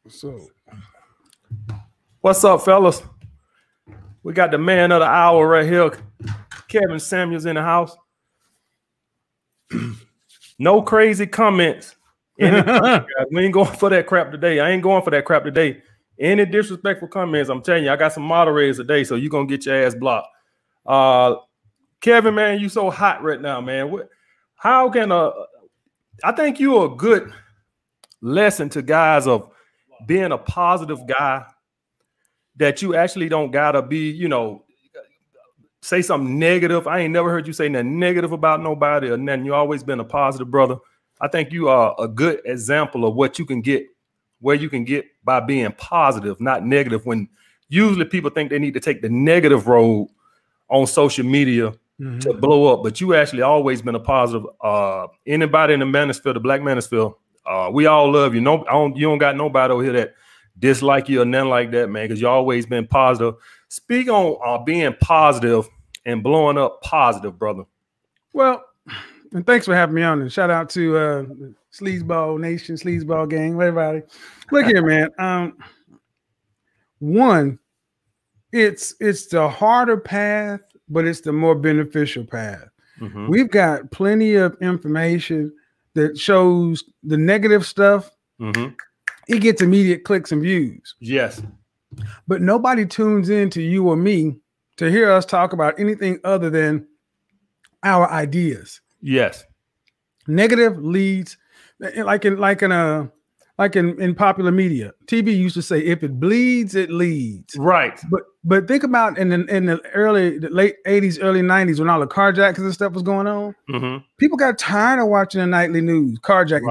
So, what's up, fellas? We got the man of the hour right here, Kevin Samuels, in the house. No crazy comments. We ain't going for that crap today. I ain't going for that crap today. Any disrespectful comments, I'm telling you, I got some moderators today, so you're going to get your ass blocked. Kevin, man, you so hot right now, man. How can I think you're a good lesson to guys of being a positive guy, that you actually don't gotta be, you know, say something negative. I ain't never heard you say nothing negative about nobody or nothing. You always been a positive brother. I think you are a good example of what you can get, where you can get by being positive, not negative, when usually people think they need to take the negative road on social media to blow up. But you actually always been a positive. Anybody in the manosphere, the black manosphere, we all love you. No, you don't got nobody over here that dislike you or nothing like that, man, because you always been positive. Speak on being positive and blowing up positive, brother. Well, and thanks for having me on. And shout out to Sleazeball Nation, Sleazeball Gang, everybody. Look here, man. One, it's the harder path, but it's the more beneficial path. We've got plenty of information that shows the negative stuff. It gets immediate clicks and views. Yes. But nobody tunes in to you or me to hear us talk about anything other than our ideas. Yes. Negative leads, like in popular media. TV used to say, if it bleeds, it leads. Right. But think about in the late 80s, early 90s, when all the carjackings and stuff was going on, people got tired of watching the nightly news, carjacking.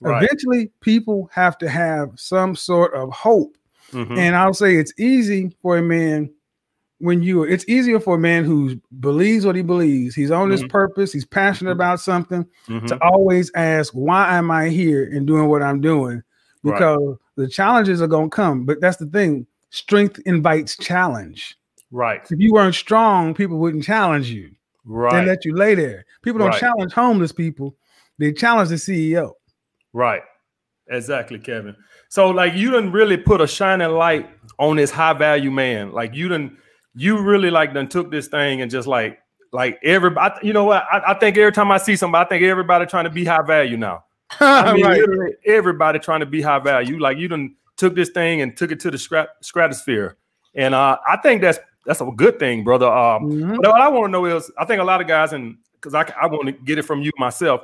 Right. Eventually, people have to have some sort of hope. And I'll say it's easy for a man it's easier for a man who believes what he believes. He's on his purpose. He's passionate about something to always ask, why am I here and doing what I'm doing? Because the challenges are going to come. But that's the thing. Strength invites challenge. Right. If you weren't strong, people wouldn't challenge you. Right. They let you lay there. People don't challenge homeless people. They challenge the CEO. Right. Exactly, Kevin. So like you done really put a shining light on this high value man. Like you really done took this thing and just like everybody, you know what? I think every time I see somebody, I think everybody trying to be high value now. I mean, literally everybody trying to be high value. Like you done took this thing and took it to the stratosphere. And I think that's a good thing, brother. But what I want to know is, I think a lot of guys, and because I want to get it from you myself,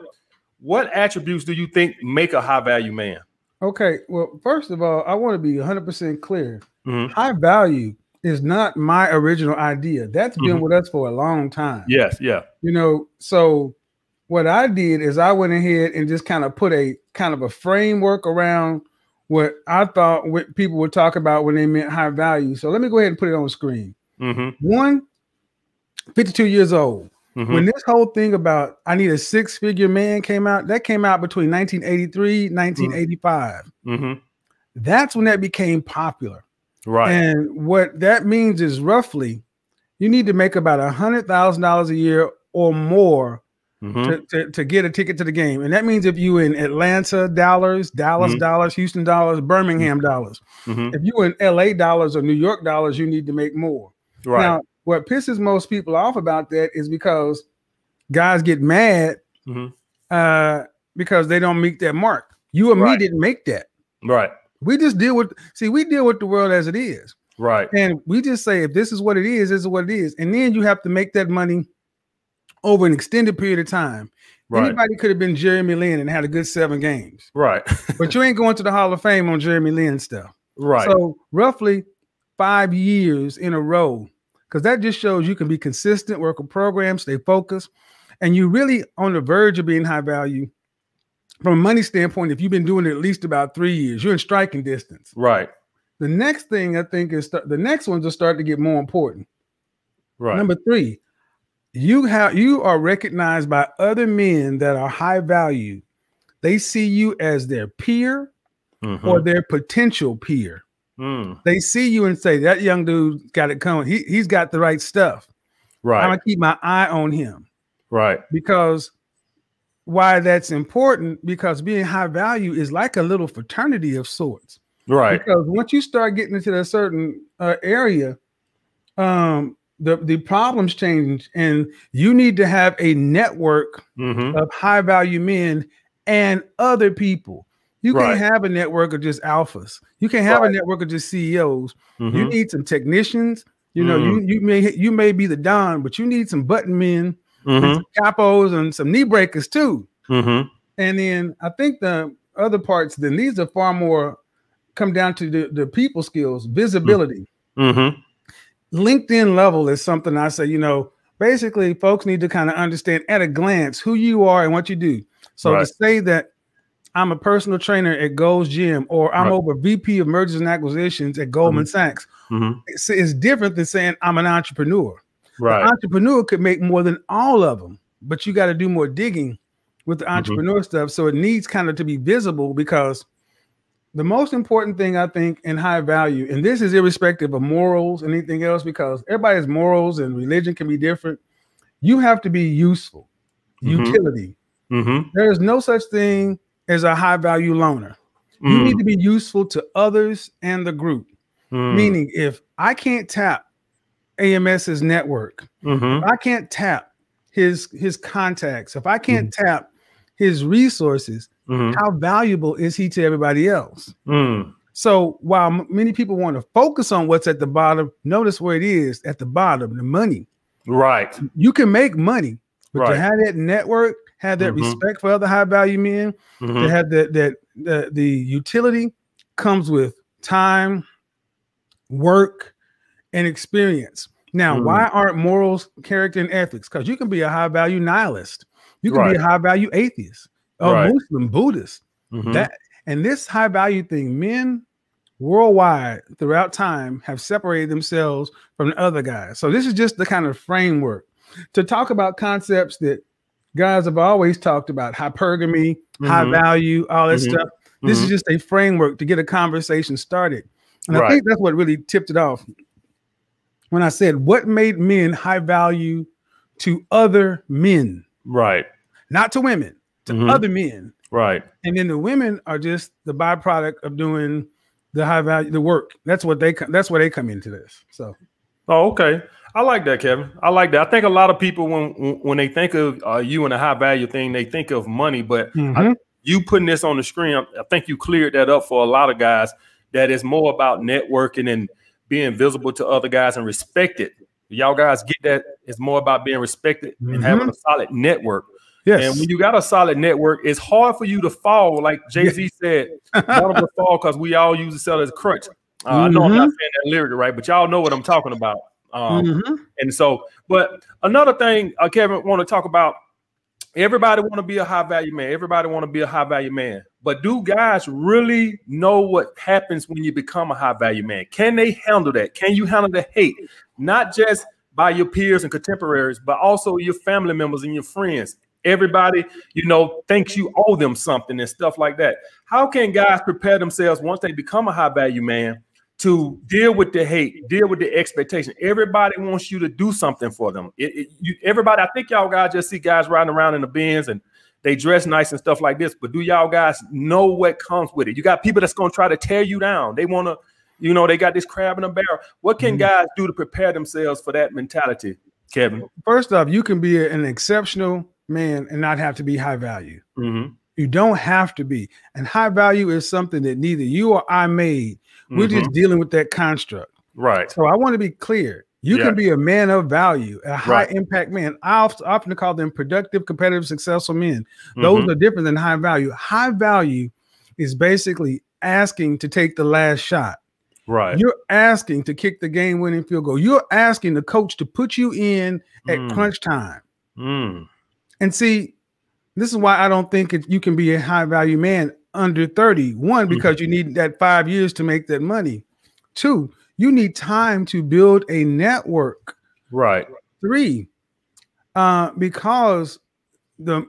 what attributes do you think make a high value man? Okay. Well, first of all, I want to be 100% clear. High value is not my original idea. That's been with us for a long time. Yes. Yeah. You know, so what I did is I went ahead and just kind of put a framework around what I thought what people would talk about when they meant high value. So let me go ahead and put it on the screen. 52 years old. When this whole thing about I need a six-figure man came out, that came out between 1983, 1985. That's when that became popular. Right. And what that means is roughly you need to make about $100,000 a year or more to get a ticket to the game. And that means if you in Atlanta dollars, Dallas dollars, Houston dollars, Birmingham dollars. If you in LA dollars or New York dollars, you need to make more. Right. Now, what pisses most people off about that is because guys get mad because they don't meet that mark. You or me didn't make that. Right. We just deal with the world as it is. Right. And we just say, if this is what it is, this is what it is. And then you have to make that money over an extended period of time. Right. Anybody could have been Jeremy Lin and had a good 7 games. Right. But you ain't going to the Hall of Fame on Jeremy Lin stuff. Right. So roughly 5 years in a row, because that just shows you can be consistent, work a program, stay focused, and you're really on the verge of being high value. From a money standpoint, if you've been doing it at least about 3 years, you're in striking distance. Right. The next thing I think is the next ones will start to get more important. Right. Number 3, you are recognized by other men that are high value. They see you as their peer or their potential peer. They see you and say, that young dude got it coming. He's got the right stuff. Right. I'm gonna keep my eye on him. Right. Because why that's important, because being high value is like a little fraternity of sorts. Right. Because once you start getting into a certain area, the problems change, and you need to have a network of high value men and other people. You can't have a network of just alphas. You can't have a network of just CEOs. You need some technicians. You know, you may be the Don, but you need some button men, and some capos, and some knee breakers too. And then I think the other parts, then these are far more come down to the people skills, visibility. LinkedIn level is something I say, you know, basically folks need to kind of understand at a glance who you are and what you do. So to say that I'm a personal trainer at Gold's Gym, or I'm over VP of mergers and acquisitions at Goldman Sachs, it's different than saying I'm an entrepreneur. The entrepreneur could make more than all of them, but you got to do more digging with the entrepreneur stuff. So it needs kind of to be visible, because the most important thing I think in high value, and this is irrespective of morals and anything else, because everybody's morals and religion can be different. You have to be useful, utility. There is no such thing as a high value loner. You need to be useful to others and the group. Meaning, if I can't tap AMS's network, if I can't tap his contacts, if I can't tap his resources, how valuable is he to everybody else? So while many people want to focus on what's at the bottom, notice where it is at the bottom, the money. You can make money, but to have that network, have that respect for other high value men, to have the utility comes with time, work, and experience. Now, why aren't morals, character, and ethics? Because you can be a high value nihilist. You can be a high value atheist, or Muslim, Buddhist. And this high value thing, men worldwide throughout time have separated themselves from the other guys. So this is just the kind of framework to talk about concepts that guys have always talked about: hypergamy, high value, all that stuff. This is just a framework to get a conversation started. And I think that's what really tipped it off when I said, what made men high value to other men? Not to women, to other men. And then the women are just the byproduct of doing the high value, the work. That's where they come into this. So, okay. I like that, Kevin. I like that. I think a lot of people, when they think of you and a high value thing, they think of money. But you putting this on the screen, I think you cleared that up for a lot of guys, that it's more about networking and being visible to other guys and respected. Y'all guys get that? It's more about being respected and having a solid network. And when you got a solid network, it's hard for you to fall. Like Jay-Z said, none of us fall because we all use each other as a crutch. I know I'm not saying that lyric right, but y'all know what I'm talking about. And so, but another thing, Kevin, want to talk about, everybody want to be a high value man. Everybody want to be a high value man. But do guys really know what happens when you become a high value man? Can they handle that? Can you handle the hate? Not just by your peers and contemporaries, but also your family members and your friends. Everybody, you know, thinks you owe them something and stuff like that. How can guys prepare themselves once they become a high value man to deal with the hate, deal with the expectation? Everybody wants you to do something for them. Everybody, I think y'all guys just see guys riding around in the Benz and they dress nice and stuff like this, but do y'all guys know what comes with it? You got people that's going to try to tear you down. They want to, you know, they got this crab in a barrel. What can guys do to prepare themselves for that mentality, Kevin? First off, you can be an exceptional man and not have to be high value. You don't have to be. And high value is something that neither you or I made. We're just dealing with that construct. So I want to be clear. You can be a man of value, a high impact man. I often call them productive, competitive, successful men. Those are different than high value. High value is basically asking to take the last shot. You're asking to kick the game-winning field goal. You're asking the coach to put you in at crunch time. And see, this is why I don't think you can be a high-value man under 30. One, because you need that 5 years to make that money. Two, you need time to build a network. Three, because the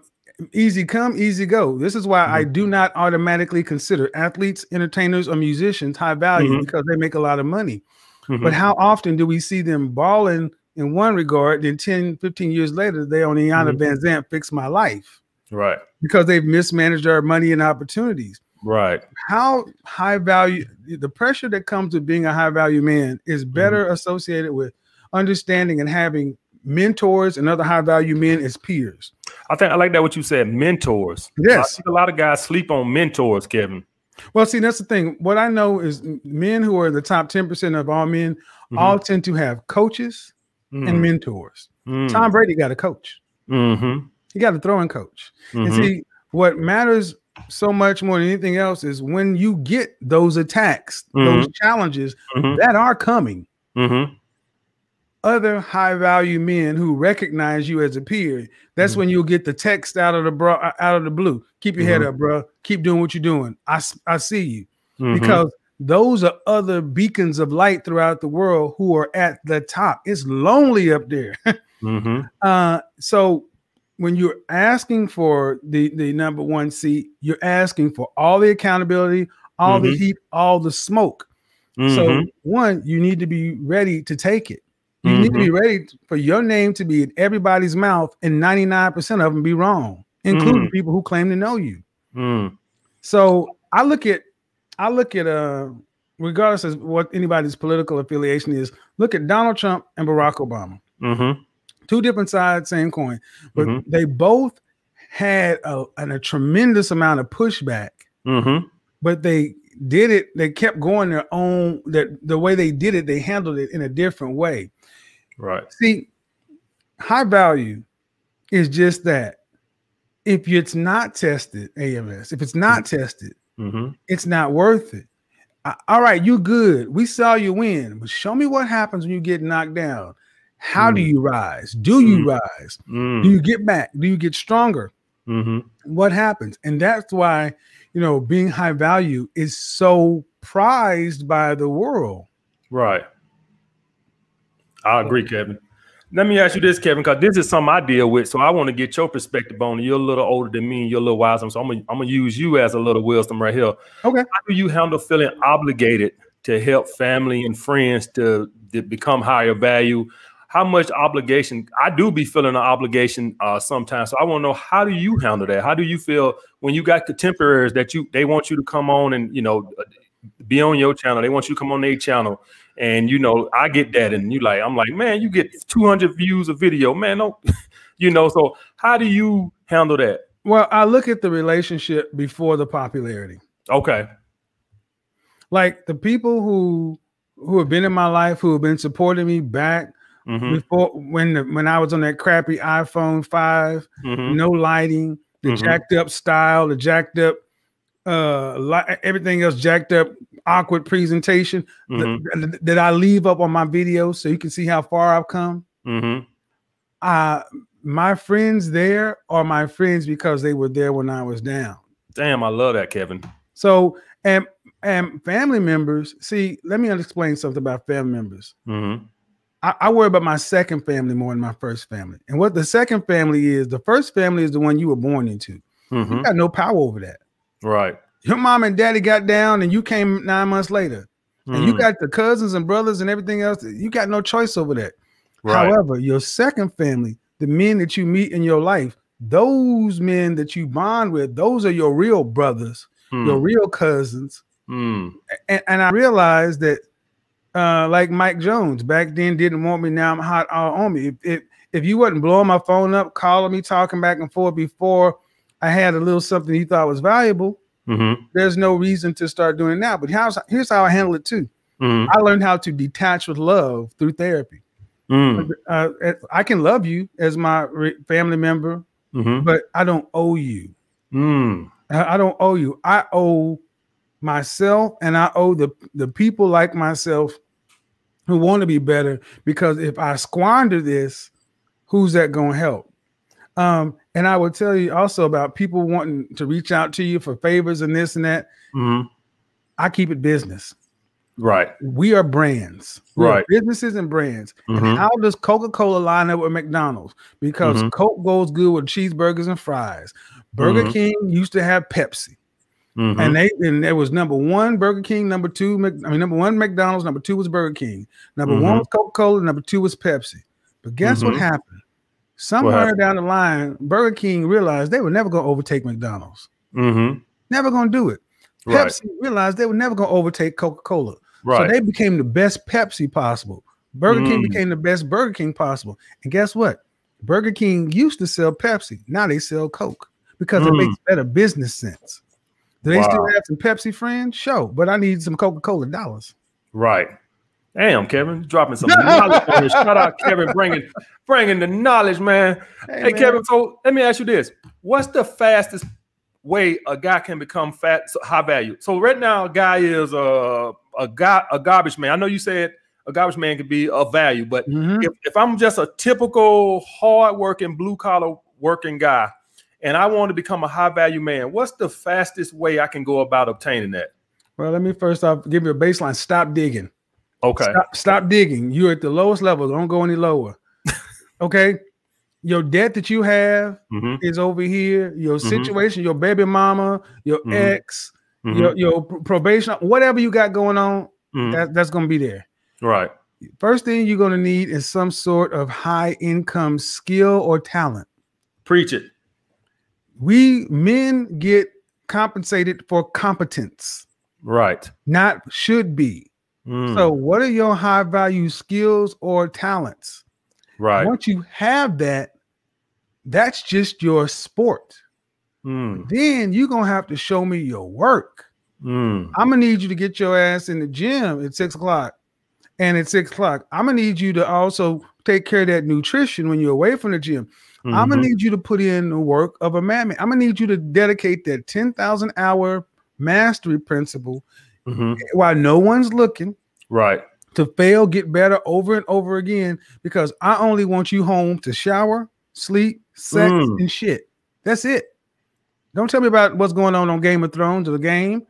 easy come, easy go. This is why I do not automatically consider athletes, entertainers, or musicians high value, because they make a lot of money. But how often do we see them balling in one regard, then 10, 15 years later, they on Iana Van Zandt, Fix My Life? Right. Because they've mismanaged our money and opportunities. Right. How high value, the pressure that comes with being a high value man is better associated with understanding and having mentors and other high value men as peers. I like that what you said, mentors. Yes. A lot of guys sleep on mentors, Kevin. Well, see, that's the thing. What I know is men who are in the top 10% of all men all tend to have coaches and mentors. Tom Brady got a coach. He got a throwing coach. And see, what matters so much more than anything else is when you get those attacks, those challenges that are coming, other high value men who recognize you as a peer, that's when you'll get the text out of the blue. Keep your head up, bro. Keep doing what you're doing. I see you. Because those are other beacons of light throughout the world who are at the top. It's lonely up there. So when you're asking for the number one seat, you're asking for all the accountability, all the heat, all the smoke. So one, you need to be ready to take it. You need to be ready for your name to be in everybody's mouth and 99% of them be wrong, including people who claim to know you. So I look at regardless of what anybody's political affiliation is, look at Donald Trump and Barack Obama. Two different sides, same coin, but they both had a tremendous amount of pushback, but they did it. They kept going their own, the way they did it, they handled it in a different way. Right. See, high value is just that. If it's not tested, AMS, if it's not tested, it's not worth it. All right, you good. We saw you win, but show me what happens when you get knocked down. How do you rise? Do you rise? Do you get back? Do you get stronger? What happens? And that's why, being high value is so prized by the world. Right. I agree, Kevin. Let me ask you this, Kevin, because this is something I deal with. So I want to get your perspective on it. You're a little older than me and you're a little wiser. So I'm gonna use you as a little wisdom right here. Okay. How do you handle feeling obligated to help family and friends to become higher value? How much obligation? I do be feeling an obligation sometimes. So I want to know, how do you handle that? How do you feel when you got contemporaries that they want you to come on and, be on your channel? They want you to come on their channel. And, I get that. And I'm like, man, you get 200 views a video, man. No, so how do you handle that? Well, I look at the relationship before the popularity. Okay. Like the people who have been in my life, who have been supporting me back before, when I was on that crappy iPhone 5, no lighting, the jacked up style, the jacked up, everything else jacked up, awkward presentation that I leave up on my videos so you can see how far I've come. My friends there are my friends because they were there when I was down. Damn, I love that, Kevin. So, and family members, see, let me explain something about family members. I worry about my second family more than my first family. And what the second family is, the first family is the one you were born into. You got no power over that. Right. Your mom and daddy got down and you came 9 months later. And you got the cousins and brothers and everything else. You got no choice over that. Right. However, your second family, the men that you meet in your life, those men that you bond with, those are your real brothers, your real cousins. And I realized that like Mike Jones back then didn't want me. Now I'm hot all on me. If you wasn't blowing my phone up, calling me, talking back and forth before I had a little something you thought was valuable, there's no reason to start doing it now. But here's how I handle it too. I learned how to detach with love through therapy. I can love you as my family member, but I don't owe you. I don't owe you. I owe myself, and I owe the people like myself who want to be better, because if I squander this, who's that going to help? And I will tell you also about people wanting to reach out to you for favors and this and that. I keep it business. Right. We are brands. Right. Businesses and brands. And how does Coca-Cola line up with McDonald's? Because Coke goes good with cheeseburgers and fries. Burger King used to have Pepsi. And there was number one Burger King, number one McDonald's, number two was Burger King. Number one was Coca-Cola, number two was Pepsi. But guess what happened? Somewhere down the line, Burger King realized they were never going to overtake McDonald's. Never going to do it. Pepsi realized they were never going to overtake Coca-Cola. So they became the best Pepsi possible. Burger King became the best Burger King possible. And guess what? Burger King used to sell Pepsi. Now they sell Coke because it makes better business sense. Do they still have some Pepsi friends? Sure. But I need some Coca-Cola dollars. Right. Damn, Kevin, dropping some knowledge on this. Shout out, Kevin, bringing the knowledge, man. Hey, man. Kevin, so let me ask you this. What's the fastest way a guy can become high value? So right now, a guy is a garbage man. I know you said a garbage man could be of value, but if I'm just a typical hard-working, blue-collar working guy, and I want to become a high-value man, what's the fastest way I can go about obtaining that? Well, let me first off give you a baseline. Stop digging. Okay. Stop digging. You're at the lowest level. Don't go any lower. Okay. Your debt that you have is over here. Your situation, your baby mama, your ex, your probation, whatever you got going on, that's going to be there. Right. First thing you're going to need is some sort of high income skill or talent. Preach it. We men get compensated for competence. Right. Not should be. So what are your high value skills or talents? Right. Once you have that, that's just your sport. Then you're going to have to show me your work. I'm going to need you to get your ass in the gym at 6 o'clock. And at 6 o'clock, I'm going to need you to also take care of that nutrition when you're away from the gym. I'm going to need you to put in the work of a madman. I'm going to need you to dedicate that 10,000 hour mastery principle while no one's looking. Right. To fail, get better over and over again, because I only want you home to shower, sleep, sex, and shit. That's it. Don't tell me about what's going on Game of Thrones or the game.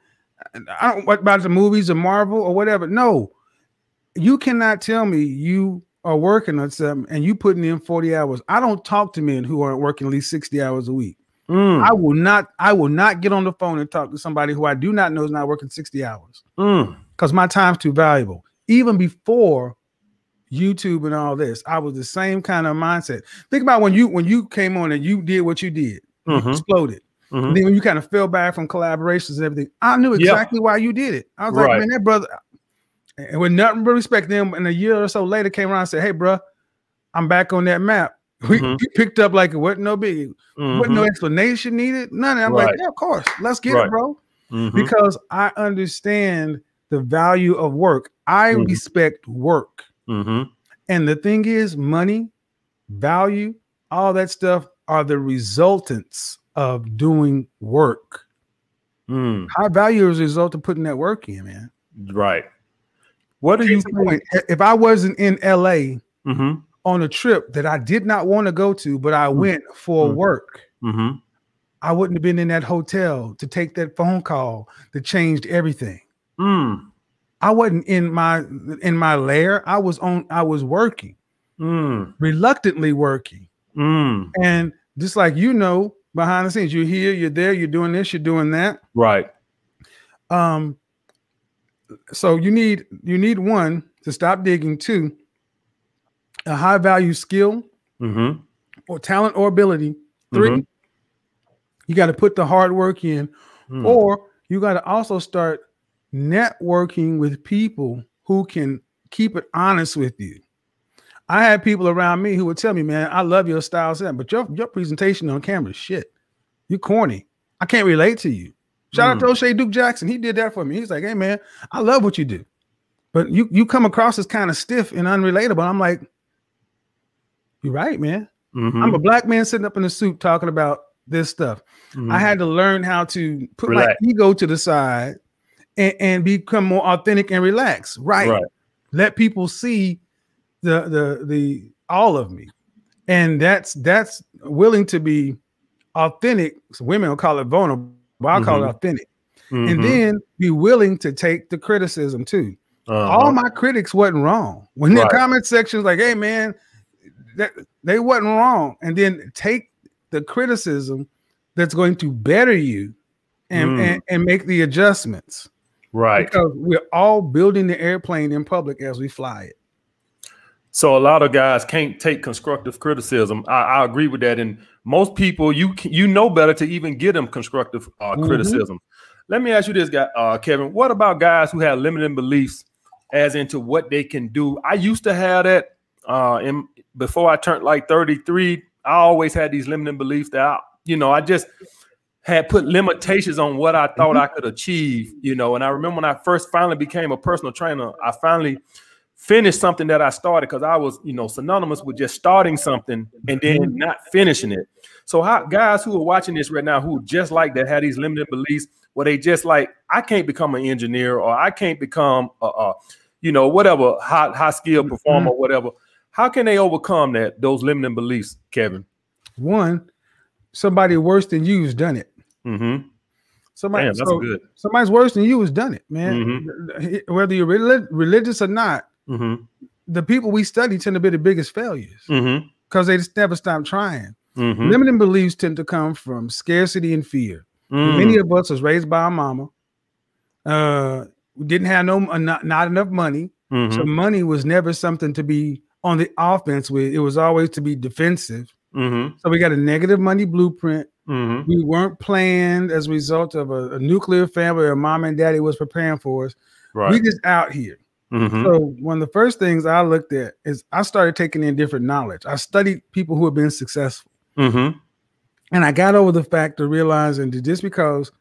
I don't what about the movies or Marvel or whatever. No, you cannot tell me you are working on something and you putting in 40 hours. I don't talk to men who aren't working at least 60 hours a week. I will not get on the phone and talk to somebody who I do not know is not working 60 hours because my time's too valuable. Even before YouTube and all this, I was the same kind of mindset. Think about when you came on and you did what you did, you exploded. And then when you kind of fell back from collaborations and everything, I knew exactly why you did it. I was like, man, that brother, and with nothing but respect, them, and a year or so later came around and said, hey, bro, I'm back on that map. We picked up like it wasn't no biggie. Wasn't no explanation needed. None. I'm like, yeah, of course. Let's get it, bro. Because I understand the value of work. I respect work. And the thing is, money, value, all that stuff are the resultants of doing work. High value is a result of putting that work in, man. Right. What do you think? If I wasn't in LA on a trip that I did not want to go to, but I went for work, I wouldn't have been in that hotel to take that phone call that changed everything. I wasn't in my lair. I was working, reluctantly working. And just like, behind the scenes, you're here, you're there, you're doing this, you're doing that. Right. So you need one, to stop digging. Two, a high value skill or talent or ability. Three, you got to put the hard work in, or you got to also start networking with people who can keep it honest with you. I had people around me who would tell me, man, I love your style, but your presentation on camera is shit. You corny. I can't relate to you. Shout out to O'Shea Duke Jackson. He did that for me. He's like, hey, man, I love what you do, but you come across as kind of stiff and unrelatable. I'm like, you're right, man. I'm a black man sitting up in a suit talking about this stuff. I had to learn how to put my ego to the side and become more authentic and relaxed. Right. Let people see the all of me. And that's willing to be authentic. So women will call it vulnerable, but I'll call it authentic. And then be willing to take the criticism too. All my critics wasn't wrong. When their comment sections like, hey man, they wasn't wrong. And then take the criticism that's going to better you and make the adjustments. Right. Because we're all building the airplane in public as we fly it. So a lot of guys can't take constructive criticism. I agree with that. And most people, you know better to even give them constructive criticism. Let me ask you this, guy, Kevin. What about guys who have limiting beliefs as into what they can do? I used to have that before I turned like 33. I always had these limiting beliefs that I just had put limitations on what I thought I could achieve. And I remember when I first finally became a personal trainer, I finally finished something that I started because I was, synonymous with just starting something and then not finishing it. So guys who are watching this right now, who just like that, had these limited beliefs where they just like, I can't become an engineer, or I can't become whatever high skill performer or whatever. How can they overcome those limiting beliefs, Kevin? One, somebody worse than you has done it. Somebody's worse than you has done it, man. Whether you're religious or not, the people we study tend to be the biggest failures because they just never stop trying. Limiting beliefs tend to come from scarcity and fear. Many of us was raised by our mama. We didn't have not enough money, so money was never something to be on the offense with. It was always to be defensive. So we got a negative money blueprint. We weren't planned as a result of a nuclear family or mom and daddy was preparing for us. We just out here. So one of the first things I looked at is I started taking in different knowledge. I studied people who have been successful. And I got over the fact of realizing that just because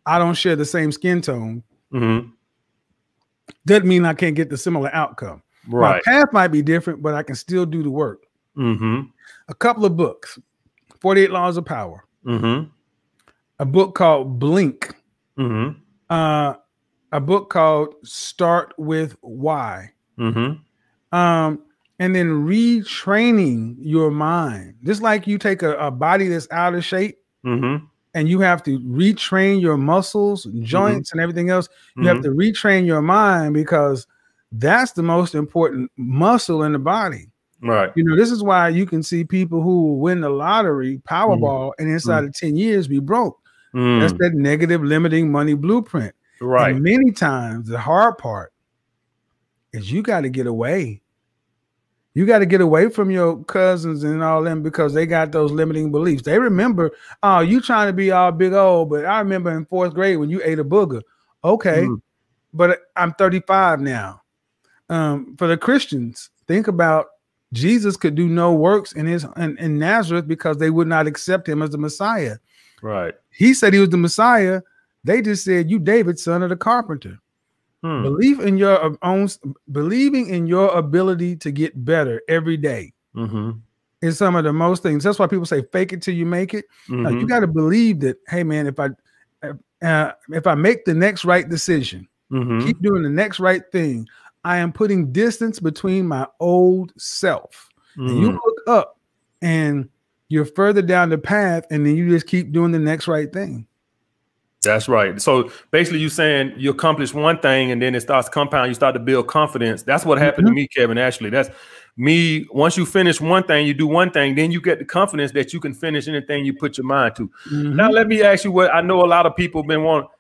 I don't share the same skin tone doesn't mean I can't get the similar outcome. My path might be different, but I can still do the work. A couple of books, 48 Laws of Power, a book called Blink, a book called Start With Why, and then retraining your mind. Just like you take a body that's out of shape and you have to retrain your muscles, joints, and everything else, you have to retrain your mind because that's the most important muscle in the body. This is why you can see people who win the lottery, Powerball, and inside of 10 years be broke. That's that negative limiting money blueprint. And many times the hard part is you got to get away. You got to get away from your cousins and all them because they got those limiting beliefs. They remember, oh, you trying to be all big old, but I remember in 4th grade when you ate a booger. Okay, but I'm 35 now. For the Christians, think about Jesus could do no works in Nazareth because they would not accept him as the Messiah. He said he was the Messiah. They just said, you David, son of the carpenter. Believing in your ability to get better every day is some of the most things. That's why people say fake it till you make it. You got to believe that, hey man, if I make the next right decision, keep doing the next right thing, I am putting distance between my old self. And you look up and you're further down the path, and then you just keep doing the next right thing. That's right. So basically you're saying you accomplish one thing and then it starts compounding. You start to build confidence. That's what happened to me, Kevin. Actually, that's me. Once you finish one thing, you do one thing, then you get the confidence that you can finish anything you put your mind to. Now, let me ask you what I know a lot of people have been wanting.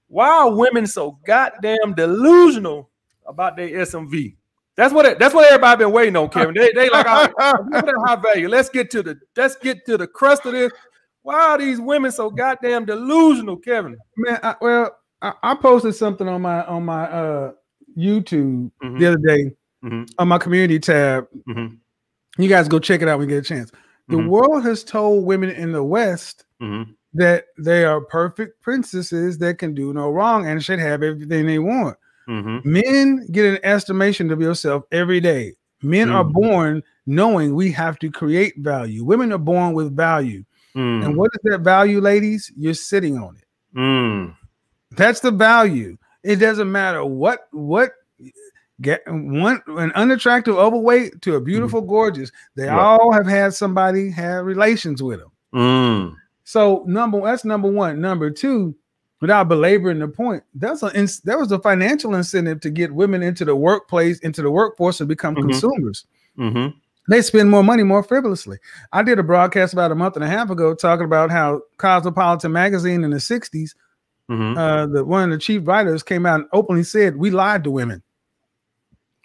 Why are women so goddamn delusional about their SMV? That's what everybody been waiting on, Kevin. They like, high value. Let's get to the crust of this. Why are these women so goddamn delusional, Kevin? Man, I posted something on my YouTube the other day on my community tab. You guys go check it out when you get a chance. The world has told women in the West that they are perfect princesses that can do no wrong and should have everything they want. Men get an estimation of yourself every day. Men are born knowing we have to create value. Women are born with value. And what is that value, ladies? You're sitting on it. That's the value. It doesn't matter what get an unattractive overweight to a beautiful gorgeous. They all have had somebody have relations with them. So that's number one. Number two, without belaboring the point, there was a financial incentive to get women into the workplace, into the workforce, and become consumers. They spend more money more frivolously. I did a broadcast about a month and a half ago talking about how Cosmopolitan magazine in the 60s, one of the chief writers came out and openly said, we lied to women.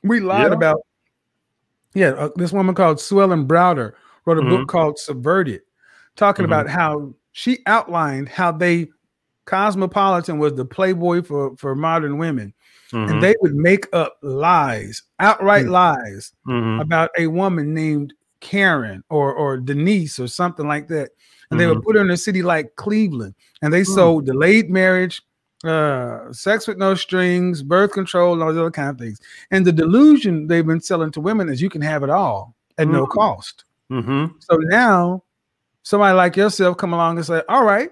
We lied about Yeah, this woman called Sue Ellen Browder wrote a book called Subverted, talking about how she outlined how Cosmopolitan was the Playboy for modern women. And they would make up lies, outright lies about a woman named Karen or Denise or something like that. And they would put her in a city like Cleveland, and they sold delayed marriage, sex with no strings, birth control, and all those other kind of things. And the delusion they've been selling to women is you can have it all at no cost. So now somebody like yourself come along and say, all right,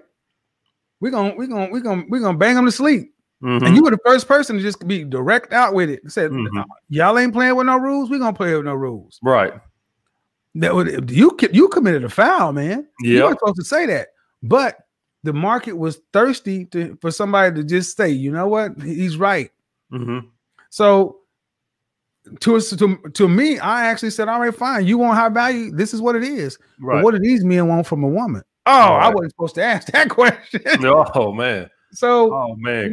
we're gonna bang them to sleep. And you were the first person to just be direct out with it and said, y'all ain't playing with no rules, we're gonna play with no rules. Right. That you committed a foul, man. You weren't supposed to say that. But the market was thirsty for somebody to just say, you know what, he's right. So to me, I actually said, all right, fine. You want high value, this is what it is. Right. But what do these men want from a woman? Oh, I wasn't supposed to ask that question. Oh man. So they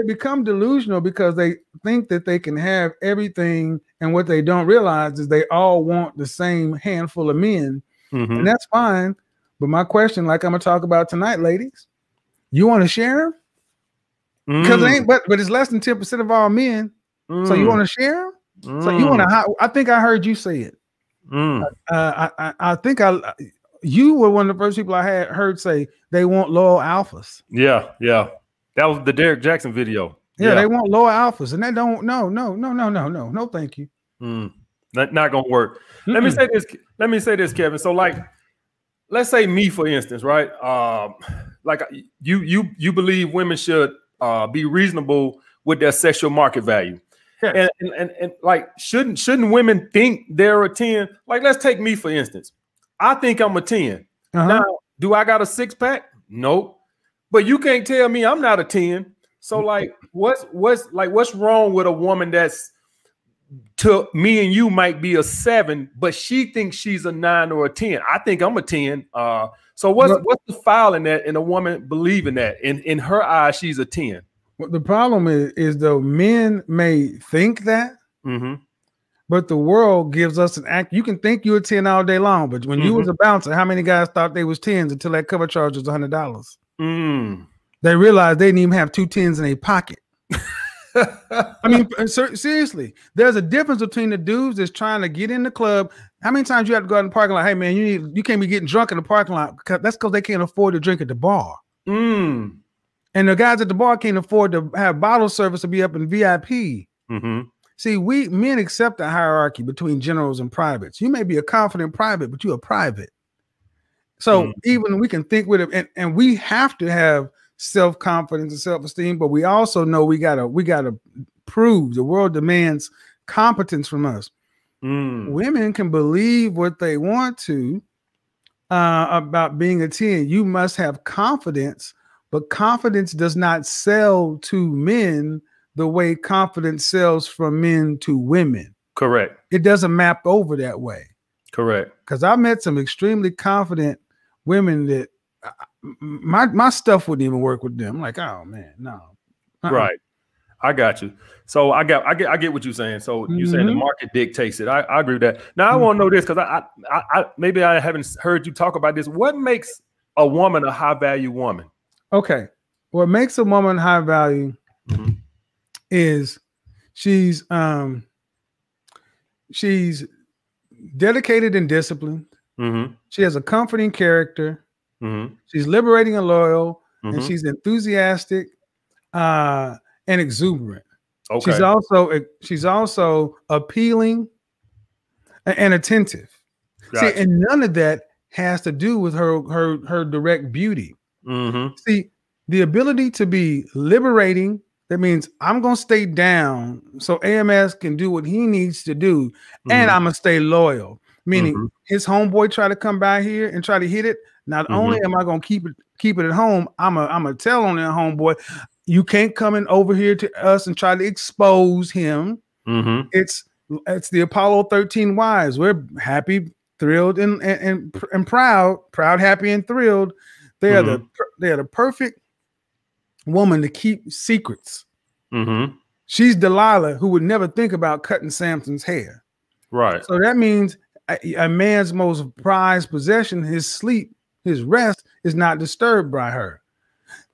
become delusional because they think that they can have everything, and what they don't realize is they all want the same handful of men, and that's fine. But my question, like I'm gonna talk about tonight, ladies, you want to share them? Because it ain't, but it's less than 10% of all men. So you want to share them? So you want to? I think I heard you say it. I think you were one of the first people I had heard say they want loyal alphas. Yeah. That was the Derek Jackson video. Yeah, they want loyal alphas, and they don't. No, thank you. Not gonna work. Let me say this, Kevin. So, like, let's say me, for instance, right? Like you believe women should be reasonable with their sexual market value. Yes. And like, shouldn't women think they're a 10? Like, let's take me, for instance. I think I'm a 10. Now, do I got a 6-pack? Nope. But you can't tell me I'm not a 10. So, like, what's wrong with a woman that's, to me and you, might be a 7, but she thinks she's a 9 or a 10? I think I'm a 10. So what's the foul in that, in a woman believing that in her eyes she's a 10? Well, the problem is though, men may think that, but the world gives us an act. You can think you're a 10 all day long, but when you was a bouncer, how many guys thought they was 10s until that cover charge was $100? They realized they didn't even have 2 10s in their pocket. I mean, seriously, there's a difference between the dudes that's trying to get in the club. How many times you have to go out in the parking lot? Hey man, you can't be getting drunk in the parking lot. That's because they can't afford to drink at the bar. And the guys at the bar can't afford to have bottle service to be up in VIP. See, we men accept the hierarchy between generals and privates. You may be a confident private, but you're a private. So even we can think with it, and we have to have self-confidence and self-esteem, but we also know we gotta prove. The world demands competence from us. Women can believe what they want to about being a 10. You must have confidence, but confidence does not sell to men the way confidence sells from men to women. Correct. It doesn't map over that way. Correct. Because I met some extremely confident women that my stuff wouldn't even work with them. I'm like, oh man, no. Right. I got you. So I get what you're saying. So you're saying the market dictates it. I agree with that. Now I want to know this, because I maybe I haven't heard you talk about this. What makes a woman a high value woman? Okay. What makes a woman high value is she's dedicated and disciplined. She has a comforting character. She's liberating and loyal, and she's enthusiastic and exuberant. Okay. She's also appealing and attentive. Gotcha. See, and none of that has to do with her direct beauty. See, the ability to be liberating, that means I'm gonna stay down so AMS can do what he needs to do, and I'm gonna stay loyal. Meaning his homeboy try to come by here and try to hit it. Not only am I gonna keep it at home, I'm gonna tell on that homeboy, you can't come in over here to us and try to expose him. It's the Apollo 13 wives. We're happy, thrilled, and proud, happy, and thrilled. They are the perfect woman to keep secrets. She's Delilah, who would never think about cutting Samson's hair. Right. So that means a man's most prized possession, his sleep, his rest, is not disturbed by her.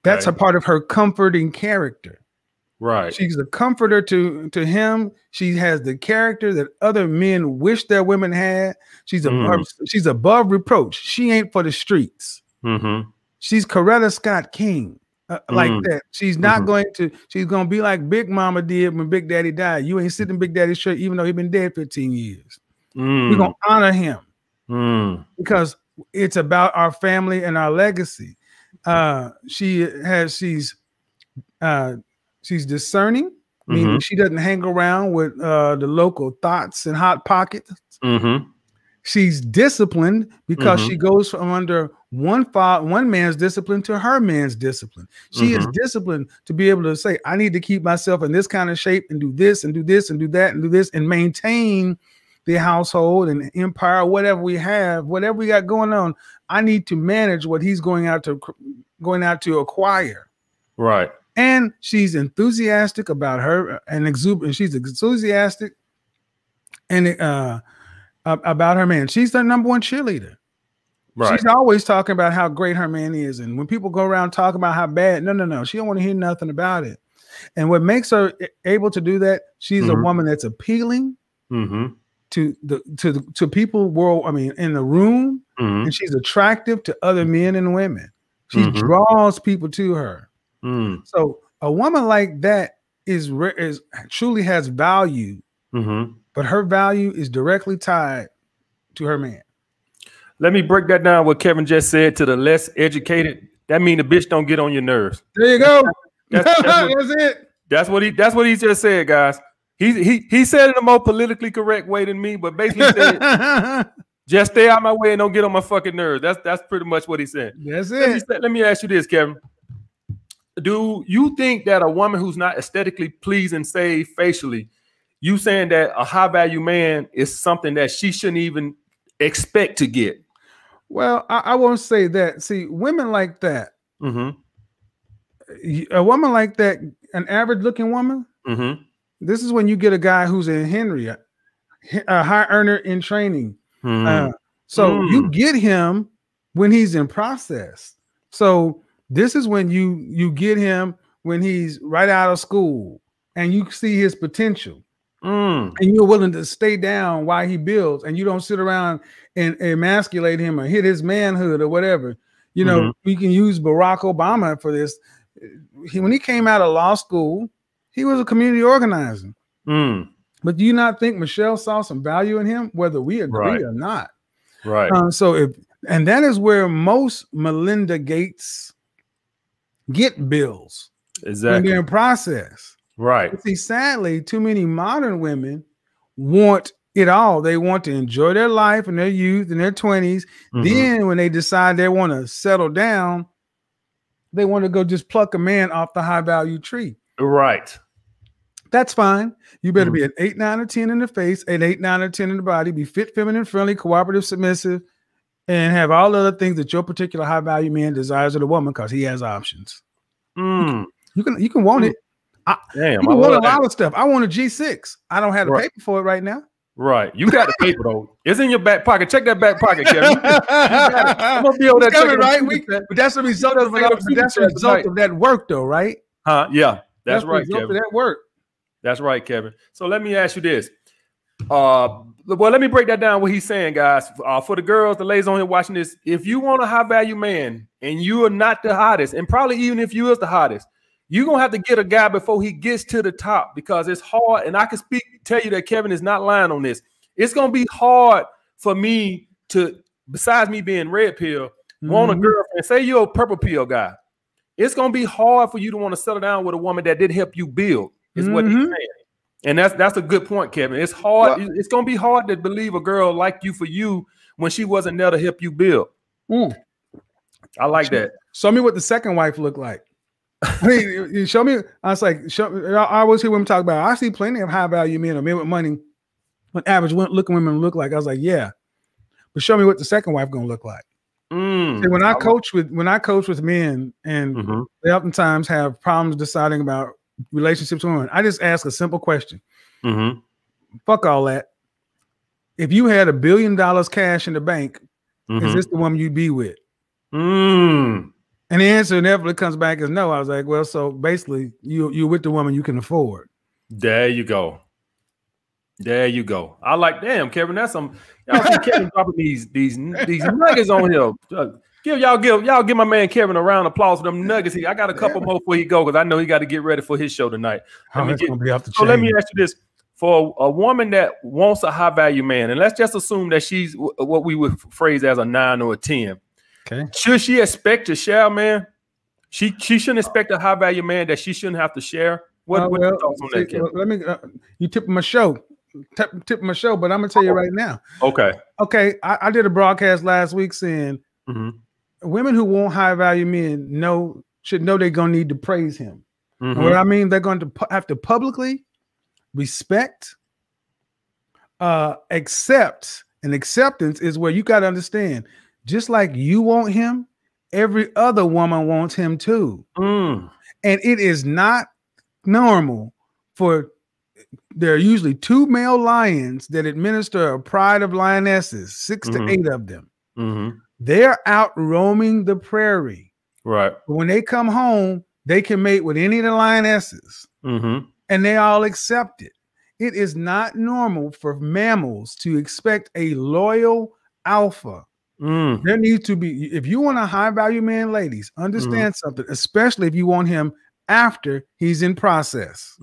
That's a part of her comforting character. Right. She's a comforter to him. She has the character that other men wish their women had. She's above reproach. She ain't for the streets. She's Coretta Scott King. Like that. She's not going to, she's going to be like Big Mama did when Big Daddy died. You ain't sitting in Big Daddy's shirt, even though he's been dead 15 years. We're going to honor him because it's about our family and our legacy. She's discerning, meaning she doesn't hang around with the local thoughts and hot pockets. She's disciplined because she goes from under one man's discipline to her man's discipline. She is disciplined to be able to say, I need to keep myself in this kind of shape and do this and do this and do that and do this and maintain the household and empire, whatever we have, whatever we got going on. I need to manage what he's going out to acquire. Right. And she's enthusiastic about her and exuberant. She's enthusiastic and about her man. She's the #1 cheerleader. Right. She's always talking about how great her man is. And when people go around talking about how bad, no. She don't want to hear nothing about it. And what makes her able to do that, she's a woman that's appealing to people in the room. And she's attractive to other men and women. She draws people to her. So a woman like that is truly has value, but her value is directly tied to her man. Let me break that down. What Kevin just said to the less educated. That means the bitch don't get on your nerves. There you go. That's it. That's what he just said, guys. He said it in a more politically correct way than me, but basically said, just stay out my way and don't get on my fucking nerves. That's pretty much what he said. That's it. Let me ask you this, Kevin. Do you think that a woman who's not aesthetically pleasing, say facially, you saying that a high value man is something that she shouldn't even expect to get? Well, I won't say that. See, women like that, a woman like that, an average looking woman, this is when you get a guy who's a Henry, a high earner in training. So you get him when he's in process. So this is when you get him when he's right out of school and you see his potential. And you're willing to stay down while he builds, and you don't sit around and emasculate him or hit his manhood or whatever. You know, we can use Barack Obama for this. When he came out of law school, he was a community organizer. But do you not think Michelle saw some value in him, whether we agree or not? Right. And that is where most Melinda Gates get bills. Exactly. When they're in process. Right. But see, sadly, too many modern women want it all. They want to enjoy their life in their youth, in their 20s. Then when they decide they want to settle down, they want to go just pluck a man off the high value tree. Right. That's fine. You better be an 8, 9, or 10 in the face, an 8, 9, or 10 in the body, be fit, feminine, friendly, cooperative, submissive, and have all the other things that your particular high value man desires of the woman because he has options. You can want it. I want a lot of stuff. I want a G6. I don't have the paper for it right now. Right. You got the paper though. It's in your back pocket. Check that back pocket, Kevin. I'm gonna be over there. Right? But that's the result of that work though, right? Yeah. That's right, Kevin. Of that work. That's right, Kevin. So let me ask you this. Well, let me break that down what he's saying, guys. For the girls, the ladies on here watching this, if you want a high value man and you are not the hottest, and probably even if you is the hottest, you're going to have to get a guy before he gets to the top because it's hard. And I can tell you that Kevin is not lying on this. It's going to be hard for me to, besides me being red pill, want a girlfriend. Say you're a purple pill guy. It's going to be hard for you to want to settle down with a woman that didn't help you build, is what he's saying. And that's a good point, Kevin. It's hard. Well, it's going to be hard to believe a girl like you for you when she wasn't there to help you build. I like that. Show me what the second wife looked like. I mean, you show me. I was like, I always hear women talk about. I see plenty of high value men or men with money, what average looking women look like. I was like, yeah, but show me what the second wife gonna look like. See, when I coach with men, and they oftentimes have problems deciding about relationships with women, I just ask a simple question. Fuck all that. if you had $1 billion cash in the bank, is this the woman you'd be with? And the answer inevitably comes back as no. I was like, well, so basically you're with the woman you can afford. There you go. There you go. I like, damn, Kevin, that's some, y'all see Kevin dropping these nuggets on here. Give my man Kevin a round of applause for them nuggets. I got a couple more before he go, because I know he got to get ready for his show tonight. Let me ask you this. For a woman that wants a high value man, and let's just assume that she's what we would phrase as a 9 or a 10. Okay. Should she expect to share, man? She shouldn't expect a high value man that she shouldn't have to share. What are your thoughts on that, Kevin? Let me you tip my show. Tip my show, but I'm gonna tell you right now. Okay. I did a broadcast last week saying women who want high value men should know they're gonna need to praise him. What I mean, they're going to have to publicly respect, accept, and acceptance is where you got to understand. Just like you want him, every other woman wants him too. And it is not normal for. There are usually 2 male lions that administer a pride of lionesses, 6 to 8 of them. They're out roaming the prairie. Right. But when they come home, they can mate with any of the lionesses. And they all accept it. It is not normal for mammals to expect a loyal alpha. There needs to be, if you want a high value man, ladies, understand something, especially if you want him after he's in process.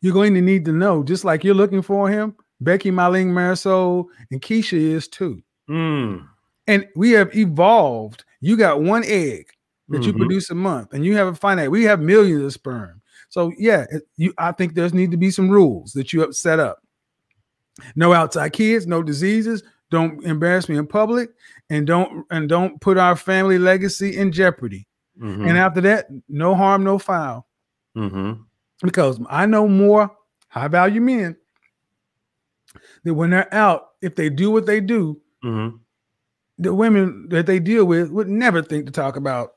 You're going to need to know, just like you're looking for him, Becky, Marlene, Marisol, and Keisha is too. And we have evolved. You got 1 egg that you produce a month, and you have a finite. We have millions of sperm. So yeah, I think there's need to be some rules that you have set up. No outside kids, no diseases. Don't embarrass me in public, and don't put our family legacy in jeopardy. And after that, no harm, no foul. Because I know more high value men that when they're out, if they do what they do, the women that they deal with would never think to talk about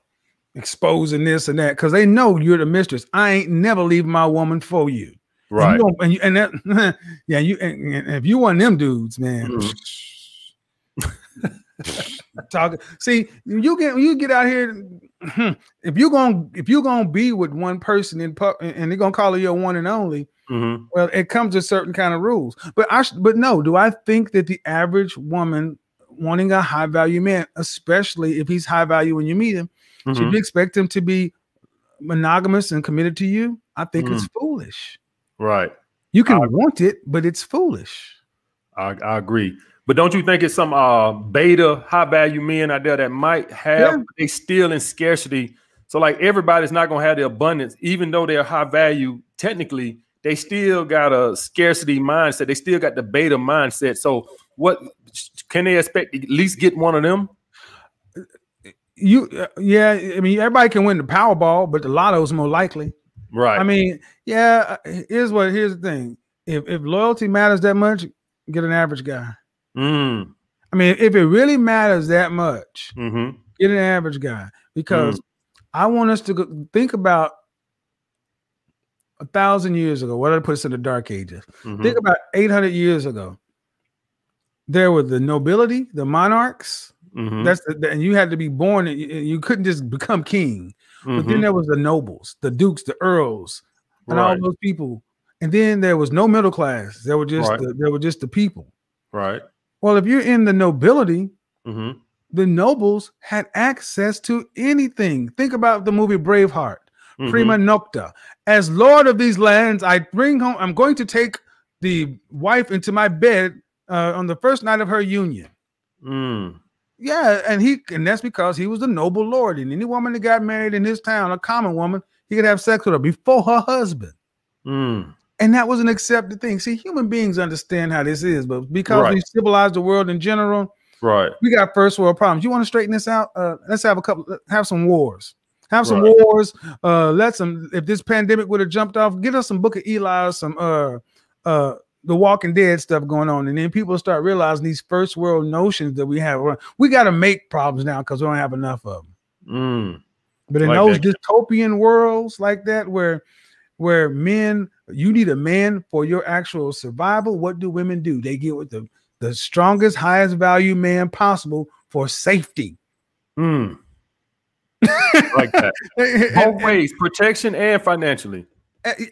exposing this and that, because they know you're the mistress. I ain't never leaving my woman for you. Right. And if you want them dudes, man. See, you get out here. If you're gonna be with one person and they're gonna call her your one and only, well, it comes with certain kind of rules. But no, do I think that the average woman wanting a high value man, especially if he's high value when you meet him, should you expect him to be monogamous and committed to you? I think it's foolish. Right. You can want it, but it's foolish. I agree. But don't you think it's some beta high value men out there that might have, they still in scarcity? So like everybody's not going to have the abundance, even though they're high value. Technically, they still got a scarcity mindset. They still got the beta mindset. So what can they expect? At least get one of them? Yeah. I mean, everybody can win the Powerball, but the lotto's more likely. Right. I mean, yeah. Here's the thing. If loyalty matters that much, get an average guy. I mean, if it really matters that much, get an average guy, because I want us to think about 1,000 years ago. What did I put us in the dark ages? Think about 800 years ago. There were the nobility, the monarchs. And you had to be born. You couldn't just become king. But then there was the nobles, the dukes, the earls, and all those people. And then there was no middle class. There were just the people. Right. Well, if you're in the nobility, the nobles had access to anything. Think about the movie Braveheart. Prima nocta. As lord of these lands, I'm going to take the wife into my bed on the first night of her union. Yeah, and that's because he was the noble lord. And any woman that got married in his town, a common woman, he could have sex with her before her husband. And that was an accepted thing. See, human beings understand how this is, but because we civilize the world in general, we got first world problems. You want to straighten this out? Let's have some wars. Have some wars. If this pandemic would have jumped off, get us some Book of Eli, some the Walking Dead stuff going on, and then people start realizing these first world notions that we have. We got to make problems now because we don't have enough of them. But in those dystopian worlds like that, where men You need a man for your actual survival. What do women do? They get with the strongest, highest value man possible for safety. Like that. Both ways, protection and financially.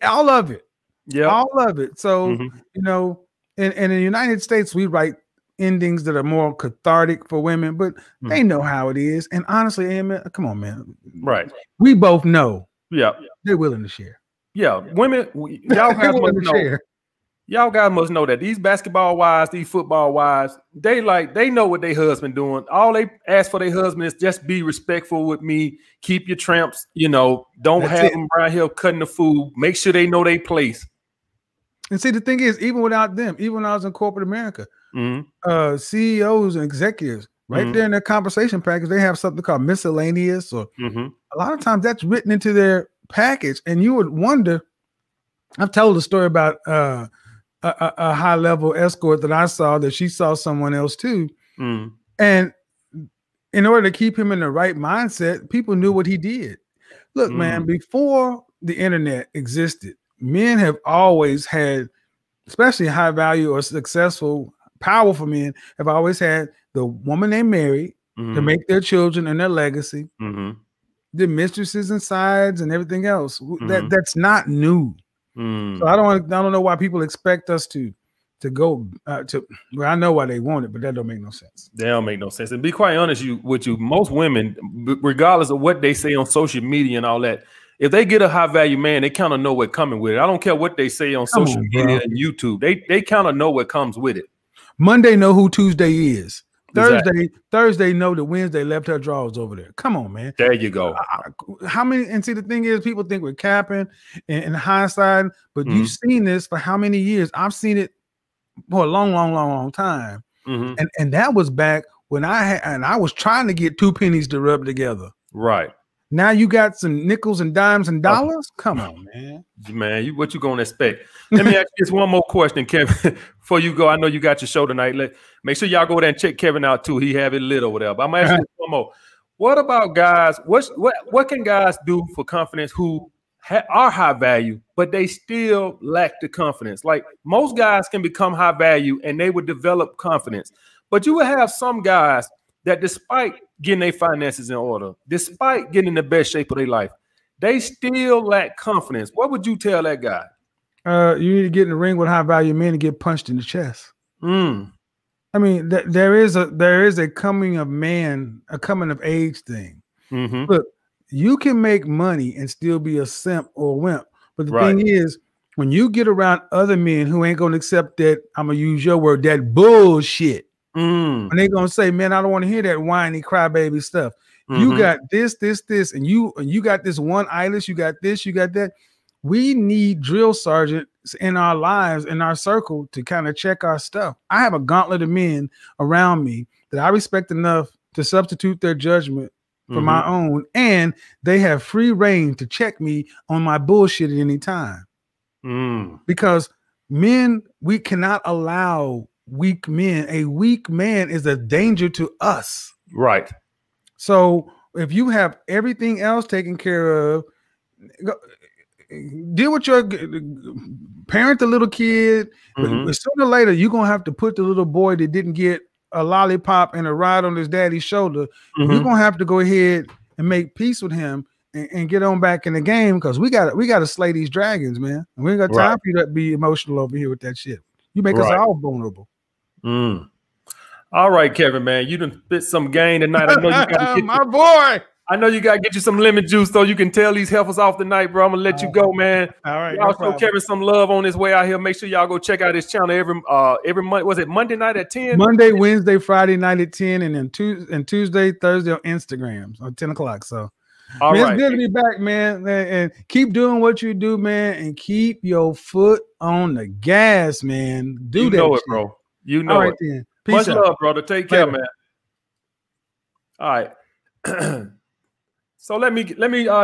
All of it. Yeah. All of it. So, you know, and in the United States, we write endings that are more cathartic for women, but they know how it is. And honestly, man, come on, man. Right. We both know. Yeah. They're willing to share. Yeah. Women, y'all guys must know. Y'all guys must know that these basketball wives, these football wives, they know what their husband doing. All they ask for their husband is just be respectful with me. Keep your tramps, you know, don't have them around here cutting the food. Make sure they know their place. And see, the thing is, even without them, even when I was in corporate America, CEOs and executives, right there in their compensation package, they have something called miscellaneous, or a lot of times that's written into their package. And you would wonder, I've told a story about a high-level escort that I saw, that she saw someone else too. And in order to keep him in the right mindset, people knew what he did. Look, man, before the internet existed, men have always had, especially high value or successful, powerful men, have always had the woman they married to make their children and their legacy, the mistresses and sides and everything else. That's not new. So I don't know why people expect us to go to. Well, I know why they want it, but that don't make no sense. They don't make no sense. And be quite honest with you, most women, regardless of what they say on social media and all that, if they get a high value man, they kind of know what coming with it. I don't care what they say on social media and YouTube. They kind of know what comes with it. Monday know who Tuesday is. Thursday know that Wednesday left her drawers over there. Come on, man. There you go. How many? And see, the thing is, people think we're capping and hindsight, but you've seen this for how many years? I've seen it for a long time. And that was back when I was trying to get two pennies to rub together. Right. Now you got some nickels and dimes and dollars. Come on, man. Man, what you gonna expect? Let me ask you just one more question, Kevin, before you go. I know you got your show tonight. Make sure y'all go there and check Kevin out too. He have it lit over there. But I'm asking you one more. What about guys? What can guys do for confidence who are high value, but they still lack the confidence? Like, most guys can become high value and they would develop confidence, but you will have some guys that, despite getting their finances in order, despite getting in the best shape of their life, they still lack confidence. What would you tell that guy? You need to get in the ring with high value men and get punched in the chest. I mean, there is a coming of age thing. Look, you can make money and still be a simp or a wimp, but the thing is, when you get around other men who ain't gonna accept that, I'm gonna use your word, that bullshit. And they're gonna say, man, I don't want to hear that whiny crybaby stuff. You got this, and you got this one eyeless, you got this, you got that. We need drill sergeants in our lives, in our circle, to kind of check our stuff. I have a gauntlet of men around me that I respect enough to substitute their judgment for my own, and they have free reign to check me on my bullshit at any time. Because men, we cannot allow weak men. A weak man is a danger to us. Right. So if you have everything else taken care of, deal with your parent, the little kid. But sooner or later, you're gonna have to put the little boy that didn't get a lollipop and a ride on his daddy's shoulder. You're gonna have to go ahead and make peace with him and get on back in the game, because we gotta slay these dragons, man. And we ain't got time for you to be emotional over here with that shit. You make us all vulnerable. All right, Kevin, man, you done spit some game tonight. I know you got my boy. I know you got to get you some lemon juice so you can tell these heifers off tonight, bro. I'm going to let you go, man. All right. Y'all show Kevin some love on his way out here. Make sure y'all go check out his channel every month. Was it Monday night at 10? Monday, Wednesday, Friday night at 10, and then Tuesday, Thursday on Instagram on 10 o'clock. So all right. It's good to be back, man. And keep doing what you do, man, and keep your foot on the gas, man. You know it, bro. You know it. Then. Much love, brother. Take care, man. All right. So let me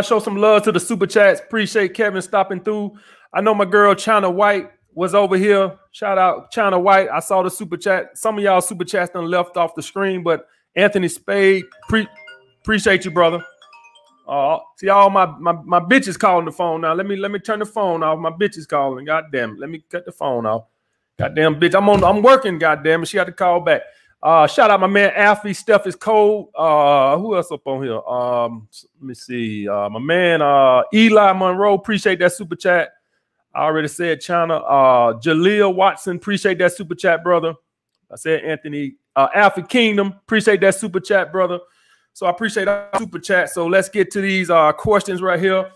show some love to the super chats. Appreciate Kevin stopping through. I know my girl China White was over here. Shout out China White. I saw the super chat. Some of y'all super chats done left off the screen, but Anthony Spade, appreciate you, brother. See, all my bitches calling the phone now. Let me turn the phone off. My bitch is calling. God damn it. Let me cut the phone off. Goddamn bitch. I'm working, goddamn it. She had to call back. Shout out my man Alfie. Steph is cold. Who else up on here? Let me see. My man Eli Monroe. Appreciate that super chat. I already said China. Jaleel Watson. Appreciate that super chat, brother. I said Anthony. Alfie Kingdom. Appreciate that super chat, brother. So I appreciate that super chat. So let's get to these questions right here.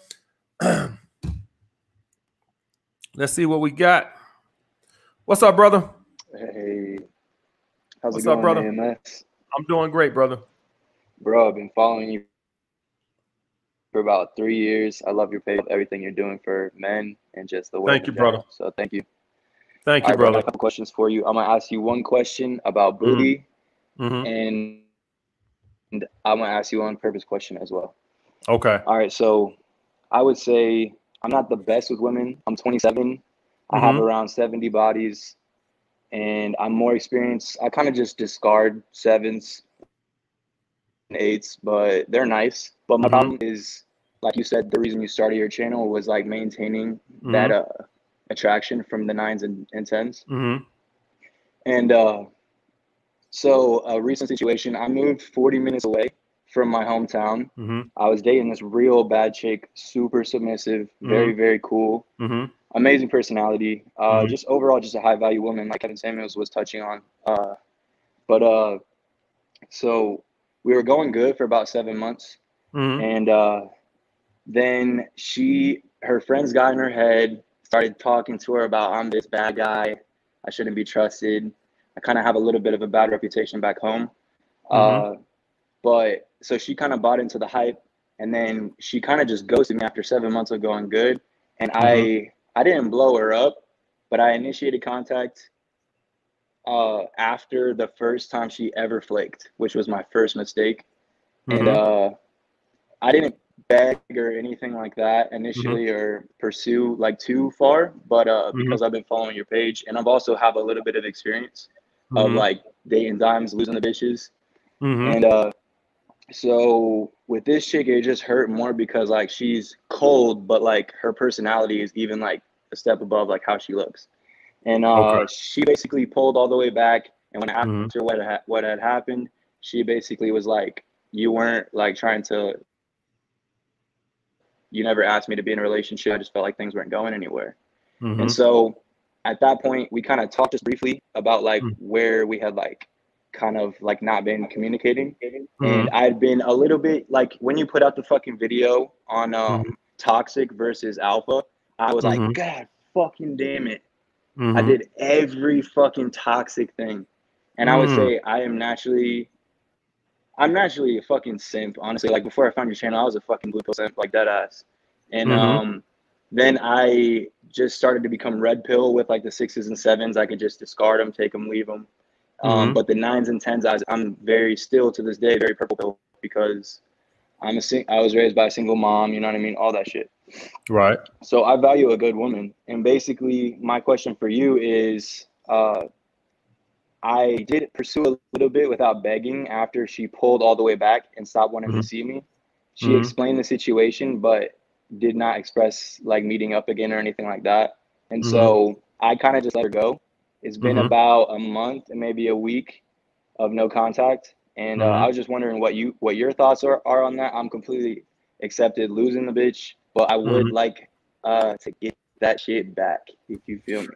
Let's see what we got. What's up, brother? Hey. How's What's it going, up, brother? AMS? I'm doing great, brother. Bro, I've been following you for about 3 years. I love your page, everything you're doing for men and just the work. Thank you, brother. So thank you. Thank you, brother. I got a couple questions for you. I'm going to ask you one question about booty, and I'm going to ask you an on-purpose question as well. Okay. All right, so I would say I'm not the best with women. I'm 27. I have around 70 bodies, and I'm more experienced. I kind of just discard 7s and 8s, but they're nice. But my problem is, like you said, the reason you started your channel was like maintaining that attraction from the 9s and 10s. And so a recent situation, I moved 40 minutes away from my hometown. I was dating this real bad chick, super submissive, very, very cool, amazing personality, just overall just a high value woman, like Kevin Samuels was touching on. So we were going good for about 7 months, and then her friends got in her head, started talking to her about, I'm this bad guy, I shouldn't be trusted. I kind of have a little bit of a bad reputation back home. But so she kind of bought into the hype, and then she kind of just ghosted me after 7 months of going good. And I didn't blow her up, but I initiated contact after the first time she ever flaked, which was my first mistake. And I didn't beg or anything like that initially or pursue like too far, but because I've been following your page, and I've also have a little bit of experience of like dating dimes, losing the bitches. And so with this chick, it just hurt more because like she's cold, but like her personality is even like a step above like how she looks. And she basically pulled all the way back. And when I asked her what had happened, she basically was like, you weren't like you never asked me to be in a relationship. I just felt like things weren't going anywhere. And so at that point, we kind of talked just briefly about like where we had like kind of like not been communicating. And I'd been a little bit like, when you put out the fucking video on toxic versus alpha, I was like, God fucking damn it. I did every fucking toxic thing. And I would say I'm naturally a fucking simp, honestly. Like before I found your channel, I was a fucking blue pill simp, like dead ass. And then I just started to become red pill with like the 6s and 7s. I could just discard them, take them, leave them. But the 9s and 10s, I'm very still to this day, very purple pill, because I was raised by a single mom, you know what I mean? All that shit. Right. So I value a good woman. And basically my question for you is, I did pursue a little bit without begging after she pulled all the way back and stopped wanting to see me. She explained the situation, but did not express like meeting up again or anything like that. And so I kind of just let her go. It's been about a month and maybe a week of no contact. And I was just wondering what your thoughts are on that. I'm completely accepted losing the bitch, but I would like to get that shit back, if you feel me.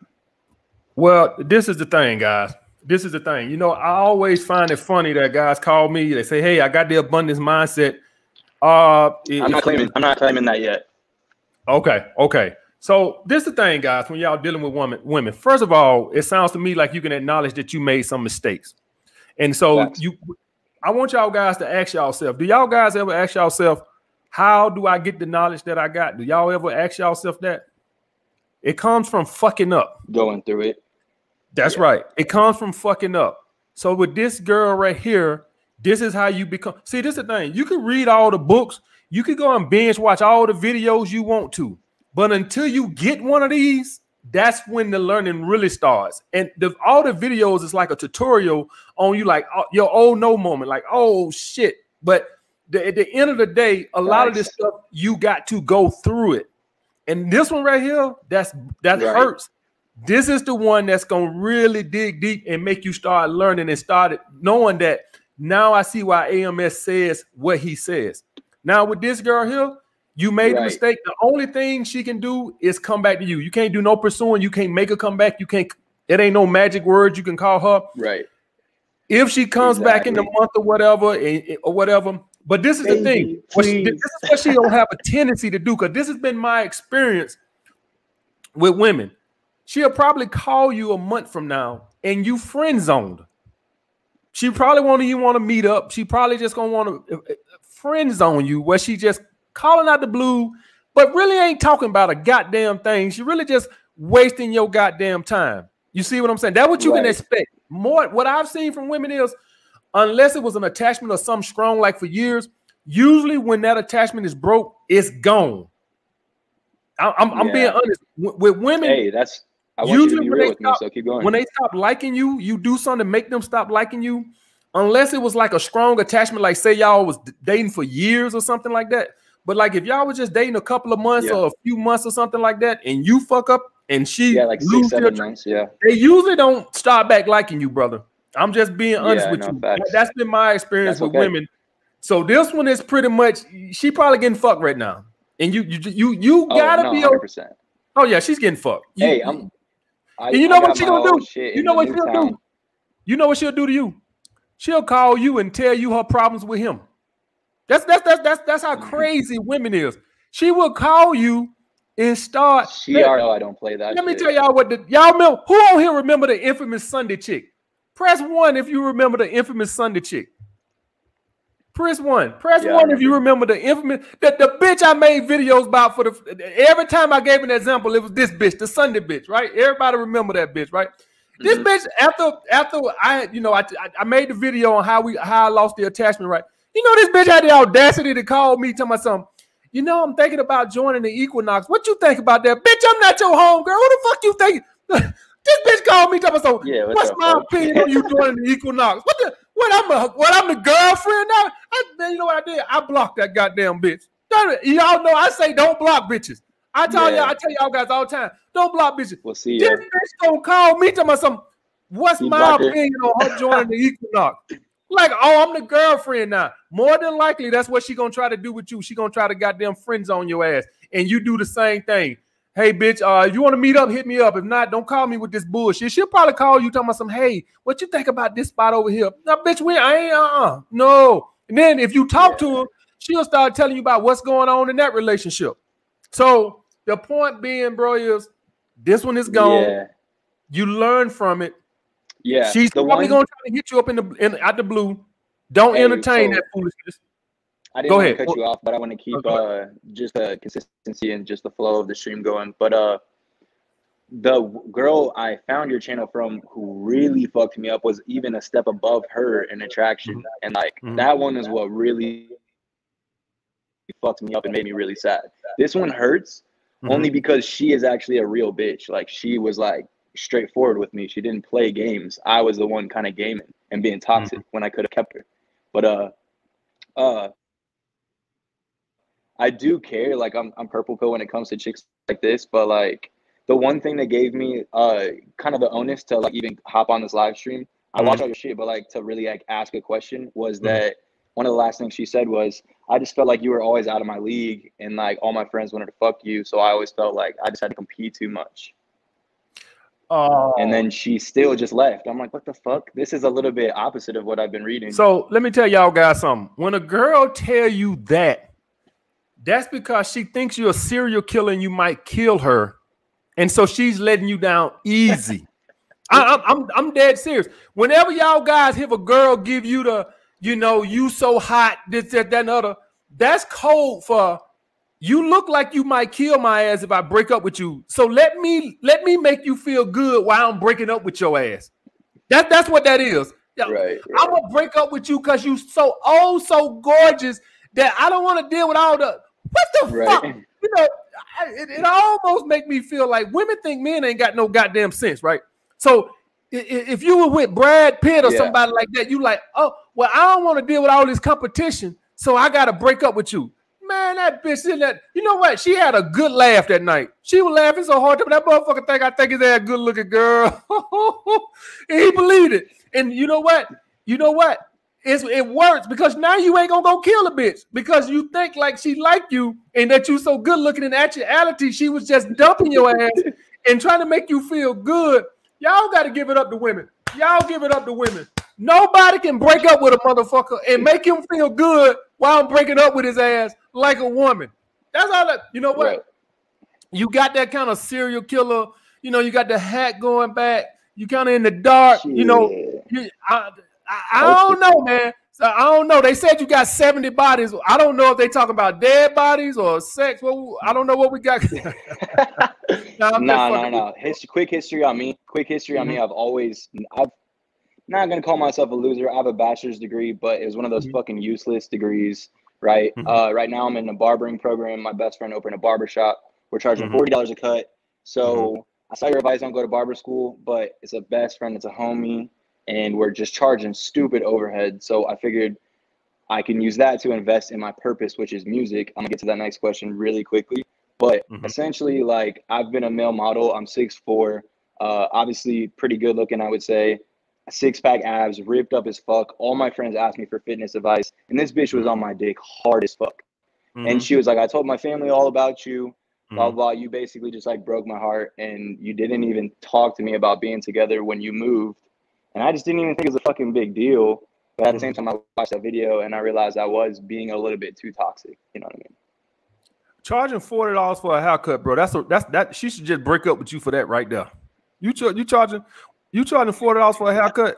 Well, this is the thing, guys. This is the thing. You know, I always find it funny that guys call me. They say, "Hey, I got the abundance mindset." I'm not claiming that yet. Okay. So this is the thing, guys. When y'all dealing with women, first of all, it sounds to me like you can acknowledge that you made some mistakes, and so Facts. I want y'all guys to ask yourself: do y'all guys ever ask yourself, how do I get the knowledge that I got? Do y'all ever ask yourself that? It comes from fucking up. Going through it. That's right. It comes from fucking up. So with this girl right here, this is how you become. See, this is the thing. You can read all the books. You can go and binge watch all the videos you want to. But until you get one of these, that's when the learning really starts. And all the videos is like a tutorial on you, like your oh no moment, like, oh shit. But at the end of the day, a lot of this stuff, you got to go through it. And this one right here, that hurts. This is the one that's going to really dig deep and make you start learning and start knowing that now I see why AMS says what he says. Now with this girl here, you made a mistake. The only thing she can do is come back to you. You can't do no pursuing. You can't make her come back. You can't. It ain't no magic words you can call her. Right. If she comes back in the month or whatever. But this is the thing. This is what she don't have a tendency to do, because this has been my experience with women. She'll probably call you a month from now and you friend zoned. She probably won't even want to meet up. She probably just gonna want to friend zone you, where she just calling out the blue, but really ain't talking about a goddamn thing. She really just wasting your goddamn time. You see what I'm saying? That's what you can expect. More what I've seen from women is, unless it was an attachment or something strong like for years, usually when that attachment is broke, it's gone. I'm being honest with women. Hey, I want you to be real with me, so keep going. When they stop liking you, you do something to make them stop liking you. Unless it was like a strong attachment, like say y'all was dating for years or something like that. But like if y'all was just dating a couple of months or a few months or something like that, and you fuck up and she like 6-7 months, they usually don't start back liking you, brother. I'm just being honest with you. Facts. That's been my experience with women. So this one is pretty much, she probably getting fucked right now, and you gotta be 100%. Oh yeah, she's getting fucked. And you know what she's gonna do? You know what she'll do? You know what she'll do to you? She'll call you and tell you her problems with him. That's how crazy women is. She will call you and start. I don't play that. Let me tell y'all y'all remember. Who on here remember the infamous Sunday chick? Press 1 if you remember the infamous Sunday chick. Press 1. Press 1 if you remember the infamous the bitch I made videos about for every time I gave an example, it was this bitch, the Sunday bitch, right? Everybody remember that bitch, right? This bitch, after I made the video on how I lost the attachment, right? You know, this bitch had the audacity to call me, tell me something. You know, I'm thinking about joining the Equinox. What you think about that? Bitch, I'm not your homegirl. Who the fuck you think? This bitch called me, tell me something. What's my opinion on you joining the Equinox? What I'm the girlfriend now? You know what I did? I blocked that goddamn bitch. Y'all know I say don't block bitches. I tell y'all guys all the time, don't block bitches. We'll see. This bitch gonna call me, tell me something. What's my opinion on her joining the Equinox? Like, oh, I'm the girlfriend now. More than likely, that's what she gonna try to do with you. She gonna try to goddamn friends on your ass, and you do the same thing. Hey, bitch, if you want to meet up, hit me up. If not, don't call me with this bullshit. She'll probably call you talking about some, hey, what you think about this spot over here? Now, bitch, I ain't, no. And then if you talk to her, she'll start telling you about what's going on in that relationship. So the point being, bro, is this one is gone. Yeah. You learn from it. Yeah. She's probably going to try to hit you up out the blue. Don't entertain that foolishness. I didn't want to cut you off, but I want to keep just the consistency and just the flow of the stream going. But the girl I found your channel from who really fucked me up was even a step above her in attraction. And like that one is what really fucked me up and made me really sad. This one hurts only because she is actually a real bitch. Like she was like straightforward with me. She didn't play games. I was the one kind of gaming and being toxic when I could have kept her. But I do care. Like I'm purple pill when it comes to chicks like this, but like the one thing that gave me kind of the onus to like even hop on this live stream, I watch all your shit, but like to really like ask a question was that one of the last things she said was, I just felt like you were always out of my league and like all my friends wanted to fuck you. So I always felt like I just had to compete too much. And then she still just left. I'm like, what the fuck? This is a little bit opposite of what I've been reading. So let me tell y'all guys something. When a girl tell you that, that's because she thinks you're a serial killer and you might kill her. And so she's letting you down easy. I'm dead serious. Whenever y'all guys hear a girl give you the, you so hot, this, that, and other, that's code for you look like you might kill my ass if I break up with you. So let me make you feel good while I'm breaking up with your ass. That's what that is. Right. I'm gonna break up with you because you so gorgeous that I don't want to deal with all the what the fuck. It almost make me feel like women think men ain't got no goddamn sense, right? So if you were with Brad Pitt or somebody like that, you like, oh well, I don't want to deal with all this competition. so I got to break up with you. Man, that bitch in that, you know what? She had a good laugh that night. She was laughing so hard that motherfucker I think he's that good looking girl. And he believed it. And you know what? It works because now you ain't gonna go kill a bitch because you think like she like you and that you so good looking. In actuality, she was just dumping your ass and trying to make you feel good. Y'all got to give it up to women. Y'all give it up to women. Nobody can break up with a motherfucker and make him feel good while I'm breaking up with his ass like a woman. That's all that, you know what? Right. You got that kind of serial killer, you know, you got the hat going back, you kind of in the dark, you know. I don't know, man. So I don't know. They said you got 70 bodies. I don't know if they talking about dead bodies or sex. Well, I don't know what we got. No. Quick history on me. I've not gonna call myself a loser. I have a bachelor's degree, but it was one of those fucking useless degrees, right? Right now I'm in a barbering program. My best friend opened a barber shop. We're charging $40 a cut. So I saw your advice, don't go to barber school, but it's a best friend, it's a homie, and we're just charging stupid overhead. So I figured I can use that to invest in my purpose, which is music. I'm gonna get to that next question really quickly. But essentially, like, I've been a male model. I'm 6'4", obviously pretty good looking, I would say. 6-pack abs, ripped up as fuck. All my friends asked me for fitness advice, and this bitch was on my dick hard as fuck. And she was like, I told my family all about you, blah, blah. You basically just like broke my heart, and you didn't even talk to me about being together when you moved. And I just didn't even think it was a fucking big deal. But at the same time, I watched that video and I realized I was being a little bit too toxic. You know what I mean? Charging $40 for a haircut, bro. That she should just break up with you for that right there. You charging $40 for a haircut?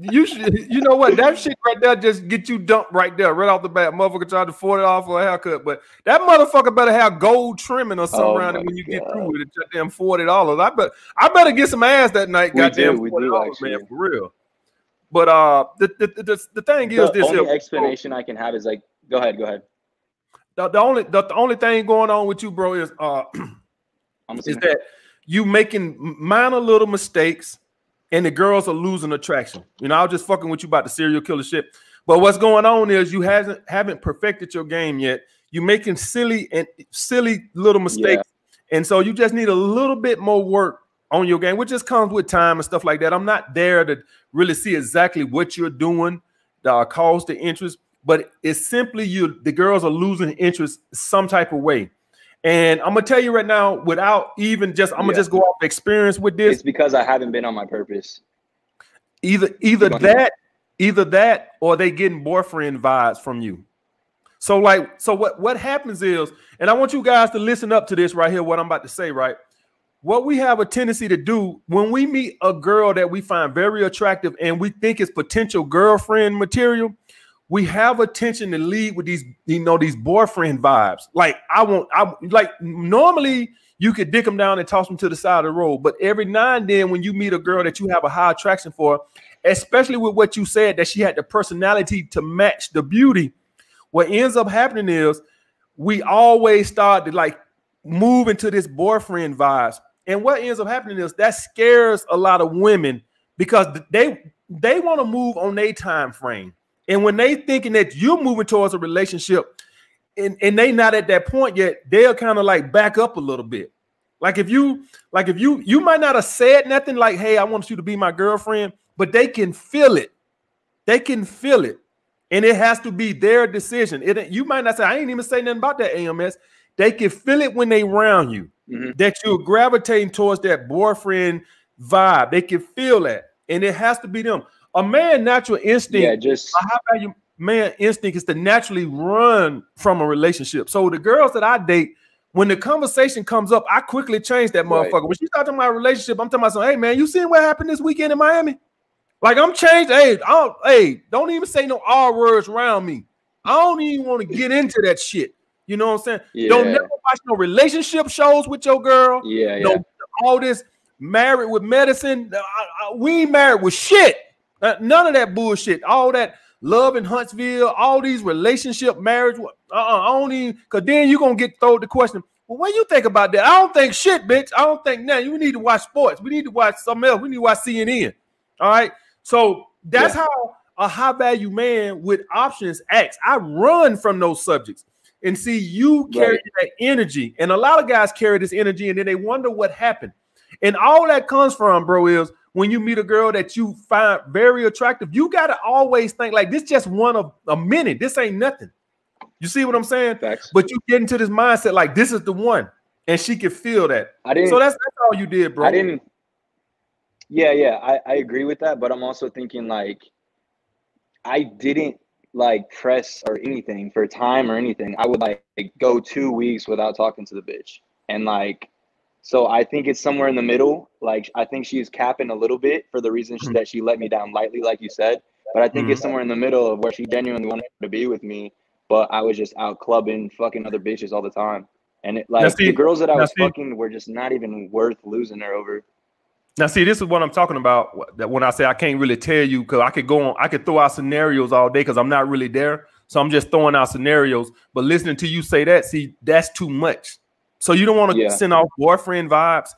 You should. You know what? That shit right there just get you dumped right there, right off the bat. Motherfucker charging $40 for a haircut, but that motherfucker better have gold trimming or something around it when you get through with it. Goddamn $40. I better get some ass that night. Goddamn $40, man, for real. But the thing is, this only explanation I can have is like, go ahead. The only thing going on with you, bro, is that you making minor little mistakes. And the girls are losing attraction. You know, I was just fucking with you about the serial killer shit. But what's going on is you haven't perfected your game yet. You're making silly little mistakes. Yeah. And so you just need a little bit more work on your game, which just comes with time and stuff like that. I'm not there to really see exactly what you're doing, the cause, the interest, but it's simply the girls are losing interest some type of way. And I'm gonna tell you right now, without even just, I'm gonna just go off experience with this. It's because I haven't been on my purpose. Either that, or they getting boyfriend vibes from you. So what happens is, and I want you guys to listen up to this right here, what I'm about to say, right? What we have a tendency to do when we meet a girl that we find very attractive and we think is potential girlfriend material, we have a tension to lead with these, you know, these boyfriend vibes. Like normally you could dick them down and toss them to the side of the road. But every now and then when you meet a girl that you have a high attraction for, especially with what you said, that she had the personality to match the beauty, what ends up happening is we always start to like move into this boyfriend vibes. And what ends up happening is that scares a lot of women because they want to move on their time frame. And when they thinking that you're moving towards a relationship and they not at that point yet, they'll kind of like back up a little bit. Like if you might not have said nothing like, hey, I want you to be my girlfriend, but they can feel it. They can feel it. And it has to be their decision. You might not say, I ain't even say nothing about that AMS. They can feel it when they round you, that you're gravitating towards that boyfriend vibe. They can feel that. And it has to be them. A man natural instinct, a high value man instinct is to naturally run from a relationship. So the girls that I date, when the conversation comes up, I quickly change that motherfucker. Right. When she's talking about a relationship, I'm talking about hey man, you seen what happened this weekend in Miami? Like I'm changed. Hey, don't even say no R words around me. I don't even want to get into that shit. You know what I'm saying? Yeah. Don't never watch no relationship shows with your girl. No, all this married with medicine. We ain't married with shit. None of that bullshit. All that love in Huntsville, all these relationship marriage. I don't even, because then you're going to get thrown the question, well, what do you think about that? I don't think shit, bitch. I don't think nothing. You need to watch sports. We need to watch something else. We need to watch CNN. All right. So that's how a high value man with options X. I run from those subjects and see you carry that energy. And a lot of guys carry this energy and then they wonder what happened. And all that comes from, bro, is when you meet a girl that you find very attractive, you got to always think like this just one of a minute. This ain't nothing. You see what I'm saying? Facts. But you get into this mindset like this is the one. And she could feel that. So that's all you did, bro. I agree with that. But I'm also thinking like I didn't like press or anything for time or anything. I would like go 2 weeks without talking to the bitch. And like, so I think it's somewhere in the middle. Like, I think she's capping a little bit for the reason that she let me down lightly, like you said. But I think it's somewhere in the middle of where she genuinely wanted to be with me, but I was just out clubbing, fucking other bitches all the time. And it, like, the girls that I was fucking were just not even worth losing her over. Now, see, this is what I'm talking about. That when I say I can't really tell you, because I could throw out scenarios all day because I'm not really there. So I'm just throwing out scenarios. But listening to you say that, see, that's too much. So you don't want to send off boyfriend vibes,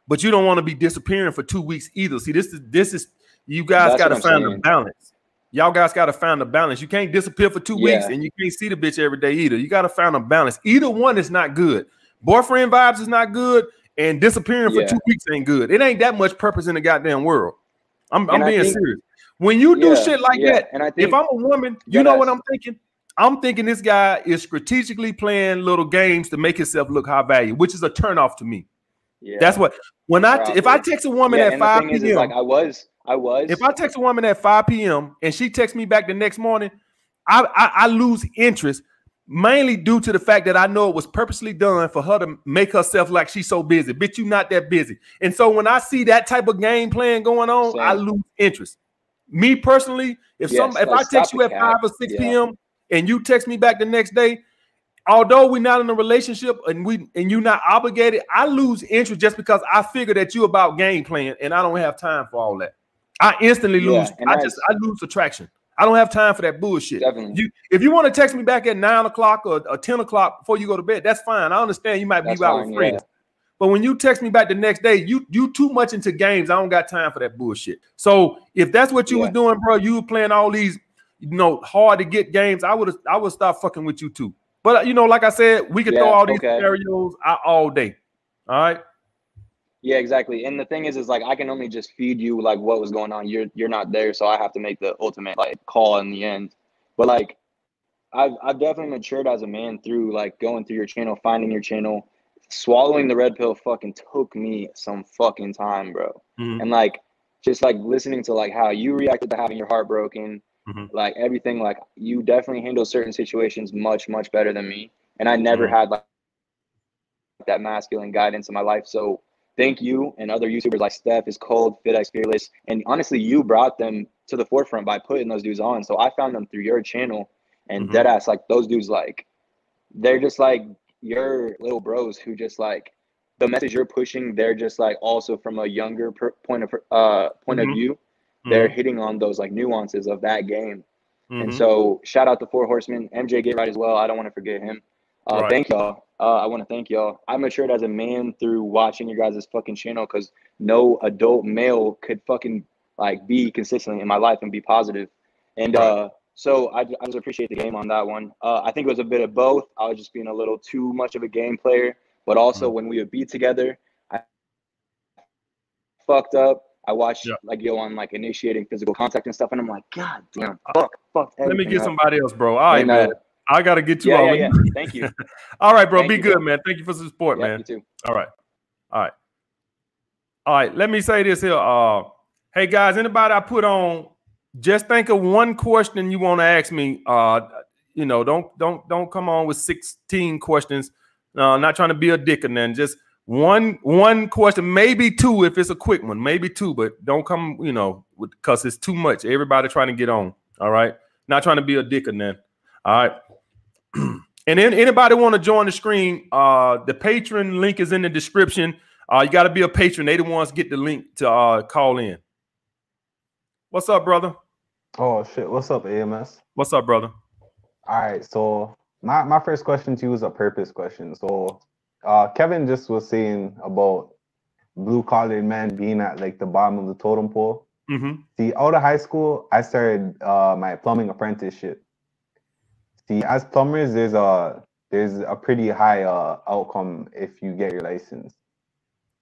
but you don't want to be disappearing for 2 weeks either. See, this is you guys got to find the balance. Y'all guys got to find the balance. You can't disappear for 2 weeks and you can't see the bitch every day either. You got to find a balance. Either one is not good. Boyfriend vibes is not good. And disappearing for 2 weeks ain't good. It ain't that much purpose in the goddamn world. I'm being serious. When you do shit like that, and I think, if I'm a woman, you know what I'm thinking? I'm thinking this guy is strategically playing little games to make himself look high value, which is a turnoff to me. Yeah, that's what. If I text a woman at 5 p.m. is like I was. If I text a woman at 5 p.m. and she texts me back the next morning, I lose interest. Mainly due to the fact that I know it was purposely done for her to make herself like she's so busy. Bitch, you not that busy. And so when I see that type of game plan going on, I lose interest. Me personally, if I text you at 5 or 6 p.m. and you text me back the next day, although we're not in a relationship and you're not obligated, I lose interest just because I figure that you about game playing and I don't have time for all that. I instantly lose. I lose attraction. I don't have time for that bullshit. Definitely. If you want to text me back at 9 o'clock or 10 o'clock before you go to bed, that's fine. I understand you might be out with friends. But when you text me back the next day, you too much into games. I don't got time for that bullshit. So if that's what you was doing, bro, you were playing all these, hard to get games, I would stop fucking with you too. But like I said, we could throw all these scenarios out all day. All right. Yeah, exactly. And the thing is like I can only just feed you like what was going on. You're not there, so I have to make the ultimate like call in the end. But like I've definitely matured as a man through like going through your channel, finding your channel. Swallowing the red pill fucking took me some fucking time, bro. And like just like listening to like how you reacted to having your heart broken, like everything, like you definitely handle certain situations much, much better than me. And I never had like that masculine guidance in my life. So thank you and other YouTubers like Steph is Cold, FitX, Fearless. And honestly, you brought them to the forefront by putting those dudes on. So I found them through your channel and deadass, like those dudes, like they're just like your little bros who just like the message you're pushing. They're just like also from a younger point of view. They're hitting on those like nuances of that game. And so shout out to Four Horsemen, MJ Get Right as well. I don't want to forget him. Thank y'all. I want to thank y'all. I matured as a man through watching your guys' fucking channel because no adult male could fucking like be consistently in my life and be positive. And so I just appreciate the game on that one. I think it was a bit of both. I was just being a little too much of a game player, but also when we would be together, I fucked up. I watched like yo on like initiating physical contact and stuff, and I'm like, God damn, fuck. Let me get somebody else, bro. All right, man. I gotta get you on. Yeah. Thank you. All right, bro. Be good, man. Thank you for the support, man. You too. All right. Let me say this here. Hey guys, anybody I put on, just think of one question you want to ask me. Don't come on with 16 questions. Not trying to be a dick or nothing. Just one question, maybe two if it's a quick one, maybe two, but don't come, because it's too much. Everybody trying to get on. All right. Not trying to be a dick or nothing. All right. And then anybody want to join the screen, the patron link is in the description. You got to be a patron. They the ones get the link to call in. What's up, brother? Oh, shit. What's up, AMS? What's up, brother? All right. So my first question to you is a purpose question. So Kevin just was saying about blue-collar men being at like the bottom of the totem pole. See, out of high school, I started my plumbing apprenticeship. See, as plumbers, there's a pretty high outcome if you get your license.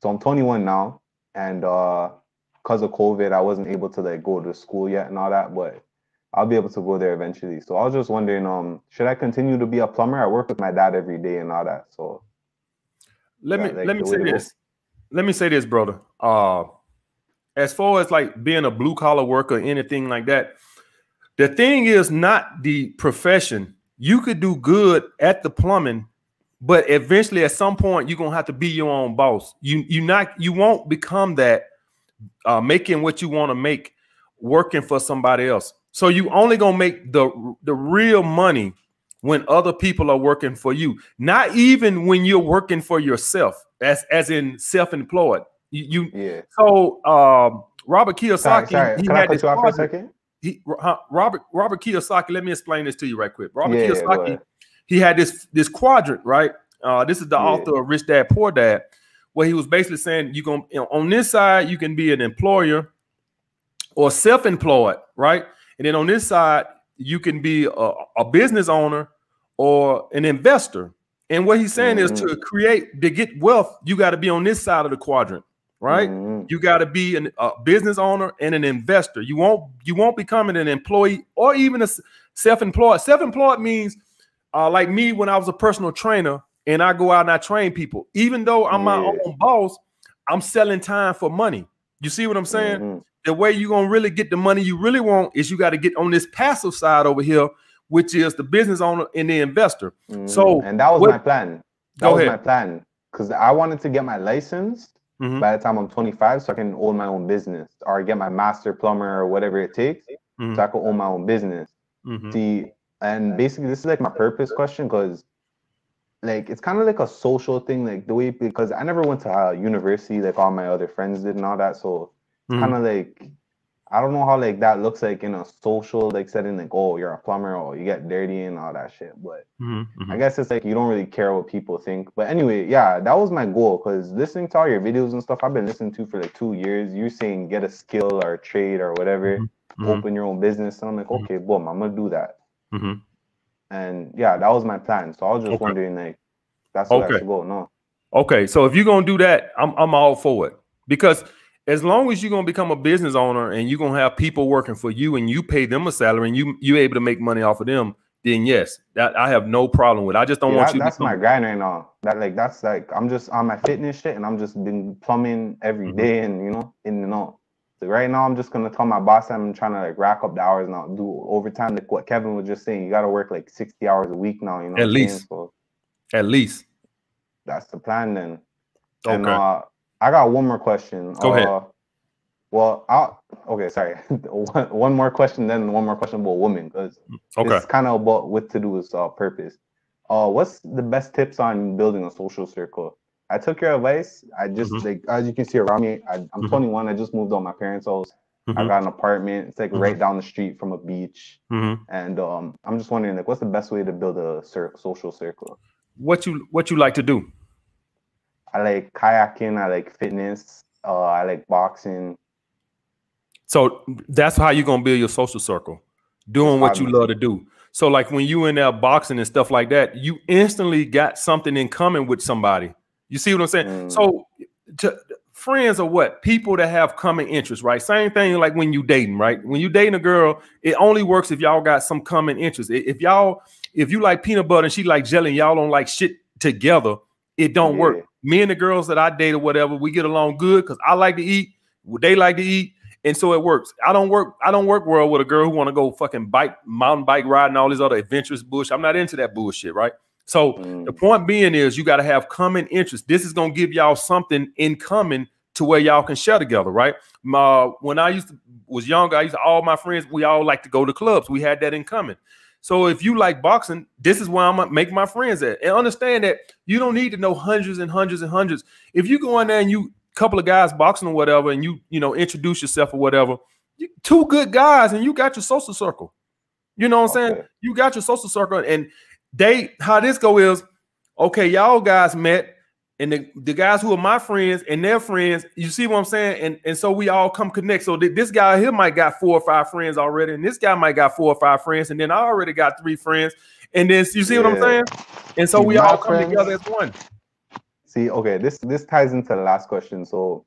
So I'm 21 now, and because of COVID, I wasn't able to like go to school yet and all that, but I'll be able to go there eventually. So I was just wondering, should I continue to be a plumber? I work with my dad every day and all that. So let me say this. Let me say this, brother. As far as like being a blue collar worker, anything like that, the thing is not the profession. You could do good at the plumbing, but eventually at some point you're gonna have to be your own boss. You won't become that making what you want to make working for somebody else. So you only gonna make the real money when other people are working for you, not even when you're working for yourself, as in self-employed. So Robert Kiyosaki, Can I cut you off for a second? Robert Kiyosaki, let me explain this to you right quick. Robert Kiyosaki, he had this quadrant, right? This is the author of Rich Dad Poor Dad, where he was basically saying on this side you can be an employer or self-employed, right? And then on this side you can be a business owner or an investor. And what he's saying is to get wealth, you got to be on this side of the quadrant, right? You got to be a business owner and an investor. You won't become an employee or even a self-employed. Self-employed means like me when I was a personal trainer and I go out and I train people. Even though I'm my own boss, I'm selling time for money. You see what I'm saying? The way you're going to really get the money you really want is you got to get on this passive side over here, which is the business owner and the investor. And that was my plan. That was my plan, because I wanted to get my license by the time I'm 25, so I can own my own business, or get my master plumber or whatever it takes, so I can own my own business. See, and basically this is like my purpose question, because like it's kind of like a social thing, like the way, because I never went to university like all my other friends did and all that, so it's kind of like, I don't know how like that looks like in a social like setting, like, oh, you're a plumber, or you get dirty and all that shit. But I guess it's like you don't really care what people think. But anyway, yeah, that was my goal, because listening to all your videos and stuff I've been listening to for like 2 years, you're saying get a skill or a trade or whatever, open your own business. And I'm like, okay, boom, I'm gonna do that. And yeah, that was my plan. So I was just wondering, like, that's where I should go. No. Okay, so if you're gonna do that, I'm all for it, because as long as you're going to become a business owner and you're going to have people working for you and you pay them a salary and you're able to make money off of them, then yes, that I have no problem with. I just don't want you. That's my grind right now. That's like, I'm just on my fitness shit and I'm just been plumbing every day and, you know, in and out. So right now I'm just going to tell my boss I'm trying to like rack up the hours now, do overtime. Like what Kevin was just saying, you got to work like 60 hours a week now, you know. At least. So at least. That's the plan then. And, I got one more question. Go ahead. Well, sorry. one more question, then one more question about women, because it's kind of about what to do with purpose. What's the best tips on building a social circle? I took your advice. I just like, as you can see around me, I'm 21. I just moved out of my parents' house. I got an apartment. It's like right down the street from a beach. And I'm just wondering, like, what's the best way to build a social circle? What you like to do? I like kayaking. I like fitness. I like boxing. So that's how you're gonna build your social circle, doing what you love to do. So like when you in there boxing and stuff like that, you instantly got something in common with somebody. You see what I'm saying? So friends are what? People that have common interests, right? Same thing like when you dating, right? When you dating a girl, it only works if y'all got some common interests. If you like peanut butter and she like jelly and y'all don't like shit together, it don't work. Me and the girls that I date or whatever, we get along good because I like to eat, they like to eat, and so it works. I don't work well with a girl who want to go fucking mountain bike riding, all this other adventurous bullshit. I'm not into that bullshit, right? So the point being is you got to have common interests. This is gonna give y'all something in common to where y'all can share together, right? When I was younger, all my friends, we all like to go to clubs. We had that in common. So if you like boxing, this is where I'm gonna make my friends at. And understand that you don't need to know hundreds and hundreds and hundreds. If you go in there and you couple of guys boxing or whatever, and you introduce yourself or whatever, two good guys and you got your social circle. You know what I'm saying? You got your social circle, and how this go is, okay, y'all guys met. and the guys who are my friends and their friends, you see what I'm saying? And so we all come connect. So this guy here might got 4 or 5 friends already, and this guy might got 4 or 5 friends, and then I already got 3 friends. And then you see what I'm saying? And so we all come together as one. See, okay, this ties into the last question. So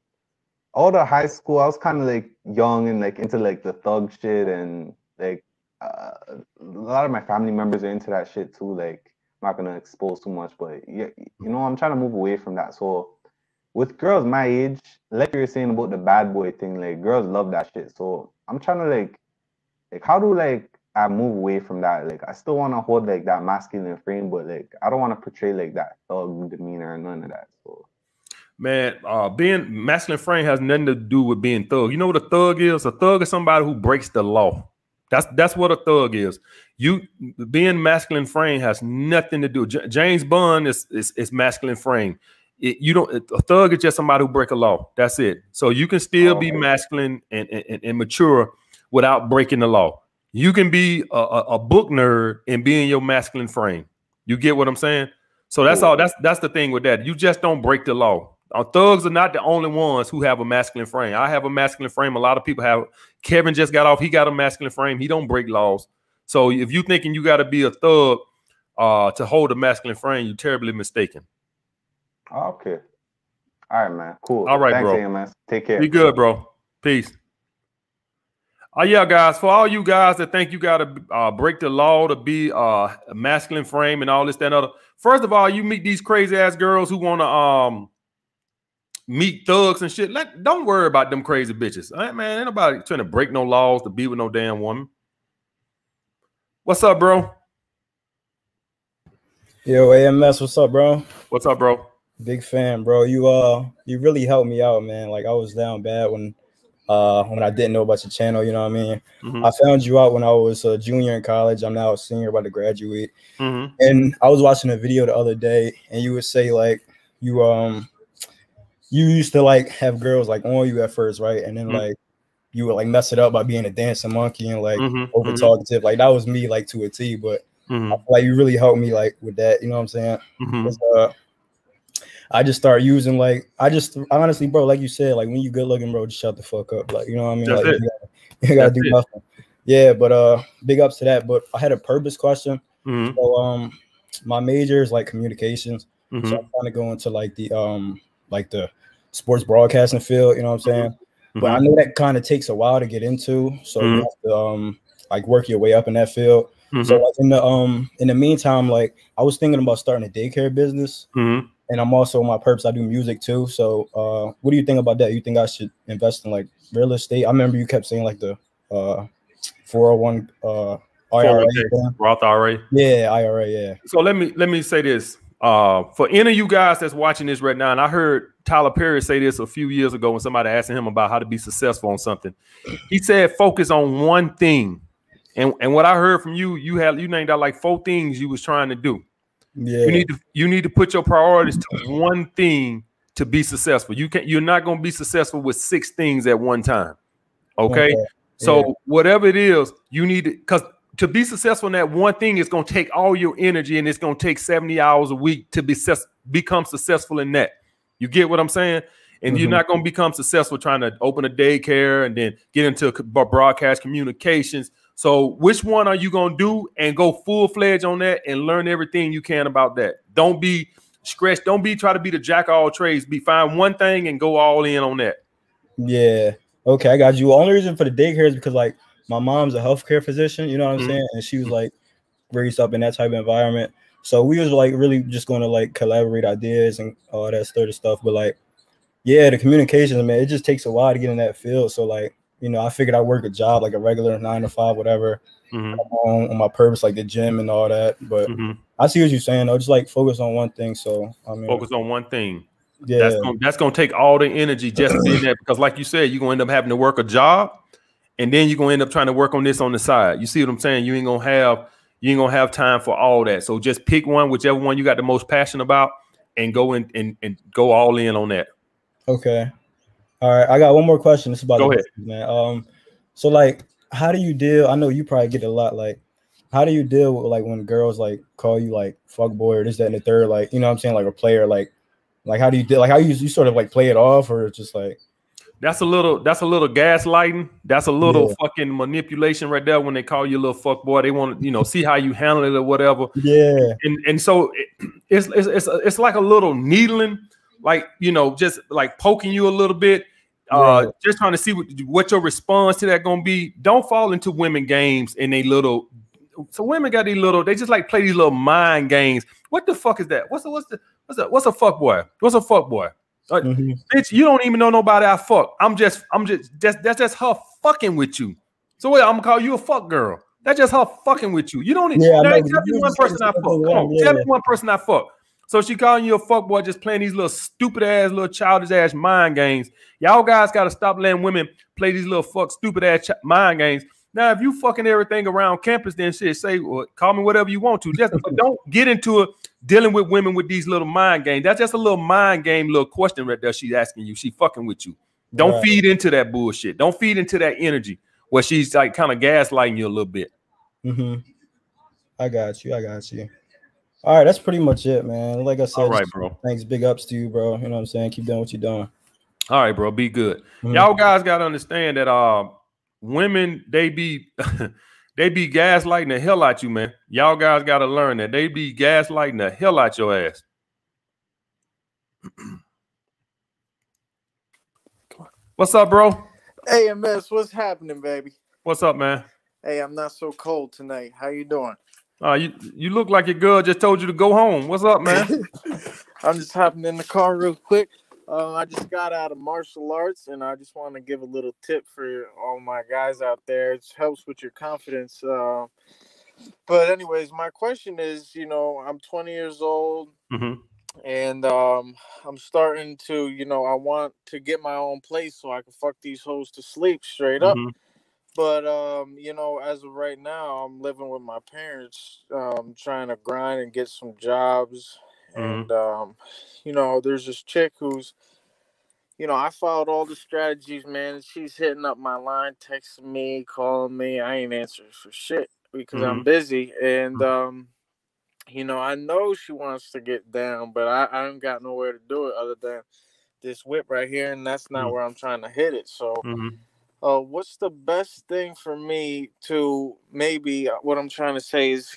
all the high school, I was kind of like young and like into like the thug shit, and like a lot of my family members are into that shit too. Like, I'm not gonna expose too much, but yeah, you know, I'm trying to move away from that. So with girls my age, like you were saying about the bad boy thing, like girls love that shit. So I'm trying to like how do like I move away from that? Like I still want to hold like that masculine frame, but like I don't want to portray like that thug demeanor and none of that. So man, being masculine frame has nothing to do with being thug. You know what a thug is? A thug is somebody who breaks the law. That's what a thug is. You being masculine frame has nothing to do. James Bond is masculine frame. A thug is just somebody who break a law. That's it. So you can still be masculine and mature without breaking the law. You can be a book nerd and be in your masculine frame. You get what I'm saying? So that's all. That's the thing with that. You just don't break the law. Thugs are not the only ones who have a masculine frame. I have a masculine frame. A lot of people have. Kevin just got off. He got a masculine frame. He don't break laws. So if you thinking you got to be a thug to hold a masculine frame, you're terribly mistaken. Okay. All right, man. Cool. All right, thanks, bro. AMS. Take care. Be good, bro. Peace. Yeah, guys. For all you guys that think you got to break the law to be a masculine frame and all this, that, and other. First of all, you meet these crazy ass girls who want to meet thugs and shit. Don't worry about them crazy bitches. All right, man, ain't nobody trying to break no laws to be with no damn woman. What's up, bro? Yo, AMS, what's up, bro? What's up, bro? Big fan, bro. You really helped me out, man. Like I was down bad when I didn't know about your channel, you know what I mean? I found you out when I was a junior in college. I'm now a senior, about to graduate. And I was watching a video the other day, and you would say like you used to like have girls like on you at first, right? And then like you would like mess it up by being a dancing monkey and like over talkative. Like that was me like to a T, but I feel like you really helped me like with that, you know what I'm saying? I just start using like honestly, bro, like you said, like when you good looking, bro, just shut the fuck up. Like, you know what I mean? That's like you gotta do nothing. Yeah, but big ups to that. But I had a purpose question. So my major is like communications. So I'm trying to go into like the sports broadcasting field, you know what I'm saying? But I know that kind of takes a while to get into. So you have to like work your way up in that field. So like in the meantime, like I was thinking about starting a daycare business. And I'm also my purpose, I do music too. So what do you think about that? You think I should invest in like real estate? I remember you kept saying like the 401 IRA. Roth IRA. Yeah, IRA, yeah. So let me say this. For any of you guys that's watching this right now, and I heard Tyler Perry say this a few years ago when somebody asked him about how to be successful on something. He said, focus on one thing. And what I heard from you, you named out like 4 things you was trying to do. Yeah. You need to put your priorities to one thing to be successful. You're not going to be successful with 6 things at one time. Okay. So whatever it is, you need to, because to be successful in that one thing is going to take all your energy, and it's going to take 70 hours a week to become successful in that. You get what I'm saying? And you're not going to become successful trying to open a daycare and then get into broadcast communications. So which one are you going to do and go full-fledged on that and learn everything you can about that? Don't be stressed. Don't try to be the jack of all trades. Find one thing and go all in on that. Yeah. Okay, I got you. The only reason for the daycare is because like my mom's a healthcare physician, you know what I'm saying? And she was like raised up in that type of environment. So we was like really just going to like collaborate ideas and all that sort of stuff. But like, yeah, the communications, man, it just takes a while to get in that field. So like, you know, I figured I'd work a job like a regular 9 to 5, whatever, on my purpose, like the gym and all that. But I see what you're saying, though. Just like focus on one thing. So I mean, focus on one thing. Yeah, that's gonna take all the energy just in that, because like you said, you're gonna end up having to work a job, and then you're gonna end up trying to work on this on the side. You see what I'm saying? You ain't gonna have time for all that. So just pick one, whichever one you got the most passion about, and go in and go all in on that. Okay. All right, I got one more question. It's about go ahead, man. So like, how do you deal? I know you probably get a lot. Like, how do you deal with like when girls like call you like fuck boy or this, that, and the third? Like, you know what I'm saying? Like a player, like Like, how do you like how you sort of like play it off, or just like that's a little gaslighting. That's a little fucking manipulation right there. When they call you a little fuck boy, they want to see how you handle it or whatever. Yeah, and so it's like a little needling, like just like poking you a little bit. Just trying to see what your response to that gonna be. Don't fall into women games and they little. So women got these little. They just like play these little mind games. What the fuck is that? What's a fuck boy? What's a fuck boy? Bitch, you don't even know nobody I fuck. That's just her fucking with you. So what? I'm gonna call you a fuck girl. That's just her fucking with you. You don't even tell me one person I fuck. Come on, tell me one person I fuck. So she calling you a fuck boy, just playing these little stupid ass, little childish ass mind games. Y'all guys gotta stop letting women play these little stupid ass mind games. Now, if you fucking everything around campus, then shit, say, well, call me whatever you want to. Just but don't get into it dealing with women with these little mind games. That's just a little mind game, little question right there. She's asking you. She fucking with you. Don't feed into that bullshit. Don't feed into that energy where she's like kind of gaslighting you a little bit. I got you. All right, that's pretty much it, man. Like I said, all right, bro. Thanks, big ups to you, bro. You know what I'm saying? Keep doing what you're doing. All right, bro. Be good. Y'all guys got to understand that women, they be gaslighting the hell out you, man. Y'all guys got to learn that they be gaslighting the hell out your ass. What's up, bro? Hey, MS, what's happening, baby? What's up, man? Hey, I'm not so cold tonight. How you doing? You look like your girl just told you to go home. What's up, man? I'm just hopping in the car real quick. I just got out of martial arts, and I just want to give a little tip for all my guys out there. It helps with your confidence. But anyways, my question is, I'm 20 years old, and I'm starting to, I want to get my own place so I can fuck these hoes to sleep straight up. But, as of right now, I'm living with my parents, trying to grind and get some jobs. And, there's this chick who's, I followed all the strategies, man. She's hitting up my line, texting me, calling me. I ain't answering for shit because I'm busy. And, I know she wants to get down, but I ain't got nowhere to do it other than this whip right here. And that's not where I'm trying to hit it. So, what's the best thing for me to maybe what I'm trying to say is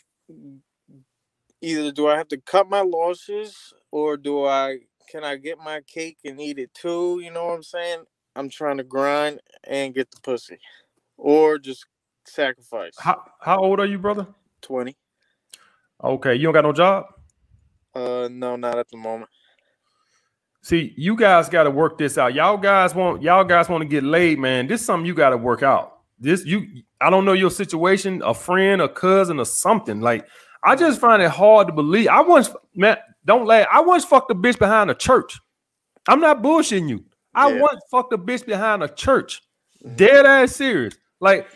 either do I have to cut my losses or can I get my cake and eat it too? You know what I'm saying? I'm trying to grind and get the pussy or just sacrifice. How old are you, brother? 20. Okay. You don't got no job? No, not at the moment. See, you guys got to work this out. Y'all guys want to get laid, man. This is something you got to work out. I don't know your situation, a friend, a cousin, or something. Like, I just find it hard to believe. I once fucked a bitch behind a church. I'm not bullshitting you. I once fucked a bitch behind a church. Dead ass serious. Like,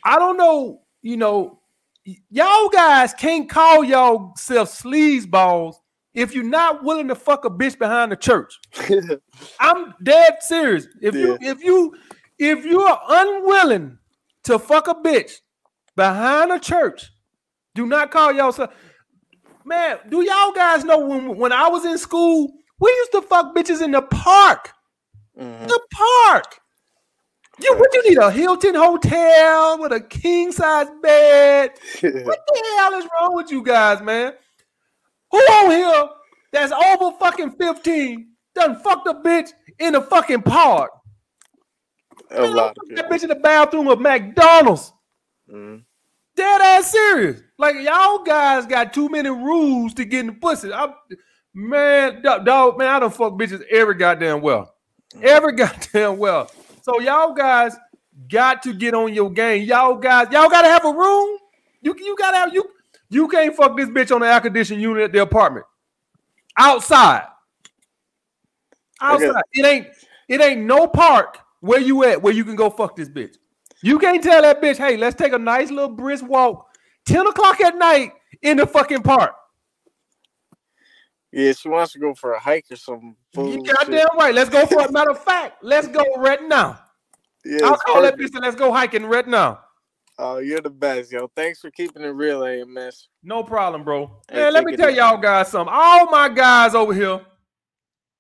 I don't know, y'all guys can't call y'all self sleazeballs if you're not willing to fuck a bitch behind the church. I'm dead serious. If you are unwilling to fuck a bitch behind a church, do not call yourself. Man, do y'all guys know when I was in school, we used to fuck bitches in the park. The park. What you need, a Hilton hotel with a king size bed? What the hell is wrong with you guys, man? Who on here that's over fucking 15 done fucked a bitch in the fucking park? A lot of that bitch in the bathroom of McDonald's. Dead ass serious. Like, y'all guys got too many rules to get in the pussy. I done fuck bitches every goddamn well. Every goddamn well. So y'all guys got to get on your game. Y'all gotta have a room. You can't fuck this bitch on the air conditioning unit at the apartment. Outside. Okay. It ain't no park where you at where you can go fuck this bitch. You can't tell that bitch, hey, let's take a nice little brisk walk 10 o'clock at night in the fucking park. Yeah, she wants to go for a hike or something. You goddamn right. Let's go for a matter of fact. Let's go right now. Yeah, I'll call that bitch and let's go hiking right now. Oh, you're the best, yo. Thanks for keeping it real, AMS. No problem, bro. Man, let me tell y'all guys something. All my guys over here,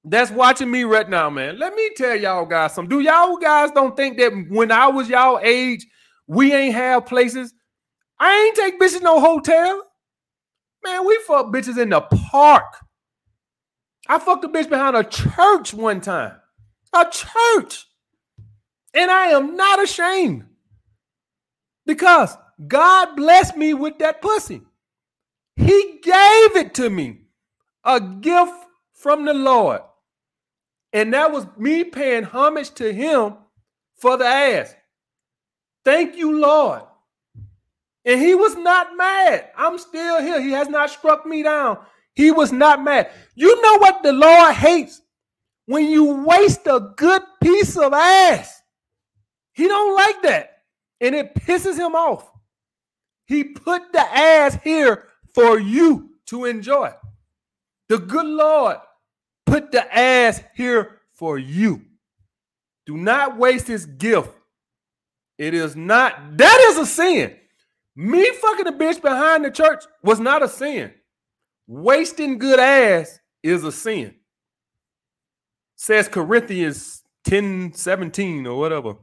that's watching me right now, man, let me tell y'all guys something. Do y'all guys don't think that when I was y'all age, we ain't have places? I ain't take bitches no hotel. Man, we fuck bitches in the park. I fucked a bitch behind a church one time. A church. And I am not ashamed. Because God blessed me with that pussy. He gave it to me. A gift from the Lord. And that was me paying homage to him for the ass. Thank you, Lord. And he was not mad. I'm still here. He has not struck me down. He was not mad. You know what the Lord hates? When you waste a good piece of ass. He don't like that. And it pisses him off. He put the ass here for you to enjoy. The good Lord put the ass here for you. Do not waste his gift. It is not, that is a sin. Me fucking a bitch behind the church was not a sin. Wasting good ass is a sin. Says Corinthians 10:17 or whatever.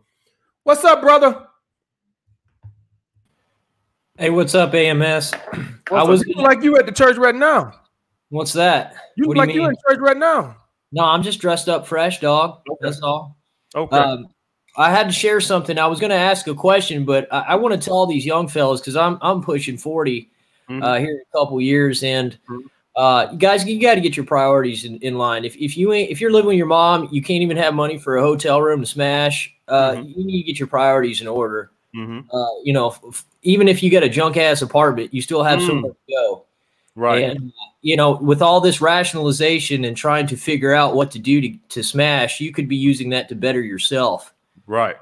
What's up, brother? Hey, what's up, AMS? I was like you at the church right now. What's that? You look like you in church right now. No, I'm just dressed up fresh, dog. Okay. That's all. Okay. I had to share something. I was going to ask a question, but I want to tell all these young fellas because I'm pushing 40 here in a couple years, and guys, you got to get your priorities in line. If you're living with your mom, you can't even have money for a hotel room to smash. You need to get your priorities in order. You know, even if you get a junk ass apartment, you still have somewhere to go. Right. And you know, with all this rationalization and trying to figure out what to do to smash, you could be using that to better yourself. Right.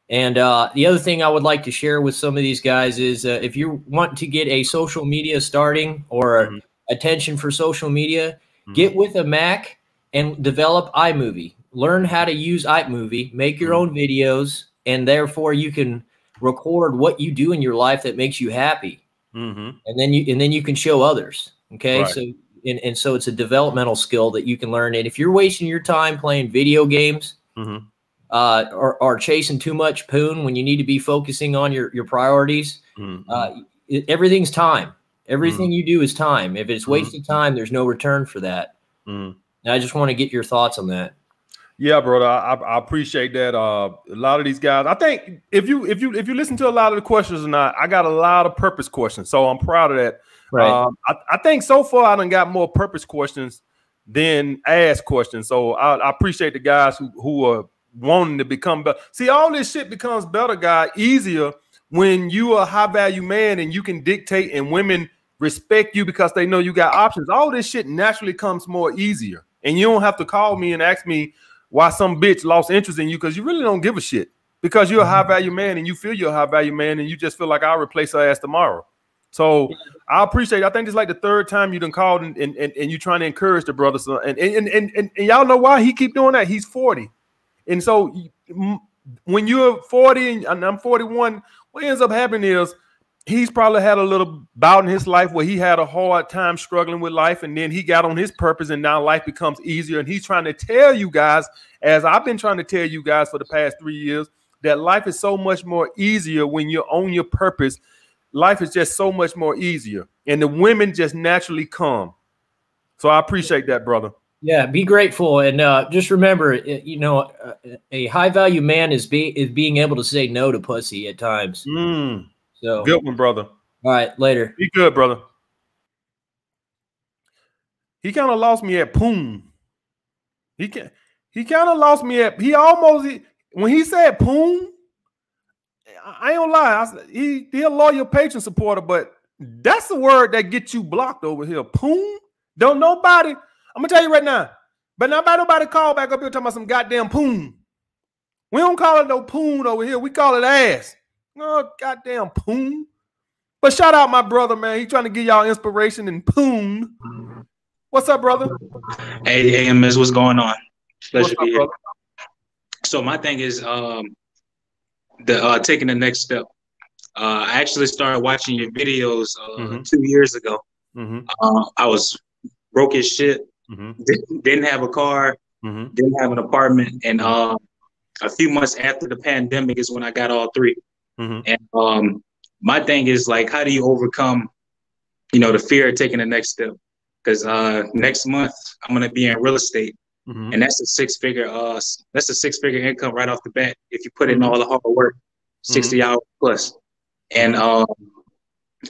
And the other thing I would like to share with some of these guys is if you want to get a social media starting or attention for social media, get with a Mac and develop iMovie. Learn how to use iMovie, make your own videos, and therefore you can record what you do in your life that makes you happy. And then you can show others. Okay. Right. So so it's a developmental skill that you can learn. And if you're wasting your time playing video games, or chasing too much poon when you need to be focusing on your priorities, everything's time. Everything you do is time. If it's wasted time, there's no return for that. And I just want to get your thoughts on that. Yeah, brother, I appreciate that. A lot of these guys, I think if you listen to a lot of the questions or not, I got a lot of purpose questions, so I'm proud of that. Right. I think so far I done got more purpose questions than ask questions. So I appreciate the guys who are wanting to become better. See, all this shit becomes better, guy, easier when you are a high value man and you can dictate and women respect you because they know you got options. All this shit naturally comes more easier, and you don't have to call me and ask me why some bitch lost interest in you, because you really don't give a shit, because you're a high value man and you feel you're a high value man and you just feel like I'll replace her ass tomorrow. So I appreciate it. I think it's like the third time you done called and you trying to encourage the brother. So, and y'all know why he keep doing that. He's 40. And so when you're 40 and I'm 41, what ends up happening is he's probably had a little bout in his life where he had a hard time struggling with life, and then he got on his purpose, and now life becomes easier. And he's trying to tell you guys, as I've been trying to tell you guys for the past 3 years, that life is so much more easier when you're on your purpose. Life is just so much more easier, and the women just naturally come. So I appreciate that, brother. Yeah, be grateful, and just remember, you know, a high value man is being able to say no to pussy at times. So good one, brother. All right, later. Be good, brother. He kind of lost me at poon. He kind of lost me at. He almost, when he said poon, I ain't gonna lie. He a loyal patron supporter, but that's the word that gets you blocked over here. Poon. Don't nobody. I'm gonna tell you right now. But nobody call back up here talking about some goddamn poon. We don't call it no poon over here. We call it ass. No goddamn poon. But shout out my brother, man. He trying to give y'all inspiration and poon. What's up, brother? Hey, AMS, what's going on? Pleasure to be here. So my thing is taking the next step. I actually started watching your videos 2 years ago. I was broke as shit. didn't have a car, didn't have an apartment, and a few months after the pandemic is when I got all three. And my thing is like, how do you overcome, you know, the fear of taking the next step? Because next month I'm gonna be in real estate, and that's a six-figure income right off the bat if you put in all the hard work, 60 hours plus. And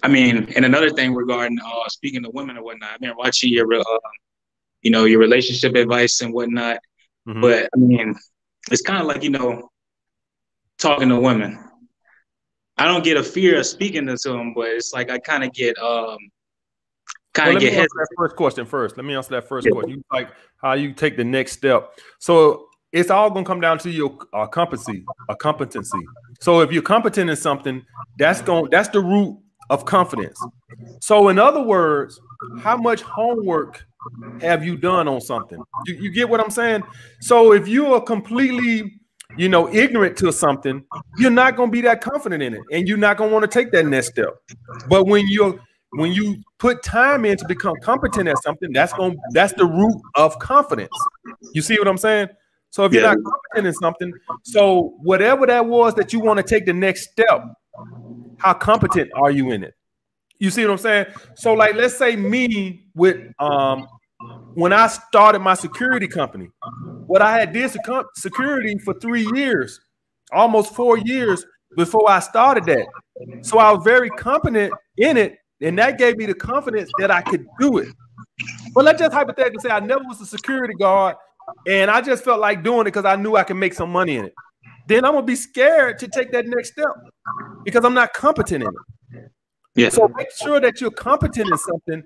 I mean, and another thing regarding speaking to women and whatnot, I've been watching your you know, your relationship advice and whatnot. But I mean, it's kind of like, you know, talking to women. I don't get a fear of speaking to them, but it's like I kind of get let me answer that first question first. Let me answer that first question. You like how you take the next step. So it's all gonna come down to your competency. So if you're competent in something, that's the root of confidence. So in other words, how much homework have you done on something? You get what I'm saying? So if you are completely, you know, ignorant to something, you're not gonna be that confident in it, and you're not gonna want to take that next step. But when you put time in to become competent at something, that's the root of confidence. You see what I'm saying? So if you're not competent in something, so whatever that was that you want to take the next step, how competent are you in it? You see what I'm saying? So like, let's say me with when I started my security company, what I had did security for 3 years, almost 4 years before I started that. So I was very competent in it, and that gave me the confidence that I could do it. But let's just hypothetically say I never was a security guard, and I just felt like doing it because I knew I could make some money in it. Then I'm gonna be scared to take that next step because I'm not competent in it. Yeah. So make sure that you're competent in something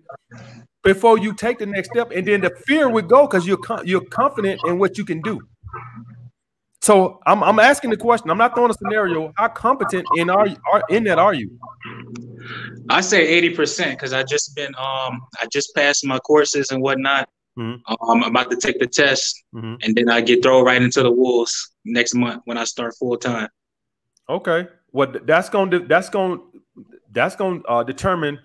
before you take the next step, and then the fear would go because you're confident in what you can do. So I'm asking the question. I'm not throwing a scenario. How competent in that are you? I say 80% because I just passed my courses and whatnot. I'm about to take the test, and then I get thrown right into the wolves next month when I start full time. Okay, well that's going to determine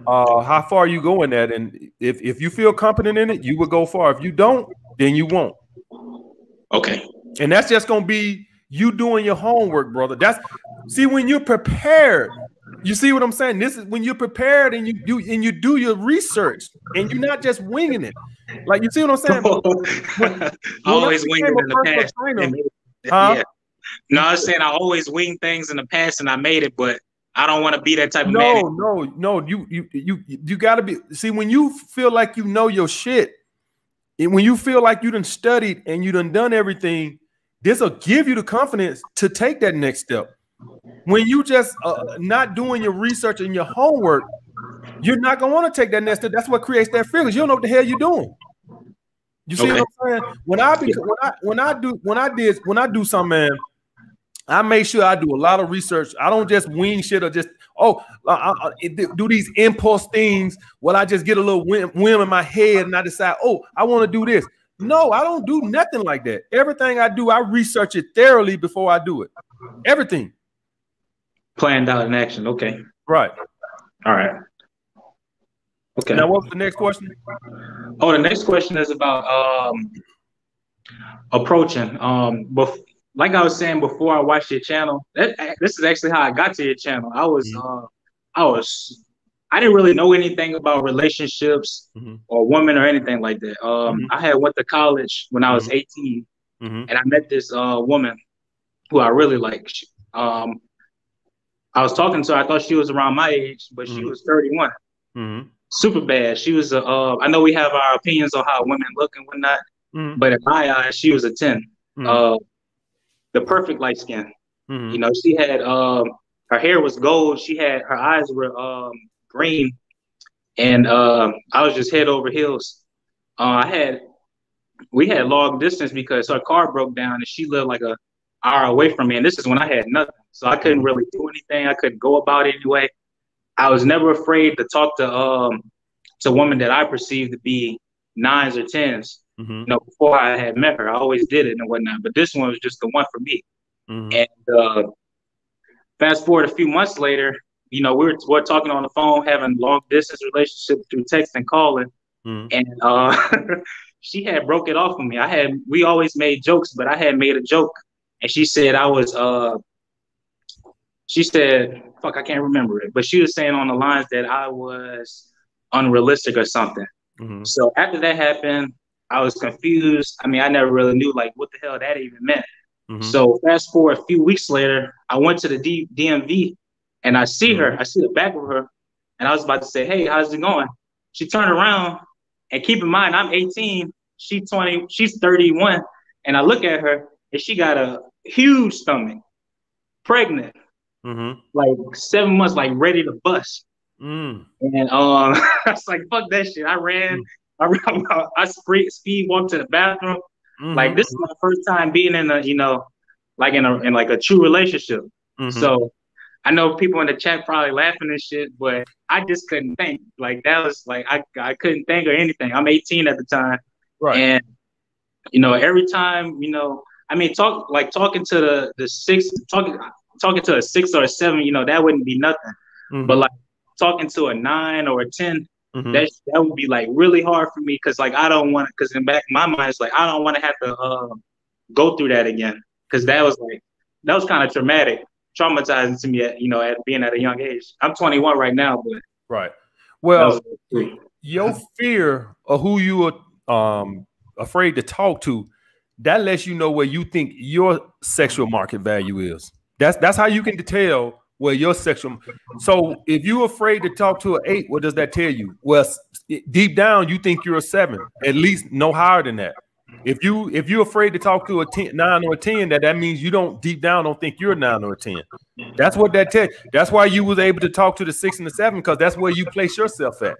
how far you go in that, and if you feel competent in it, you will go far. If you don't, then you won't. Okay, and that's just going to be you doing your homework, brother. See, when you're prepared. You see what I'm saying? This is when you're prepared and you do your research and you're not just winging it. Like, you see what I'm saying? Always winging in the past. Yeah. No, I was saying I always wing things in the past and I made it, but I don't want to be that type of man. No. You gotta be. See, when you feel like you know your shit, and when you feel like you done studied and you done everything, this will give you the confidence to take that next step. When you just not doing your research and your homework, you're not gonna want to take that next step. That's what creates that feeling. You don't know what the hell you're doing. You see what I'm saying? When I do something, man, I make sure I do a lot of research. I don't just wing shit or just do these impulse things. Well, I just get a little whim in my head and I decide, I want to do this. No, I don't do nothing like that. Everything I do, I research it thoroughly before I do it. Everything. Planned out in action. Okay. Right. All right. Okay. Now, what's the next question? Oh, the next question is about approaching. Like I was saying before, I watched your channel. This is actually how I got to your channel. I didn't really know anything about relationships or women or anything like that. I had went to college when I was 18, and I met this woman who I really liked. I was talking to her. I thought she was around my age, but she was 31. Super bad. She was I know we have our opinions on how women look and whatnot, but in my eyes, she was a 10. The perfect light skin. You know, she had her hair was gold. Her eyes were green, and I was just head over heels. We had long distance because her car broke down and she lived like an hour away from me, and this is when I had nothing, so I couldn't really do anything. I couldn't go about it anyway. I was never afraid to talk to women that I perceived to be 9s or 10s. You know, before I had met her, I always did it and whatnot, but this one was just the one for me. And fast forward a few months later, you know, we're talking on the phone, having long distance relationships through text and calling, and she had broke it off of me. We always made jokes, but I had made a joke, and she said she said, fuck, I can't remember it, but she was saying on the lines that I was unrealistic or something. So after that happened, I was confused. I mean, I never really knew like what the hell that even meant. So fast forward a few weeks later, I went to the DMV and I see her, I see the back of her, and I was about to say, hey, how's it going? She turned around, and keep in mind, I'm 18, she's 20, she's 31. And I look at her and she got a huge stomach, pregnant, like 7 months, like ready to bust. And I was like, fuck that shit. I ran, I speed walked to the bathroom. Like this is my first time being in a, you know, like in a true relationship. So I know people in the chat probably laughing and shit, but I just couldn't think. Like that was like I couldn't think or anything. I'm 18 at the time. Right. And you know, every time, you know, I mean talking to the six, talking to a 6 or a 7, you know, that wouldn't be nothing. But like talking to a 9 or a 10, that would be like really hard for me, because like I don't want to, because in back of my mind it's like I don't want to have to go through that again, because that was kind of traumatizing to me at, you know, at being at a young age. I'm 21 right now, but well, your fear of who you are afraid to talk to, that lets you know where you think your sexual market value is. That's how you can tell where your sexual. So if you're afraid to talk to an 8, what does that tell you? Well, deep down you think you're a 7, at least no higher than that. If you're afraid to talk to a 9 or a 10, that means you don't deep down don't think you're a 9 or a 10. That's what that tells. That's why you was able to talk to the 6 and the 7, because that's where you place yourself at.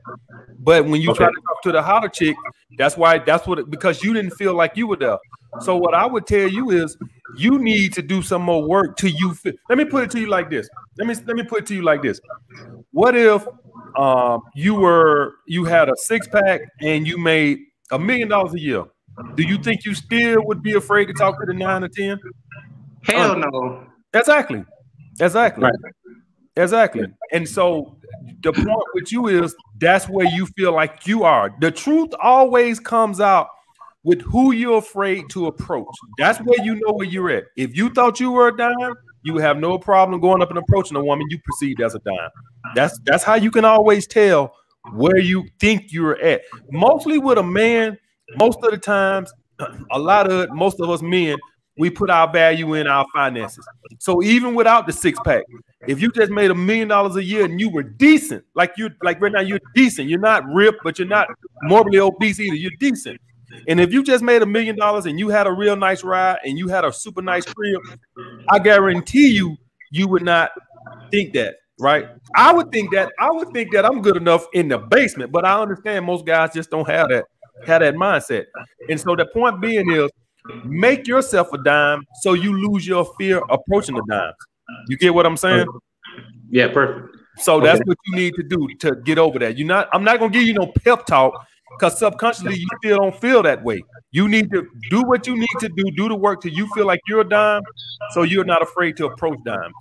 But when you try to talk to the hotter chick, because you didn't feel like you were there. So what I would tell you is you need to do some more work till you fit. Let me put it to you like this. Let me put it to you like this. What if you had a 6-pack and you made $1 million a year? Do you think you still would be afraid to talk to the 9 or 10? Hell no. Exactly. Right. Exactly. And so the point with you is that's where you feel like you are. The truth always comes out with who you're afraid to approach. That's where you know where you're at. If you thought you were a dime, you would have no problem going up and approaching a woman you perceived as a dime. That's how you can always tell where you think you're at. Mostly with a man, most of the times, most of us men, we put our value in our finances. So even without the 6-pack, if you just made $1 million a year and you were decent, like right now you're decent, you're not ripped, but you're not morbidly obese either, you're decent. And if you just made $1 million and you had a real nice ride and you had a super nice crib, I guarantee you would not think that, right? I would think that I'm good enough in the basement, but I understand most guys just don't have that mindset. And so the point being is, make yourself a dime so you lose your fear approaching the dimes. You get what I'm saying? Yeah, perfect. So that's what you need to do to get over that. I'm not gonna give you no pep talk, because subconsciously you still don't feel that way. You need to do what you need to do the work till you feel like you're a dime, so you're not afraid to approach dimes.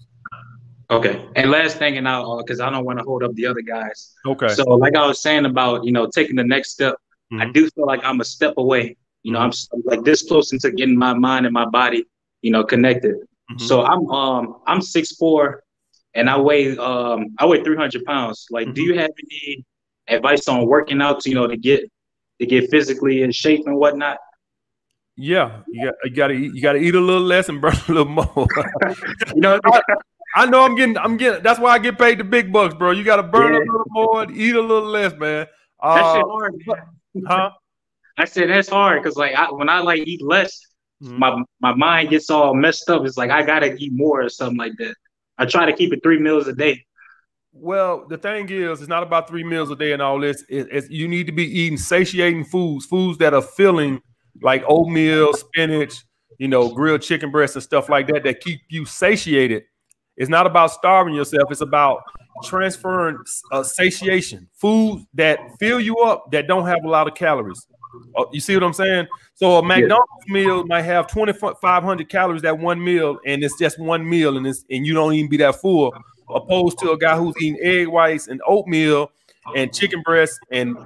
Okay. And last thing, and I'll because I don't want to hold up the other guys. Okay. So like I was saying about, you know, taking the next step, I do feel like I'm a step away. You know, I'm like this close into getting my mind and my body, you know, connected. So I'm 6'4", and I weigh 300 pounds. Like, do you have any advice on working out to, you know, to get physically in shape and whatnot? Yeah, you gotta eat a little less and burn a little more. You know, I know I'm getting. That's why I get paid the big bucks, bro. You gotta burn a little more, and eat a little less, man. That shit hard, man. Huh? I said that's hard because like when I like eat less, my mind gets all messed up. It's like I gotta eat more or something like that. I try to keep it 3 meals a day. Well, the thing is, it's not about 3 meals a day and all this. You need to be eating satiating foods that are filling, like oatmeal, spinach, you know, grilled chicken breasts and stuff like that keep you satiated. It's not about starving yourself. It's about transferring satiation, food that fill you up that don't have a lot of calories. You see what I'm saying? So a McDonald's meal might have 2,500 calories, that one meal, and it's just one meal, and you don't even be that full, opposed to a guy who's eating egg whites and oatmeal and chicken breast and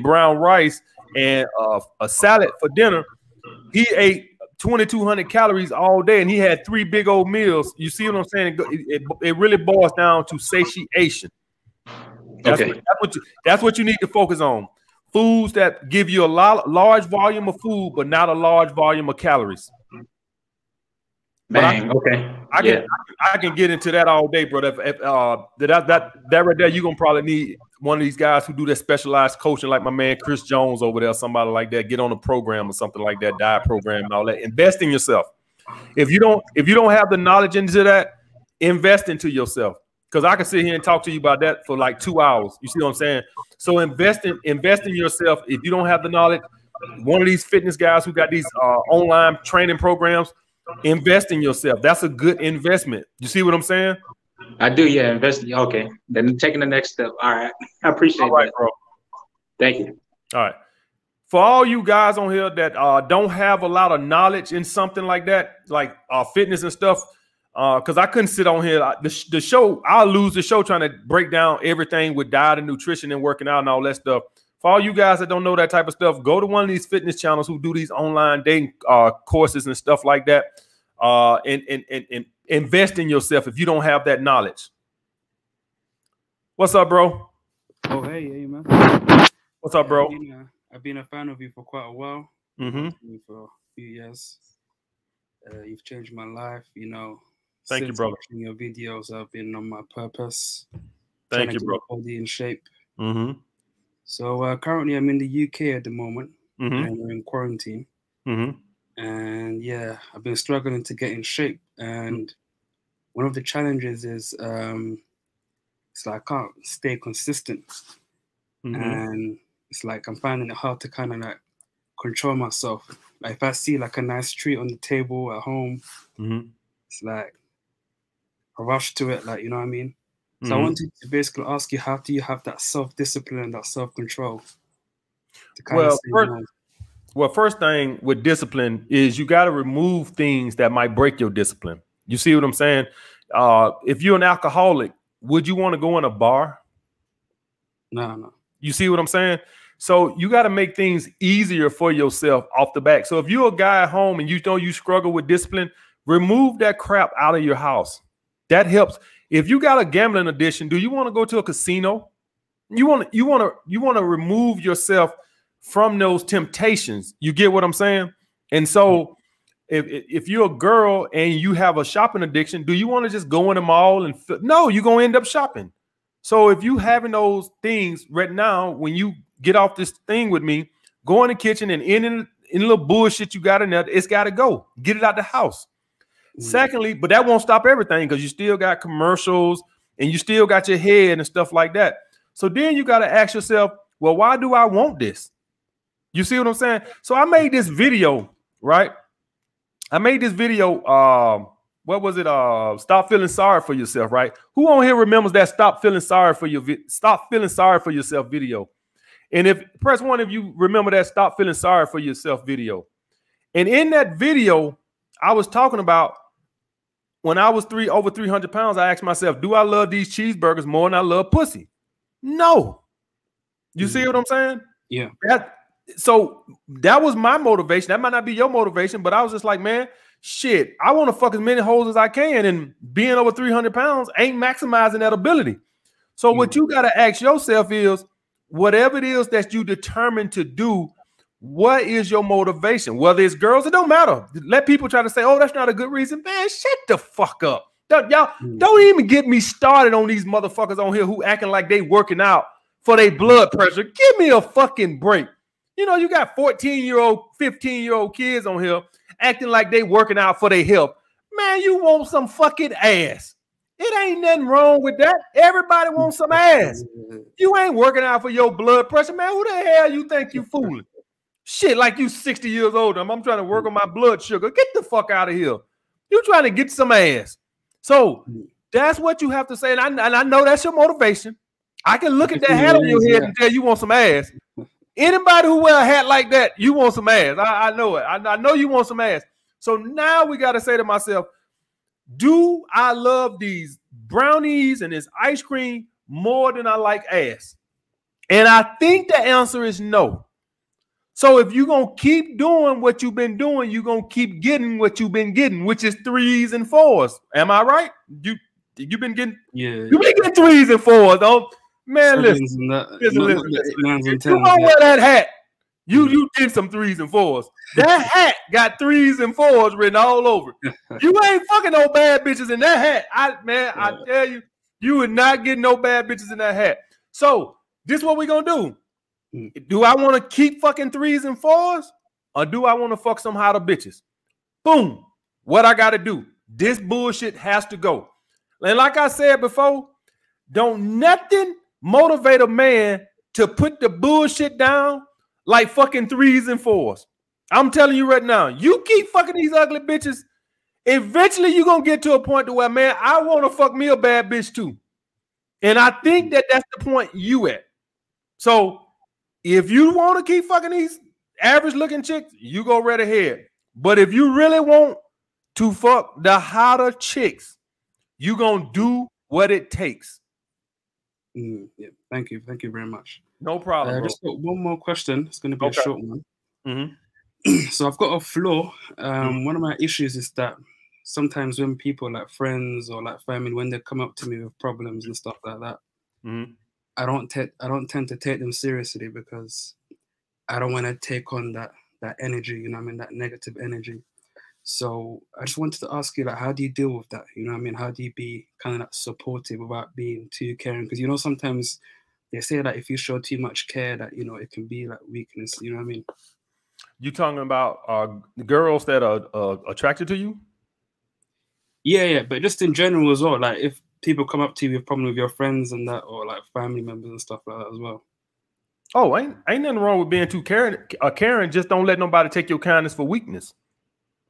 brown rice and a salad for dinner, he ate 2,200 calories all day, and he had 3 big old meals. You see what I'm saying? It really boils down to satiation. That's what you need to focus on. Foods that give you a large volume of food, but not a large volume of calories. Bang. I can get into that all day, bro. That right there, you're gonna probably need one of these guys who do that specialized coaching, like my man Chris Jones over there, somebody like that. Get on a program or something like that, diet program and all that. Invest in yourself. If you don't have the knowledge into that, invest into yourself. Because I can sit here and talk to you about that for like 2 hours. You see what I'm saying? So invest in yourself. If you don't have the knowledge, one of these fitness guys who got these online training programs, invest in yourself. That's a good investment. You see what I'm saying? I do, yeah. Invest. Okay. Then taking the next step. All right. I appreciate that, bro. Thank you. All right. For all you guys on here that don't have a lot of knowledge in something like that, like fitness and stuff, because I couldn't sit on here. The show, I'll lose the show trying to break down everything with diet and nutrition and working out and all that stuff. For all you guys that don't know that type of stuff, go to one of these fitness channels who do these online dating courses and stuff like that, and invest in yourself if you don't have that knowledge. What's up, bro? Oh, hey, man. What's up, bro? I've been a fan of you for quite a while. Mm-hmm. For a few years. You've changed my life, you know. Thank you, brother. Watching your videos, I've been on my purpose. Thank you, bro. Body in shape. Mm-hmm. So currently, I'm in the UK at the moment, mm-hmm. and we're in quarantine. Mm-hmm. And yeah, I've been struggling to get in shape. And one of the challenges is it's like I can't stay consistent, and it's like I'm finding it hard to kind of like control myself. Like if I see like a nice treat on the table at home, it's like I rush to it, like, you know what I mean? So I wanted to basically ask you, how do you have that self-discipline and that self-control? First thing with discipline is you got to remove things that might break your discipline. You see what I'm saying? If you're an alcoholic, would you want to go in a bar? No. You see what I'm saying? So you got to make things easier for yourself off the back. So if you're a guy at home and you know you struggle with discipline, remove that crap out of your house. That helps. If you got a gambling addiction, do you want to go to a casino? You want to remove yourself from those temptations. You get what I'm saying? And so if you're a girl and you have a shopping addiction, do you want to just go in the mall and no, you're going to end up shopping. So if you having those things right now, when you get off this thing with me, go in the kitchen and in little bullshit you got in there, it's got to go. Get it out the house. Secondly, but that won't stop everything because you still got commercials and you still got your head and stuff like that. So then you got to ask yourself, well, why do I want this? You see what I'm saying? So I made this video, right? I made this video. What was it? Stop feeling sorry for yourself, right? Who on here remembers that stop feeling sorry for yourself video? And if press one if you remember that stop feeling sorry for yourself video. And in that video, I was talking about when I was over 300 pounds, I asked myself, do I love these cheeseburgers more than I love pussy? No. You see what I'm saying? Yeah. So that was my motivation. That might not be your motivation, but I was just like, man, shit, I want to fuck as many hoes as I can. And being over 300 pounds ain't maximizing that ability. So what you got to ask yourself is, whatever it is that you determined to do, what is your motivation? Whether it's girls, it don't matter. Let people try to say, oh, that's not a good reason. Man, shut the fuck up. Y'all don't even get me started on these motherfuckers on here who acting like they working out for their blood pressure. Give me a fucking break. You know, you got 14-year-old, 15-year-old kids on here acting like they working out for their health. Man, you want some fucking ass. It ain't nothing wrong with that. Everybody wants some ass. You ain't working out for your blood pressure, man. Who the hell you think you fooling? Shit, like you 60 years old. I'm trying to work on my blood sugar. Get the fuck out of here. You trying to get some ass. So that's what you have to say. And I know that's your motivation. I can look at that hat on your head and tell you want some ass. Anybody who wear a hat like that, you want some ass. I know it. I know you want some ass. So now we got to say to myself, do I love these brownies and this ice cream more than I like ass? And I think the answer is no. So if you're going to keep doing what you've been doing, you're going to keep getting what you've been getting, which is 3s and 4s. Am I right? You've been getting, you've been getting 3s and 4s. Don't, man, listen. You don't wear that hat. You did some 3s and 4s. That hat got 3s and 4s written all over. You ain't fucking no bad bitches in that hat. I tell you, you would not get no bad bitches in that hat. So this is what we're going to do. Do I want to keep fucking 3s and 4s, or do I want to fuck some hotter bitches? Boom. What I got to do? This bullshit has to go. And like I said before, don't nothing motivate a man to put the bullshit down like fucking 3s and 4s. I'm telling you right now, you keep fucking these ugly bitches, eventually you're going to get to a point to where, man, I want to fuck me a bad bitch too. And I think that that's the point you at. So if you want to keep fucking these average looking chicks, you go right ahead. But if you really want to fuck the hotter chicks, you going to do what it takes. Yeah, thank you very much. No problem. Just got one more question. It's going to be a short one. So I've got a flaw. One of my issues is that sometimes when people like friends or like family, when they come up to me with problems and stuff like that, I don't tend to take them seriously because I don't want to take on that energy, you know what I mean, that negative energy. So I just wanted to ask you, like, how do you deal with that? You know what I mean? How do you be kind of like supportive without being too caring? Because, you know, sometimes they say that if you show too much care, that, you know, it can be like weakness, you know what I mean? You talking about girls that are attracted to you? Yeah, but just in general as well, like if people come up to you with problem with your friends and that, or like family members and stuff like that as well. Oh, ain't nothing wrong with being too caring. Caring, just don't let nobody take your kindness for weakness.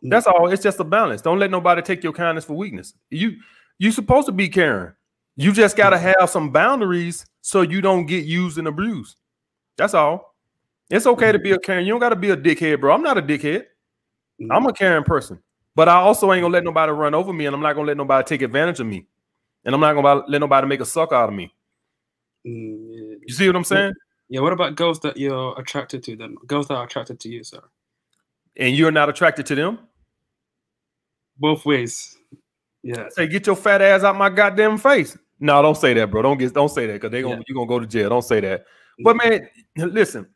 That's all. It's just a balance. Don't let nobody take your kindness for weakness. You supposed to be caring. You just gotta have some boundaries so you don't get used and abused. That's all. It's okay to be a caring. You don't gotta be a dickhead, bro. I'm not a dickhead. I'm a caring person. But I also ain't gonna let nobody run over me, and I'm not gonna let nobody take advantage of me. And I'm not gonna let nobody make a suck out of me. You see what I'm saying? Yeah, what about girls that you're attracted to then? Girls that are attracted to you, sir. And you're not attracted to them? Both ways. Yeah. Say, get your fat ass out my goddamn face. No, don't say that, bro. Don't say that, because you're gonna go to jail. Don't say that. But man, listen,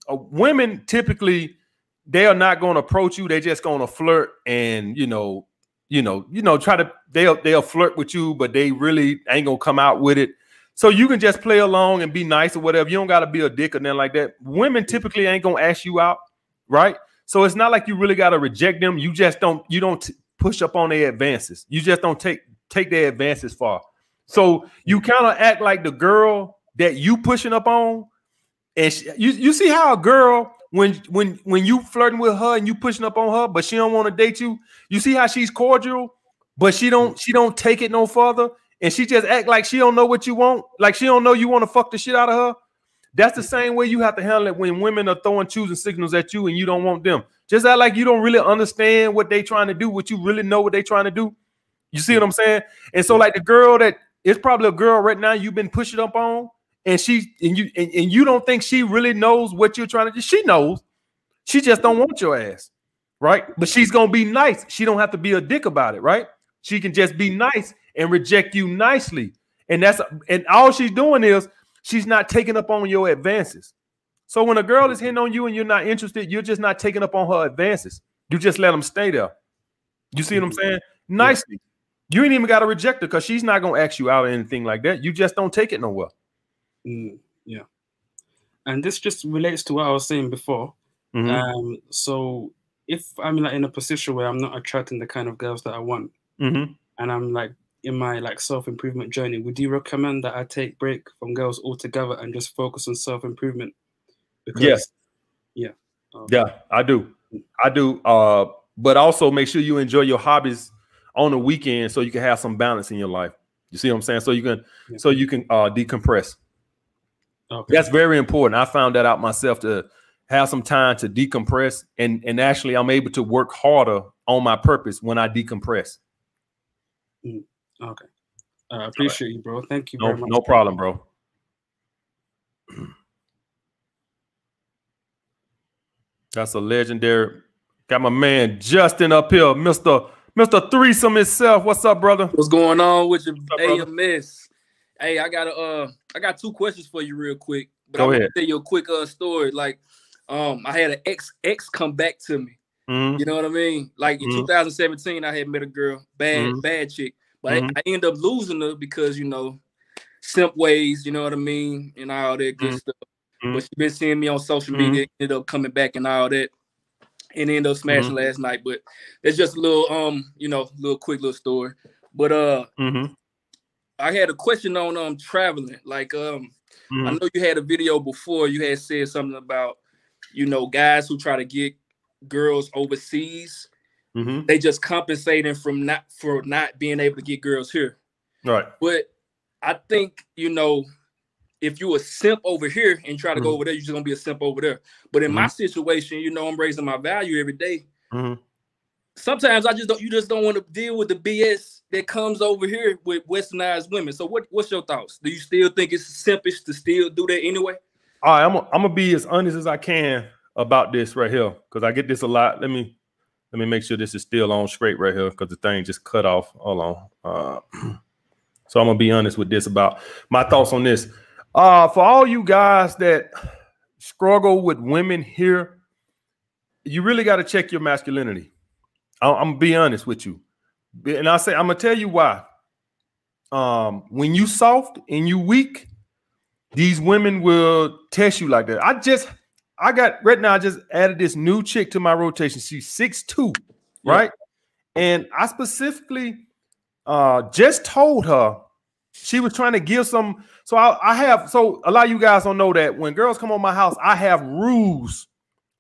women typically, they are not gonna approach you, they're just gonna flirt and try to they'll flirt with you, but they really ain't gonna come out with it. So you can just play along and be nice or whatever. You don't gotta be a dick or nothing like that. Women typically ain't gonna ask you out, right? So it's not like you really gotta reject them. You just don't push up on their advances. You just don't take their advances far. So you kind of act like the girl that you pushing up on, and you see how a girl, when you flirting with her and you pushing up on her, but she don't want to date you. You see how she's cordial, but she don't take it no further, and she just act like she don't know what you want, like she don't know you want to fuck the shit out of her. That's the same way you have to handle it when women are throwing choosing signals at you and you don't want them. Just act like you don't really understand what they trying to do, what you really know what they trying to do. You see what I'm saying? And so like the girl that it's probably a girl right now you've been pushing up on, and you don't think she really knows what you're trying to do. She knows. She just don't want your ass, right? But she's gonna be nice. She don't have to be a dick about it, right? She can just be nice and reject you nicely. And all she's doing is she's not taking up on your advances. So when a girl is hitting on you and you're not interested, you're just not taking up on her advances. You just let them stay there. You see what I'm saying? Nicely. You ain't even got to reject her because she's not going to ask you out or anything like that. You just don't take it nowhere. Yeah. And this just relates to what I was saying before. So if I'm like in a position where I'm not attracting the kind of girls that I want, and I'm like in my like self-improvement journey, would you recommend that I take break from girls altogether and just focus on self-improvement? Because yeah, I do. But also make sure you enjoy your hobbies on the weekend so you can have some balance in your life. You see what I'm saying? So you can decompress. Okay. That's very important. I found that out myself, to have some time to decompress, and actually I'm able to work harder on my purpose when I decompress. Okay. I appreciate you, bro. Thank you very much. No problem, bro. That's a legendary. Got my man Justin up here, Mr. Threesome himself. What's up, brother? What's going on with your AMS? Hey, I got 2 questions for you real quick. But Go ahead. I'm gonna tell you a quick story. Like, I had an ex come back to me. You know what I mean? Like in 2017, I had met a girl, bad chick, but I ended up losing her because, you know, simp ways, you know what I mean, and all that good stuff. But she been seeing me on social media, ended up coming back and all that, and ended up smashing last night. But it's just a little you know, quick little story. But I had a question on traveling. Like I know you had a video before, you had said something about, you know, guys who try to get girls overseas, they just compensating for not being able to get girls here. Right. But I think, you know, if you a simp over here and try to go over there, you're just gonna be a simp over there. But in my situation, you know, I'm raising my value every day. Sometimes you just don't want to deal with the BS that comes over here with westernized women. So what's your thoughts? Do you still think it's simpish to still do that anyway? All right, I'm gonna be as honest as I can about this right here, because I get this a lot. Let me make sure this is still on straight right here, because the thing just cut off. Hold on. So I'm gonna be honest with this about my thoughts on this. For all you guys that struggle with women here, you really got to check your masculinity. I'm gonna be honest with you, and I'm gonna tell you why. When you soft and you weak, these women will test you like that. I just added this new chick to my rotation. She's 6'2", right? And I specifically just told her she was trying to give some. So so a lot of you guys don't know that when girls come on my house, I have rules.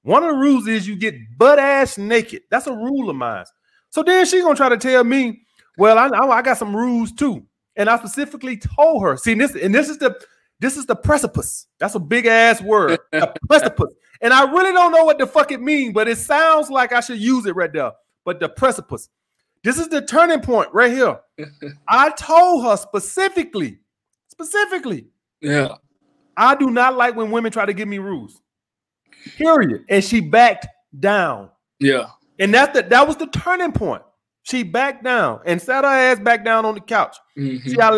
One of the rules is you get butt ass naked. That's a rule of mine. So then she's gonna try to tell me, well, I got some rules too. And I specifically told her, see, this is the precipice. That's a big ass word, the precipice. And I really don't know what the fuck it means, but it sounds like I should use it right there. But the precipice. This is the turning point right here. I told her specifically, I do not like when women try to give me rules. Period. And she backed down. Yeah. And that was the turning point. She backed down and sat her ass back down on the couch. See, I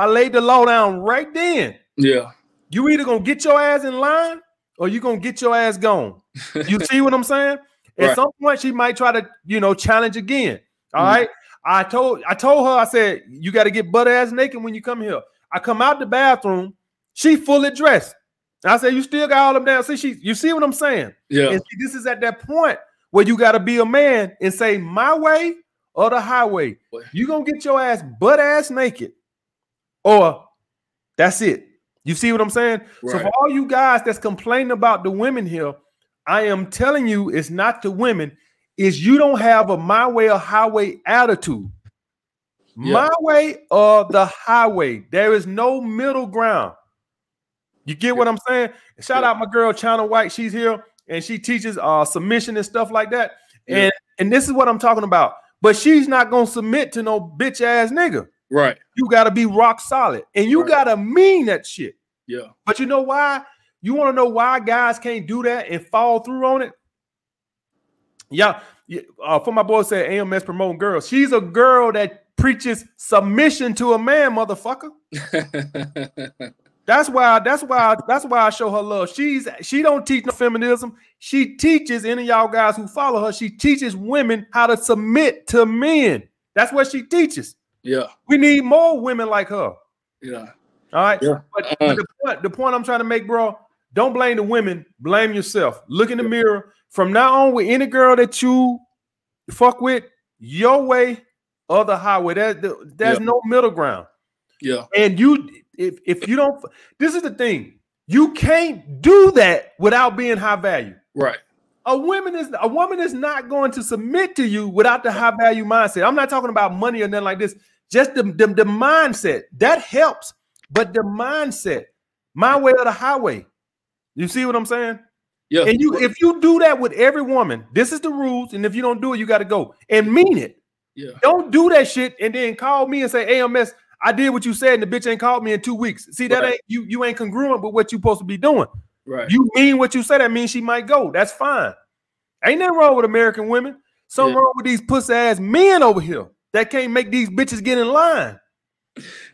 laid the law down right then. Yeah. You either gonna get your ass in line or you gonna get your ass gone. You see what I'm saying? At some point, she might try to, you know, challenge again. All right. I told her, I said, you got to get butt ass naked when you come here. I come out the bathroom, she fully dressed. And I said, you still got all them down. See, you see what I'm saying? Yeah. And see, this is at that point where you got to be a man and say my way or the highway. You gonna get your ass butt ass naked, or that's it. You see what I'm saying? Right. So for all you guys that's complaining about the women here, I am telling you, it's not the women. Is you don't have a my way or highway attitude. Yeah. My way or the highway. There is no middle ground. You get what I'm saying? Shout out my girl China White. She's here and she teaches submission and stuff like that. Yeah. And this is what I'm talking about. But she's not gonna submit to no bitch ass nigga. Right. You gotta be rock solid and you gotta mean that shit. Yeah. But you know why? You want to know why guys can't do that and fall through on it? Yeah, for my boy said AMS promoting girls. She's a girl that preaches submission to a man, motherfucker. That's why I show her love. She don't teach no feminism. She teaches any of y'all guys who follow her. She teaches women how to submit to men. That's what she teaches. Yeah, we need more women like her. Yeah. All right. Yeah. But the point I'm trying to make, bro, don't blame the women. Blame yourself. Look in the mirror. From now on, with any girl that you fuck with, your way or the highway. There's no middle ground. Yeah. And if you don't, this is the thing. You can't do that without being high value. Right. A woman is not going to submit to you without the high value mindset. I'm not talking about money or nothing like this. Just the mindset that helps. But the mindset, my way or the highway. You see what I'm saying? Yeah. And if you do that with every woman, this is the rules. And if you don't do it, you got to go and mean it. Yeah. Don't do that shit and then call me and say, AMS, I did what you said and the bitch ain't called me in 2 weeks. See, that ain't you ain't congruent with what you're supposed to be doing. Right. You mean what you said, that means she might go. That's fine. Ain't nothing wrong with American women. Something wrong with these pussy ass men over here that can't make these bitches get in line.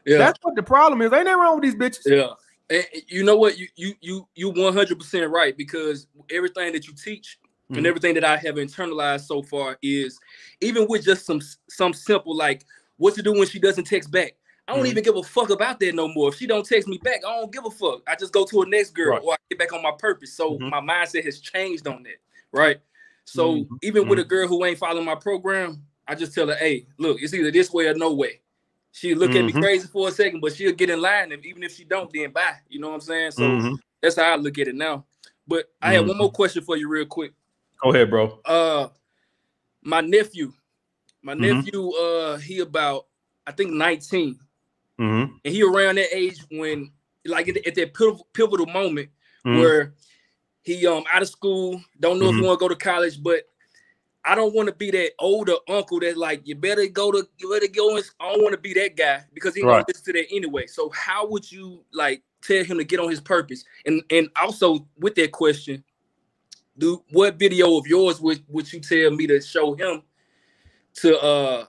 Yeah, that's what the problem is. Ain't nothing wrong with these bitches. Yeah, and you know what? You 100% right, because everything that you teach and everything that I have internalized so far is, even with just some simple like what to do when she doesn't text back. I don't even give a fuck about that no more. If she don't text me back, I don't give a fuck. I just go to a next girl or I get back on my purpose. So my mindset has changed on that, right? So even with a girl who ain't following my program, I just tell her, hey, look, it's either this way or no way. She'll look at me crazy for a second, but she'll get in line. And even if she don't, then bye. You know what I'm saying? So that's how I look at it now. But I have one more question for you real quick. Go ahead, bro. My nephew, he about, I think 19. And he around that age when, like at that pivotal moment where he out of school, don't know if he want to go to college, but I don't want to be that older uncle that like, you better go. I don't want to be that guy, because he don't listen to that anyway. So how would you like tell him to get on his purpose? And also with that question, what video of yours would you tell me to show him to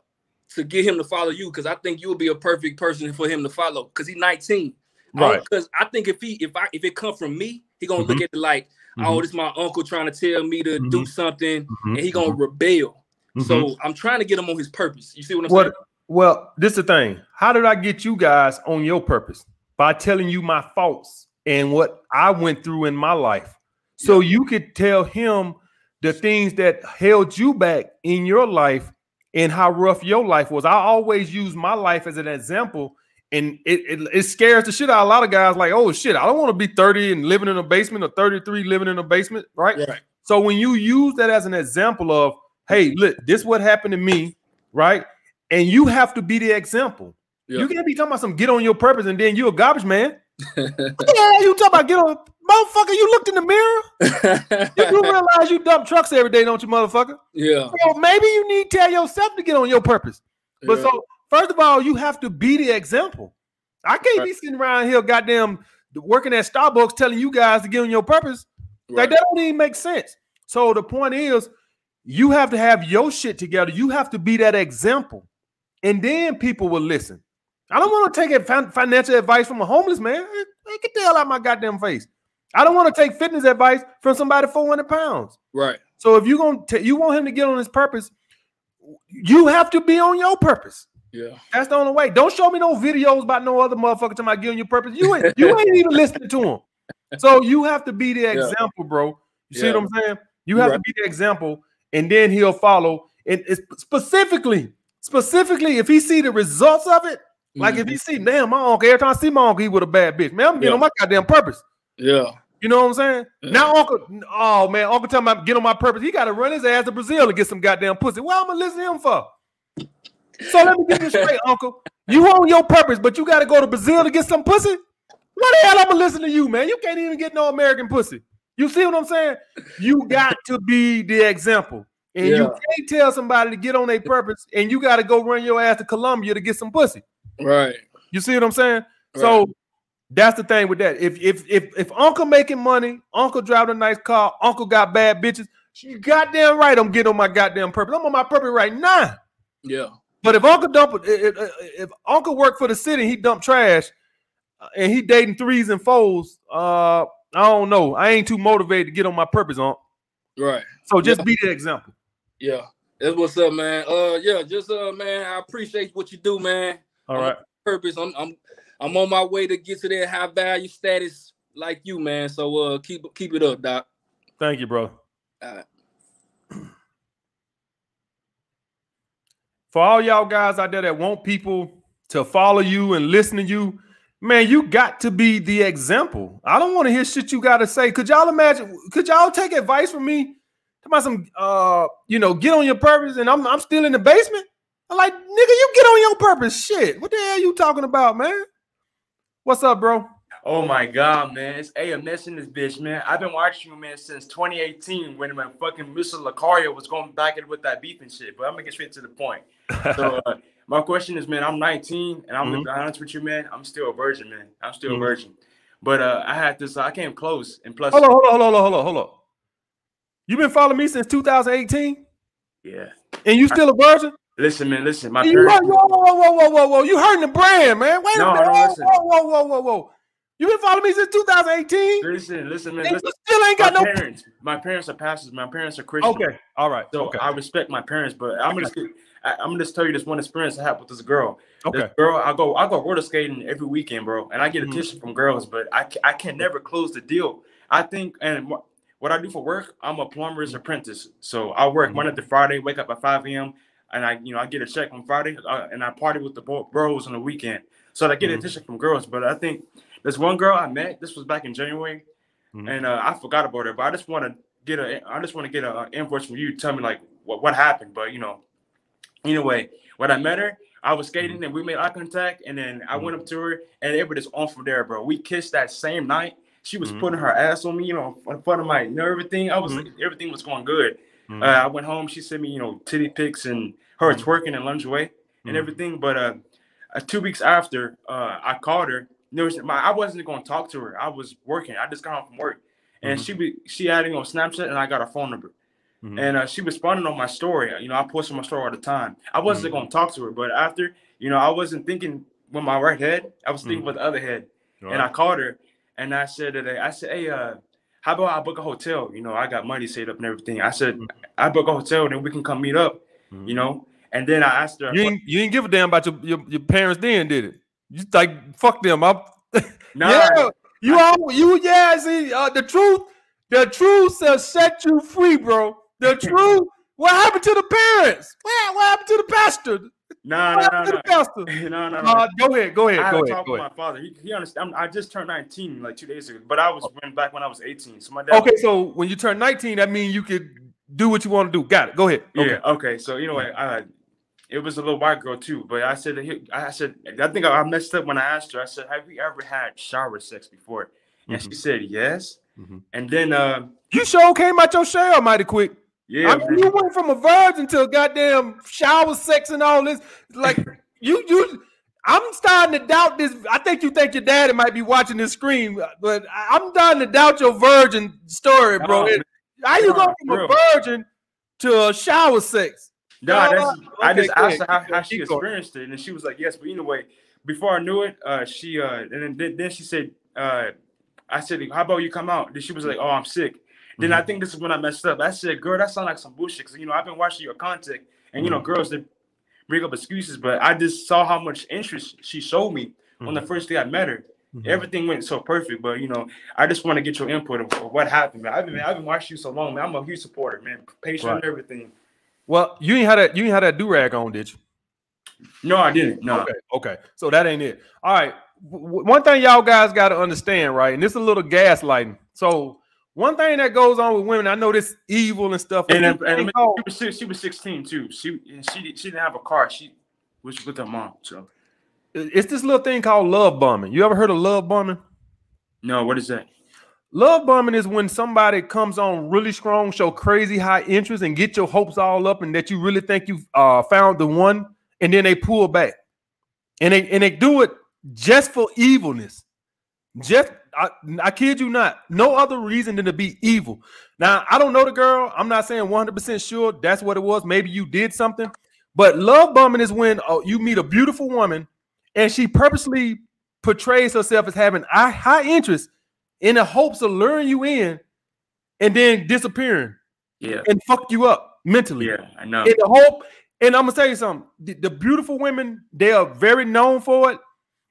get him to follow you? Because I think you would be a perfect person for him to follow, because he's 19. Right. Because I think if it come from me, he gonna look at it like, oh, this is my uncle trying to tell me to do something, and he gonna rebel. So I'm trying to get him on his purpose. You see what I'm saying? Well, this is the thing. How did I get you guys on your purpose? By telling you my faults and what I went through in my life. So you could tell him the things that held you back in your life and how rough your life was. I always use my life as an example, and it scares the shit out of a lot of guys. Like, oh shit, I don't want to be 30 and living in a basement, or 33 living in a basement, right? So when you use that as an example of, hey, look, this what happened to me, right? And you have to be the example. You can't be talking about some get on your purpose and then you a garbage man. What the hell you talking about get on? Motherfucker, you looked in the mirror. You do realize you dump trucks every day, don't you, motherfucker? Yeah. So maybe you need to tell yourself to get on your purpose. But so, first of all, you have to be the example. I can't be sitting around here, goddamn, working at Starbucks telling you guys to get on your purpose. Like, that don't even make sense. So the point is, you have to have your shit together. You have to be that example. And then people will listen. I don't want to take financial advice from a homeless man. Get the hell out of my goddamn face. I don't want to take fitness advice from somebody 400 pounds. Right. So if you want him to get on his purpose, you have to be on your purpose. Yeah. That's the only way. Don't show me no videos about no other motherfucker talking about getting your purpose. You ain't even listening to him. So you have to be the example, bro. You see what I'm saying? You have to be the example, and then he'll follow. And it's specifically, if he see the results of it, like if he see, damn, my uncle, every time I see my uncle, he with a bad bitch. Man, I'm getting on my goddamn purpose. Yeah. You know what I'm saying? Now uncle, oh man, uncle talking about get on my purpose. He got to run his ass to Brazil to get some goddamn pussy. What I'm gonna listen to him for? So let me get this straight, uncle. You on your purpose, but you got to go to Brazil to get some pussy? What the hell I'm gonna listen to you, man? You can't even get no American pussy. You see what I'm saying? You got to be the example. And you can't tell somebody to get on their purpose, and you got to go run your ass to Colombia to get some pussy. Right. You see what I'm saying? Right. So that's the thing with that. If uncle making money, uncle driving a nice car, uncle got bad bitches, you goddamn right I'm getting on my goddamn purpose. I'm on my purpose right now. Yeah. But if uncle worked for the city, he dumped trash, and he dating threes and fours, I don't know. I ain't too motivated to get on my purpose, uncle. Right. So just be the example. Yeah. That's what's up, man. Man, I appreciate what you do, man. All right. Purpose. I'm on my way to get to that high value status like you, man. So keep it up, Doc. Thank you, bro. All right. For all y'all guys out there that want people to follow you and listen to you, man, you got to be the example. I don't want to hear shit you got to say. Could y'all imagine? Could y'all take advice from me? About some, get on your purpose, and I'm still in the basement. I'm like, nigga, you get on your purpose. Shit, what the hell you talking about, man? What's up, bro? Oh my God, man, it's AM Ness in this bitch, man. I've been watching you, man, since 2018 when my fucking Mr. Lucario was going back in with that beef and shit. But I'm gonna get straight to the point. So my question is, man, I'm 19, and I'm gonna be honest with you, man. I'm still a virgin, man. I'm still a virgin. But I had this. I came close, and plus, hold on. You been following me since 2018? Yeah. And you still a virgin? Listen, man. Listen, my parents. parents. Whoa! You hurting the brand, man. Wait a minute. No, listen. Whoa! You been following me since 2018? Listen, man. And Listen. you still ain't got no parents. My parents are pastors. My parents are Christians. Okay, all right. So okay. I respect my parents, but I'm gonna just tell you this one experience I had with this girl. Okay. This girl, I go roller skating every weekend, bro, and I get attention from girls, but I can never close the deal. I think, and what I do for work, I'm a plumber's apprentice. So I work Monday to Friday, wake up at 5 a.m. and I get a check on Friday, and I party with the bros on the weekend. So I get attention from girls, but I think there's one girl I met. This was back in January, and I forgot about her. But I just want to get an invoice from you. Tell me like what happened. But anyway, when I met her, I was skating and we made eye contact, and then I went up to her, and it was just on from there, bro. We kissed that same night. She was putting her ass on me, in front of my, everything. Everything was going good. I went home. She sent me, titty pics and her twerking in lingerie and everything. But 2 weeks after, I called her. I wasn't going to talk to her. I was working. I just got home from work, and she added me on Snapchat, and I got her phone number. And she responded on my story. I posted my story all the time. I wasn't going to talk to her, but after, I wasn't thinking with my right head. I was thinking with the other head. Right. And I called her, and I said, hey, how about I book a hotel? I got money saved up and everything. I said, I book a hotel, then we can come meet up, And then I asked her. You ain't give a damn about your parents then, did it? You like, fuck them. Nah, see, the truth shall set you free, bro. The truth. What happened to the parents? What happened to the pastor? No. Go ahead. I talked with my father. He understands. I just turned 19 like 2 days ago, but I was back when I was 18. So my dad. Okay, so when you turn 19, that means you could do what you want to do. Got it. Go ahead. Yeah. Okay. So it was a little white girl too, but I said I think I messed up when I asked her. I said, have you ever had shower sex before? And she said yes. And then you sure came out your shell mighty quick. Yeah, you went from a virgin to a goddamn shower sex and all this. Like I'm starting to doubt this. I think you think your daddy might be watching this screen, but I'm starting to doubt your virgin story, bro. How you go from a virgin to a shower sex? I just asked her how she experienced it, and she was like, yes. But anyway, before I knew it, she and then she said, I said, how about you come out? Then she was like, oh, I'm sick. Then I think this is when I messed up. I said, girl, that sounds like some bullshit. Because, I've been watching your content, and, girls that bring up excuses, but I just saw how much interest she showed me on the first day I met her. Everything went so perfect, but, I just want to get your input of what happened, man. I've been watching you so long, man. I'm a huge supporter, man. Patient and everything. Well, you ain't had that do-rag on, did you? No, I didn't. No. Okay. So that ain't it. All right. One thing y'all guys got to understand, right? And this is a little gaslighting. So one thing that goes on with women, I know this evil and stuff. And she was 16 too. She didn't have a car. She was with her mom. So it's this little thing called love bombing. You ever heard of love bombing? No. What is that? Love bombing is when somebody comes on really strong, show crazy high interest, and get your hopes all up, and that you really think you found the one, and then they pull back, and they do it just for evilness. I kid you not. No other reason than to be evil. Now, I don't know the girl. I'm not saying 100% sure that's what it was. Maybe you did something. But love bombing is when you meet a beautiful woman and she purposely portrays herself as having high interest in the hopes of luring you in and then disappearing. Yeah. And fuck you up mentally. Yeah, I know. In the hope. And I'm going to tell you something. The beautiful women, they are very known for it.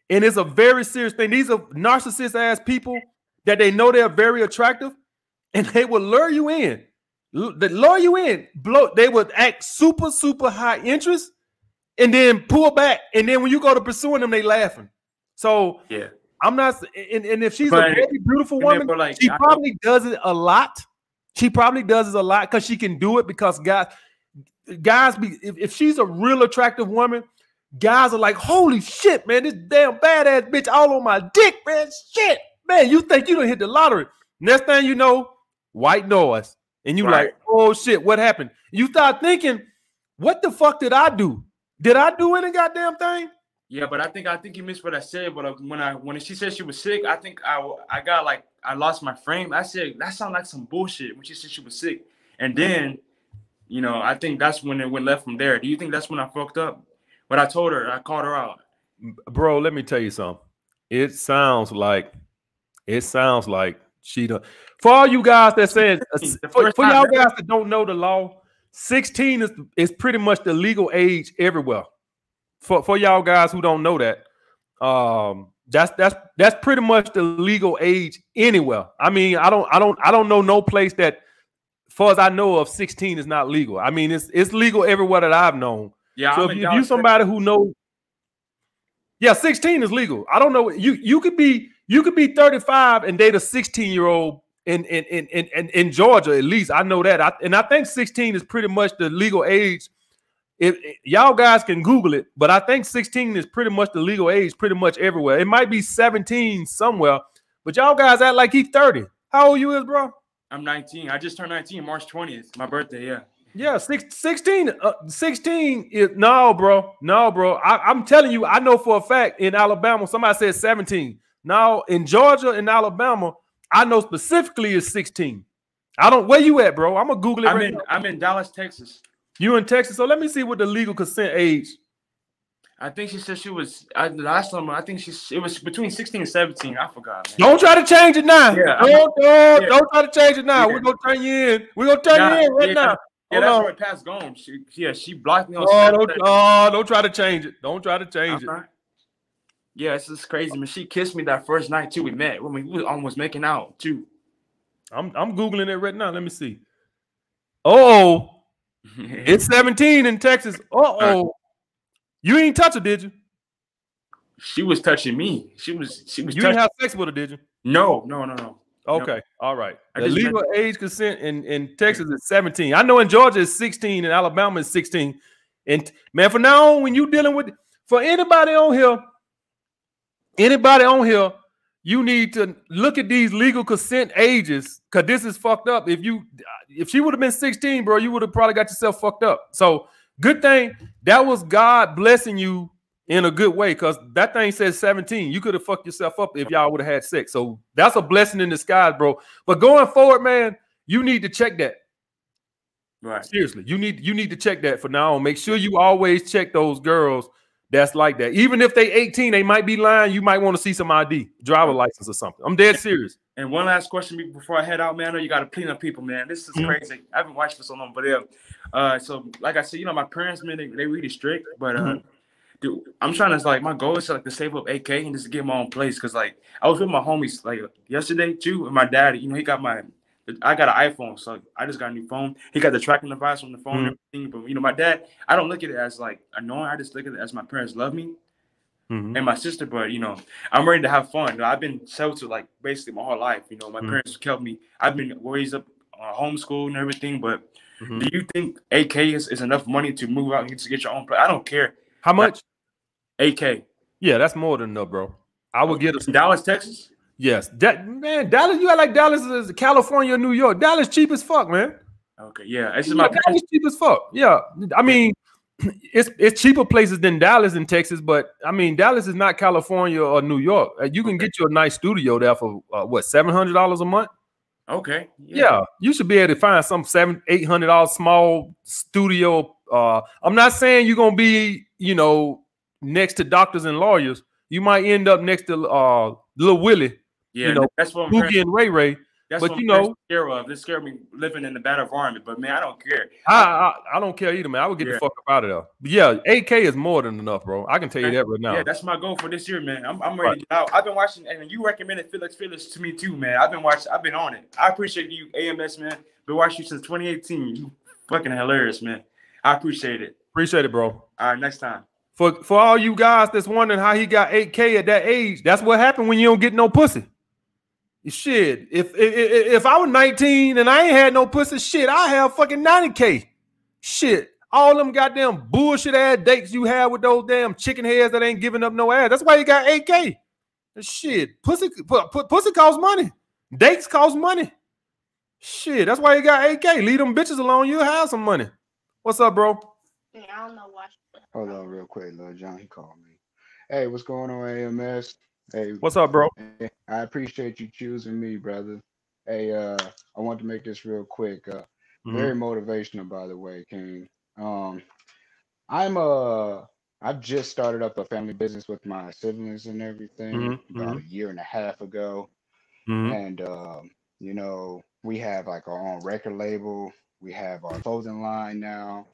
And it's a very serious thing. These are narcissist-ass people that they know they're very attractive, and they will lure you in. They would act super, super high interest and then pull back. And then when you go to pursuing them, they laughing. So yeah, I'm not. And if she's a very beautiful woman, she probably does it a lot. She probably does it a lot because she can do it because guys, if she's a real attractive woman, guys are like, holy shit, man, this damn badass bitch all on my dick, man. Shit, man, you think you done hit the lottery. Next thing you know, white noise. And you like, oh shit, what happened? You start thinking, what the fuck did I do? Did I do any goddamn thing? Yeah, but I think you missed what I said. But when she said she was sick, I think I got like, I lost my frame. I said, that sounds like some bullshit when she said she was sick. And then, you know, I think that's when it went left from there. Do you think that's when I fucked up? But I told her, I called her out. Bro, let me tell you something. It sounds like she done. For all you guys that said, for y'all guys that don't know the law, 16 is pretty much the legal age everywhere. For y'all guys who don't know that, that's pretty much the legal age anywhere. I mean, I don't know no place that, as far as I know of, 16 is not legal. I mean, it's legal everywhere that I've known. Yeah. So if you somebody who knows, yeah, 16 is legal. I don't know. You could be 35 and date a 16-year-old in Georgia, at least. I know that. I think 16 is pretty much the legal age. Y'all guys can Google it, but I think 16 is pretty much the legal age pretty much everywhere. It might be 17 somewhere, but y'all guys act like he's 30. How old you is, bro? I'm 19. I just turned 19 March 20th. My birthday, yeah. Yeah, 16 is no, bro. I'm telling you, I know for a fact in Alabama, somebody said 17. Now in Georgia and Alabama, I know specifically it's 16. Where you at, bro? I'm gonna Google it now. I'm in Dallas, Texas. You in Texas? So let me see what the legal consent age. I think she said she was last time. I think it was between 16 and 17. I forgot. Man. Don't try to change it now. Yeah, don't try to change it now. Yeah. We're gonna turn you in. We're gonna turn you in right now. Yeah, that's where Pat's gone. She blocked me on. Don't try to change it. Don't try to change it. Yeah, this is crazy, man. She kissed me that first night too. We met. We were almost making out too. I'm Googling it right now. Let me see. Oh, it's 17 in Texas. You ain't touch her, did you? She was touching me. She was. You didn't have sex with her, did you? No. Okay, no. All right. The legal age consent in Texas is 17. I know in Georgia it's 16 and Alabama is 16. And man, from now on, when you dealing with anybody on here, you need to look at these legal consent ages, because this is fucked up. If she would have been 16, bro, you would have probably got yourself fucked up. So good thing that was God blessing you in a good way, because that thing says 17. You could have fucked yourself up if y'all would have had sex. So that's a blessing in disguise, bro. But going forward, man, you need to check that. Right. Seriously, you need to check that for now on. Make sure you always check those girls that's like that. Even if they 18, they might be lying. You might want to see some ID, driver license or something. I'm dead serious. And one last question before I head out, man. I know you got to clean up people, man. This is crazy. I haven't watched for so long, but yeah. So like I said, my parents, man, they really strict, but dude, I'm trying to my goal is to save up 8K and just to get my own place, because I was with my homies yesterday too, and my dad, he got I got an iPhone, so I just got a new phone. He got the tracking device on the phone and everything. But my dad, I don't look at it as annoying. I just look at it as my parents love me and my sister. But I'm ready to have fun. I've been sheltered basically my whole life. My parents kept me. I've been raised up homeschooled and everything. But do you think 8K is enough money to move out here to get your own place? I don't care. How much? 8K. Yeah, that's more than enough, bro. I would get a Dallas, Texas. Yes, man, Dallas. You got Dallas is California, New York. Dallas cheap as fuck, man. Okay, yeah, it's Dallas cheap as fuck. Yeah, I mean, it's cheaper places than Dallas in Texas, but I mean, Dallas is not California or New York. You can get you a nice studio there for what, $700 a month. Okay. Yeah, you should be able to find some $700-800 small studio. I'm not saying you're gonna be, next to doctors and lawyers. You might end up next to Lil Willie. Yeah, that's what Pookie and Ray Ray. That's but what I'm scared of. This scared me living in a bad environment. But man, I don't care. I don't care either, man. I would get the fuck up out of there. But yeah, 8K is more than enough, bro. I can tell you that right now. Yeah, that's my goal for this year, man. I'm ready to get out. I've been watching, and you recommended Felix to me too, man. I've been on it. I appreciate you, AMS, man. Been watching you since 2018. You fucking hilarious, man. I appreciate it. Appreciate it, bro. All right, next time. For all you guys that's wondering how he got 8K at that age, that's what happened when you don't get no pussy. Shit, if I was 19 and I ain't had no pussy, shit, I have fucking 90K. Shit, all them goddamn bullshit ass dates you have with those damn chicken heads that ain't giving up no ass. That's why you got 8K. Shit, pussy costs money. Dates cost money. Shit, that's why you got 8K. Leave them bitches alone. You'll have some money. What's up, bro? Yeah, I don't know why. Hold on real quick, Lil John. He called me. Hey, what's going on, AMS? Hey, what's up, bro? I appreciate you choosing me, brother. Hey, I want to make this real quick. Very motivational, by the way, King. I've just started up a family business with my siblings and everything about a year and a half ago. And you know, we have like our own record label. We have our clothing line now.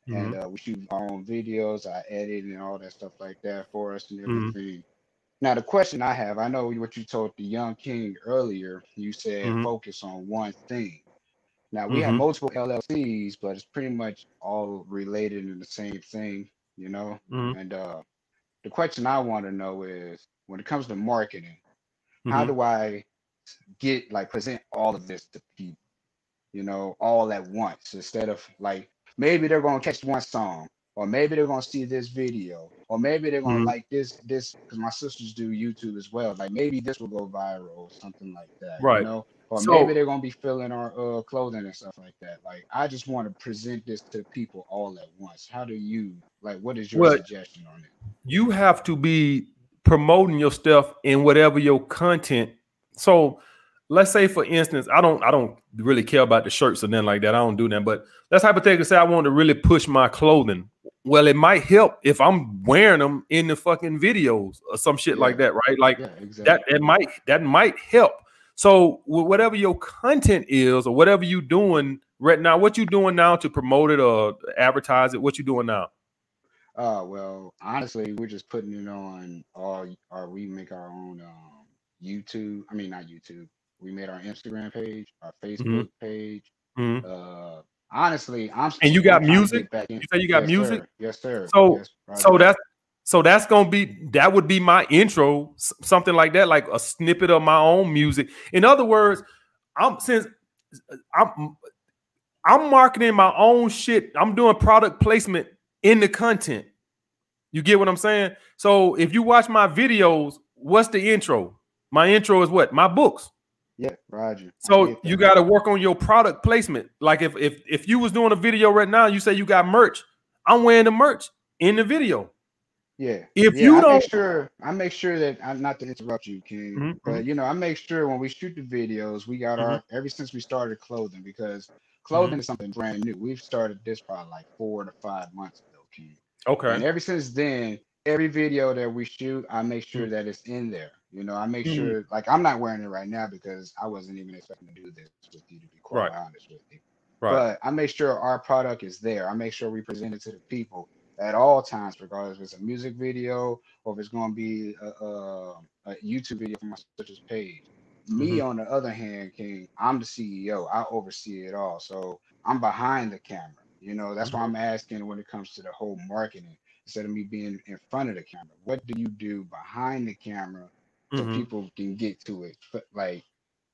And we shoot our own videos. I edit and all that stuff like that for us and everything. Now, the question I have, I know what you told the young king earlier. You said focus on one thing. Now, we have multiple LLCs, but it's pretty much all related in the same thing, you know? And the question I want to know is, when it comes to marketing, how do I present all of this to people, you know, all at once, instead of like, maybe they're going to catch one song, or maybe they're going to see this video, or maybe they're going to like this, because my sisters do YouTube as well. Like maybe this will go viral or something like that, you know? Or maybe they're going to be feeling our clothing and stuff like that. Like, I just want to present this to people all at once. How do you, like, what is your suggestion on it? You have to be promoting your stuff in whatever your content. So let's say, for instance, I don't really care about the shirts or nothing like that. I don't do that. But let's hypothetically say I want to really push my clothing. Well, it might help if I'm wearing them in the fucking videos or some shit like that, right? Like exactly. that might help. So whatever your content is, or whatever you doing right now, what you doing now to promote it or advertise it? What you doing now? Well, honestly, we're just putting it on we make our own YouTube. I mean, not YouTube. We made our Instagram page, our Facebook page. Honestly, and you got music. You say you got music? Sir. Yes, sir. So that's gonna be, that would be my intro, something like that, like a snippet of my own music. In other words, I'm marketing my own shit. I'm doing product placement in the content. You get what I'm saying? So if you watch my videos, what's the intro? My intro is what? My books. Yeah, Roger. So you got to work on your product placement. Like if you was doing a video right now, you say you got merch, I'm wearing the merch in the video. Yeah. If you don't, I make sure that I'm not to interrupt you, King, but you know, I make sure when we shoot the videos, we got our ever since we started clothing, because clothing is something brand new. We've started this probably like 4 to 5 months ago, King. Okay. And ever since then, every video that we shoot, I make sure that it's in there. You know, I make sure, like, I'm not wearing it right now because I wasn't even expecting to do this with you, to be quite honest with you. But I make sure our product is there. I make sure we present it to the people at all times, regardless if it's a music video or if it's going to be a YouTube video from my sister's page. Me, on the other hand, King, I'm the CEO. I oversee it all. So I'm behind the camera. You know, that's why I'm asking when it comes to the whole marketing, instead of me being in front of the camera. What do you do behind the camera so people can get to it like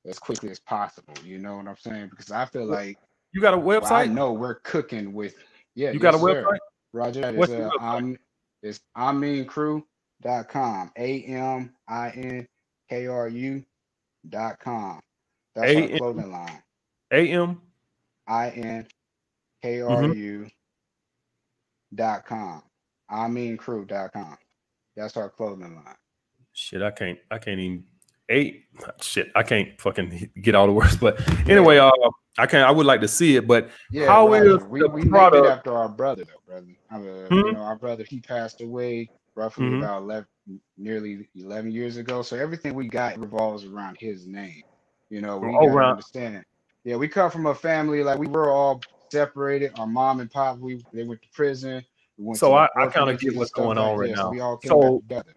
as quickly as possible? You know what I'm saying? Because I feel like you got a website. Well, I know we're cooking with. Yeah, you got a website. Roger. That is it's amincrew.com. aminkru.com. That's our clothing line. aminkru.com. amincrew.com. That's our clothing line. Shit, I can't even I can't fucking get all the words. But anyway, I would like to see it. But how is we named it after our brother, though, brother. You know, our brother, he passed away roughly about nearly 11 years ago. So everything we got revolves around his name. You know, we gotta understand. Yeah, we come from a family, like, we were all separated. Our mom and pop, they went to prison. So I kind of get what's going on right now. So we all came back together.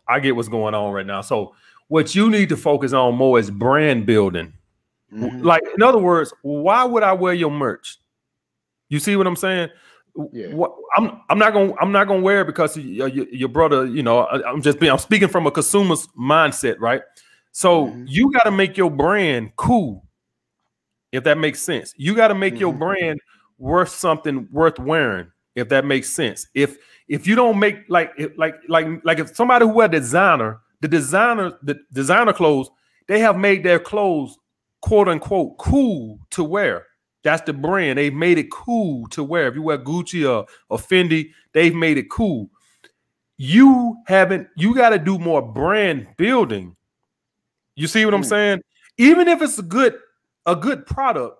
I get what's going on right now. So what you need to focus on more is brand building. Like, in other words, why would I wear your merch? You see what I'm saying? Yeah. I'm not gonna wear it because your brother. You know, I'm speaking from a consumer's mindset, right? So you got to make your brand cool, if that makes sense. You got to make your brand worth something worth wearing, if that makes sense. If you don't make like if somebody who wear the designer clothes, they have made their clothes quote unquote cool to wear. That's the brand. They've made it cool to wear. If you wear Gucci or Fendi, they've made it cool. You got to do more brand building. You see what I'm saying? Even if it's a good product,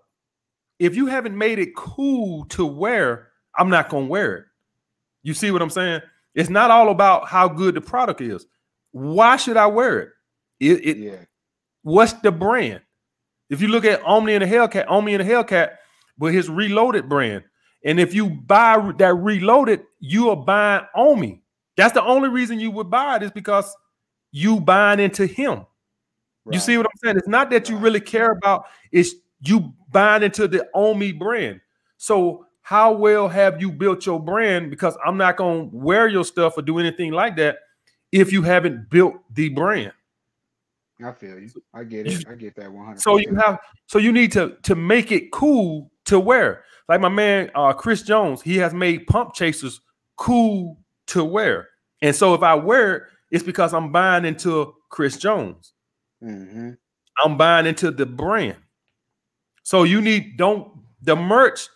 if you haven't made it cool to wear, I'm not gonna wear it. You see what I'm saying? It's not all about how good the product is. Why should I wear it? What's the brand? If you look at Omni and the Hellcat with his Reloaded brand, and if you buy that Reloaded, you are buying Omni. That's the only reason you would buy it, is because you buying into him. Right. You see what I'm saying? It's not that you really care about, it's you buying into the Omni brand. So how well have you built your brand? Because I'm not going to wear your stuff or do anything like that if you haven't built the brand. I feel you. I get it. I get that 100%. So you need to make it cool to wear. Like my man Chris Jones, he has made pump chasers cool to wear. And so if I wear it, it's because I'm buying into Chris Jones. Mm-hmm. I'm buying into the brand. So the merch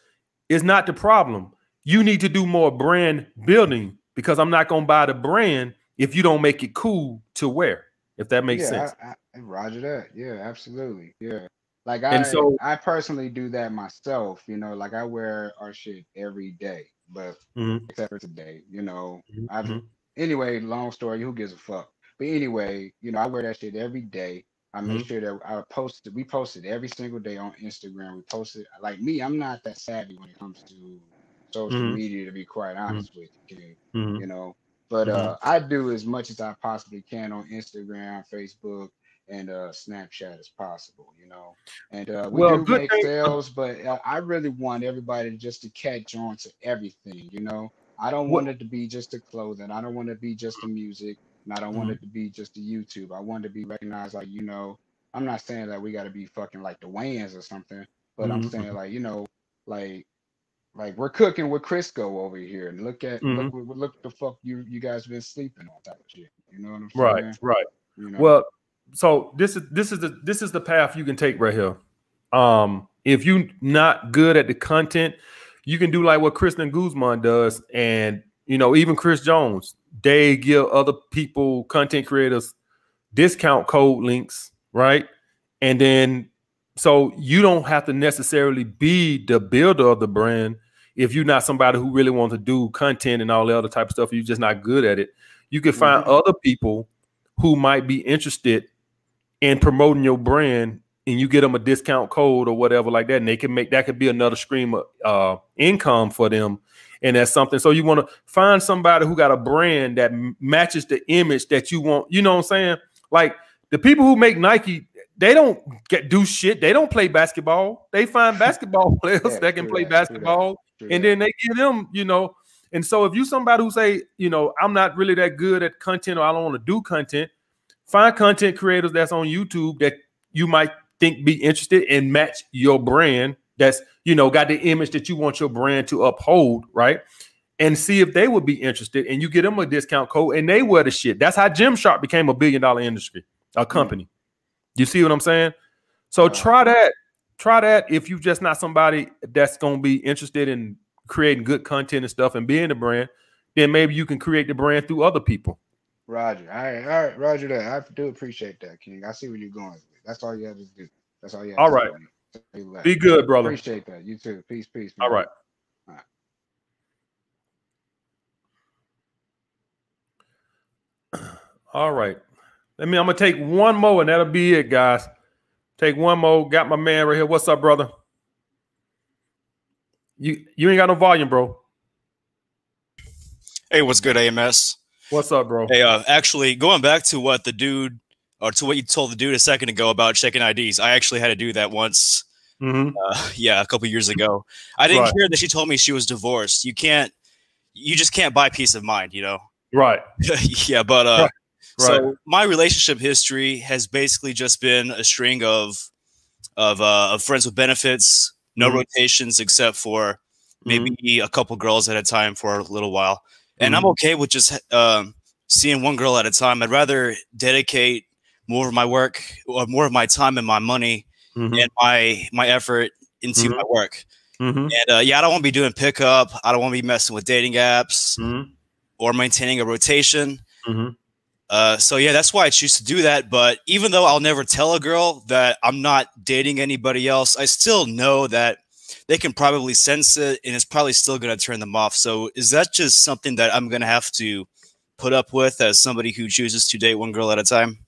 is not the problem. You need to do more brand building, because I'm not going to buy the brand if you don't make it cool to wear, if that makes sense. I roger that. Yeah, absolutely. Yeah. Like I personally do that myself, you know, like I wear our shit every day, but except for today, you know, anyway, long story, who gives a fuck? But anyway, you know, I wear that shit every day. I make sure that we post it every single day on Instagram. We post it. Like me, I'm not that savvy when it comes to social media, to be quite honest with you, you know. But I do as much as I possibly can on Instagram, Facebook, and Snapchat as possible, you know. And we do make sales, but I really want everybody just to catch on to everything, you know. I don't want it to be just the clothing. I don't want it to be just the music. And I don't want it to be just the YouTube. I want it to be recognized, like, you know, I'm not saying that we got to be fucking like the Wayans or something, but I'm saying, like, you know, like we're cooking with Crisco over here, and look the fuck you guys been sleeping on type of shit. You know what I'm saying? Right. You know? Well, so this is the path you can take right here. If you're not good at the content, you can do like what Kristen Guzman does, and you know, even Chris Jones, they give other people, content creators, discount code links, right? And then so you don't have to necessarily be the builder of the brand. If you're not somebody who really wants to do content and all the other type of stuff, you're just not good at it. You can find other people who might be interested in promoting your brand, and you get them a discount code or whatever like that, and they can make that could be another stream of income for them. And that's something. So you want to find somebody who got a brand that matches the image that you want. You know what I'm saying? Like the people who make Nike, they don't do shit. They don't play basketball. They find basketball players that can play basketball, and then they give them, you know. And so if you somebody who say, you know, I'm not really that good at content, or I don't want to do content, find content creators that's on YouTube that you might think be interested and match your brand. That's, you know, got the image that you want your brand to uphold, right? And see if they would be interested, and you get them a discount code and they wear the shit. That's how Gymshark became $1 billion industry, a company. You see what I'm saying? So try that if you're just not somebody that's going to be interested in creating good content and stuff and being the brand, then maybe you can create the brand through other people. Roger. All right, Roger that. I do appreciate that, King. I see where you're going with it. That's all you have to do. That's all you have to do. Be good, brother. Appreciate that. You too. Peace, man. All right. All right. I'm gonna take one more, and that'll be it, guys. Take one more. Got my man right here. What's up, brother? You ain't got no volume, bro. Hey, what's good, AMS? What's up, bro? Hey, actually, going back to what the dude, or to what you told the dude a second ago about checking IDs, I actually had to do that once. Yeah, a couple years ago. I didn't hear that she told me she was divorced. You just can't buy peace of mind, you know? Right. Yeah, but so my relationship history has basically just been a string of friends with benefits, no rotations except for maybe a couple girls at a time for a little while. And I'm okay with just seeing one girl at a time. I'd rather dedicate more of my work, or more of my time and my money and my effort into my work. And yeah, I don't want to be doing pickup. I don't want to be messing with dating apps or maintaining a rotation. So yeah, that's why I choose to do that. But even though I'll never tell a girl that I'm not dating anybody else, I still know that they can probably sense it, and it's probably still going to turn them off. So is that just something that I'm going to have to put up with as somebody who chooses to date one girl at a time?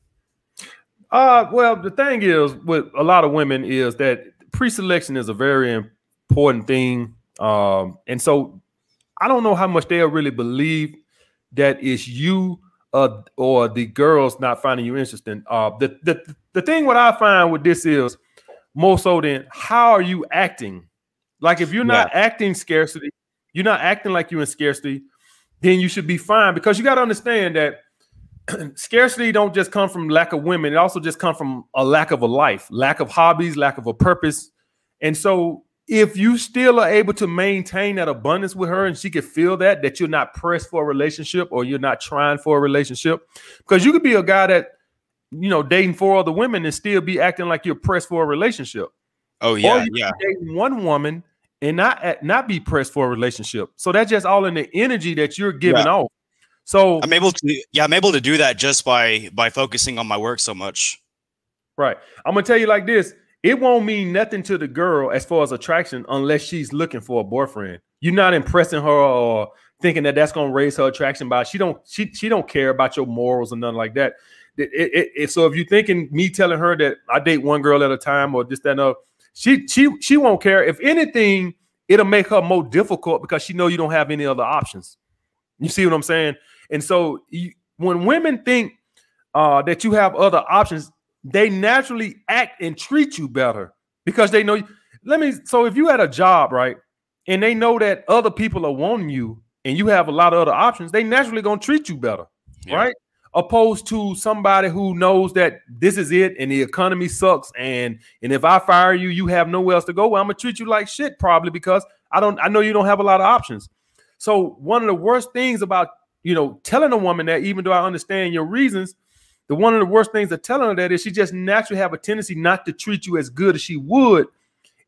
Well, the thing is with a lot of women is that pre-selection is a very important thing. And so I don't know how much they'll really believe that it's you or the girls not finding you interesting. The thing what I find with this is more so than how are you acting? Like if you're not acting scarcity, you're not acting like you're in scarcity, then you should be fine, because you got to understand that scarcity don't just come from lack of women. It also just comes from a lack of a life, lack of hobbies, lack of a purpose. And so if you still are able to maintain that abundance with her and she can feel that you're not pressed for a relationship or you're not trying for a relationship, because you could be a guy that, you know, dating 4 other women and still be acting like you're pressed for a relationship. Oh, yeah. Or you could dating one woman and not be pressed for a relationship. So that's just all in the energy that you're giving off. So I'm able to do that just by focusing on my work so much. Right. I'm gonna tell you like this. It won't mean nothing to the girl as far as attraction unless she's looking for a boyfriend. You're not impressing her or thinking that that's gonna raise her attraction by. She don't care about your morals or nothing like that. So if you're thinking me telling her that I date one girl at a time or this, that, and other, she won't care. If anything, it'll make her more difficult because she know you don't have any other options. You see what I'm saying? And so when women think that you have other options, they naturally act and treat you better because they know. So if you had a job, right, and they know that other people are wanting you and you have a lot of other options, they naturally gonna treat you better, right? Opposed to somebody who knows that this is it and the economy sucks, and if I fire you, you have nowhere else to go. Well, I'm gonna treat you like shit probably because I know you don't have a lot of options. So one of the worst things about, you know, telling a woman that, even though I understand your reasons, one of the worst things of telling her that is she just naturally have a tendency not to treat you as good as she would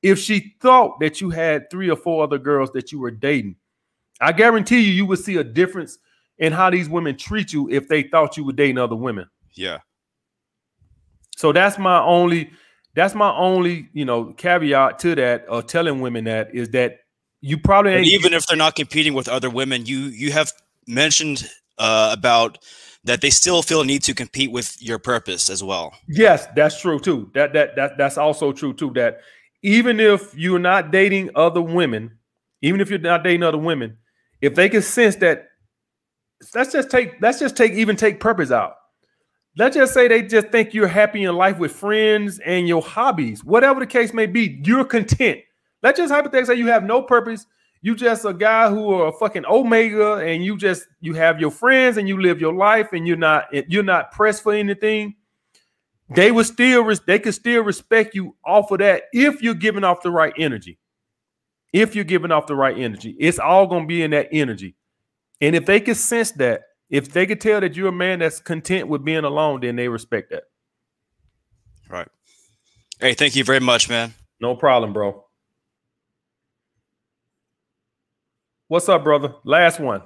if she thought that you had 3 or 4 other girls that you were dating. I guarantee you would see a difference in how these women treat you if they thought you were dating other women. Yeah. So that's my only, you know, caveat to that, or telling women that, is that you probably ain't. Even if they're not competing with other women, you have mentioned about that they still feel a need to compete with your purpose as well. Yes, that's true too. That's also true too. That even if you're not dating other women, if they can sense that, let's just take purpose out. Let's just say they just think you're happy in life with friends and your hobbies, whatever the case may be, you're content. Let's just hypothetically say you have no purpose. You just a guy who are a fucking omega, and you have your friends and you live your life, and you're not pressed for anything. They could still respect you off of that if you're giving off the right energy. It's all gonna be in that energy. And if they could sense that, if they could tell that you're a man that's content with being alone, then they respect that. Right. Hey, thank you very much, man. No problem, bro. What's up, brother? Last one.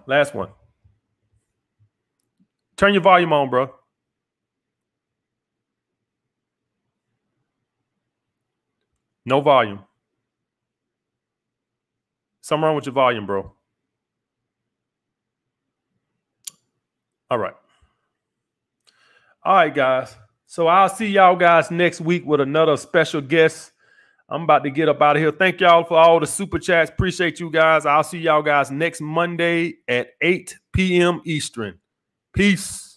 Turn your volume on, bro. No volume. Something wrong with your volume, bro. All right. All right, guys. So I'll see y'all guys next week with another special guest. I'm about to get up out of here. Thank y'all for all the super chats. Appreciate you guys. I'll see y'all guys next Monday at 8 p.m. Eastern. Peace.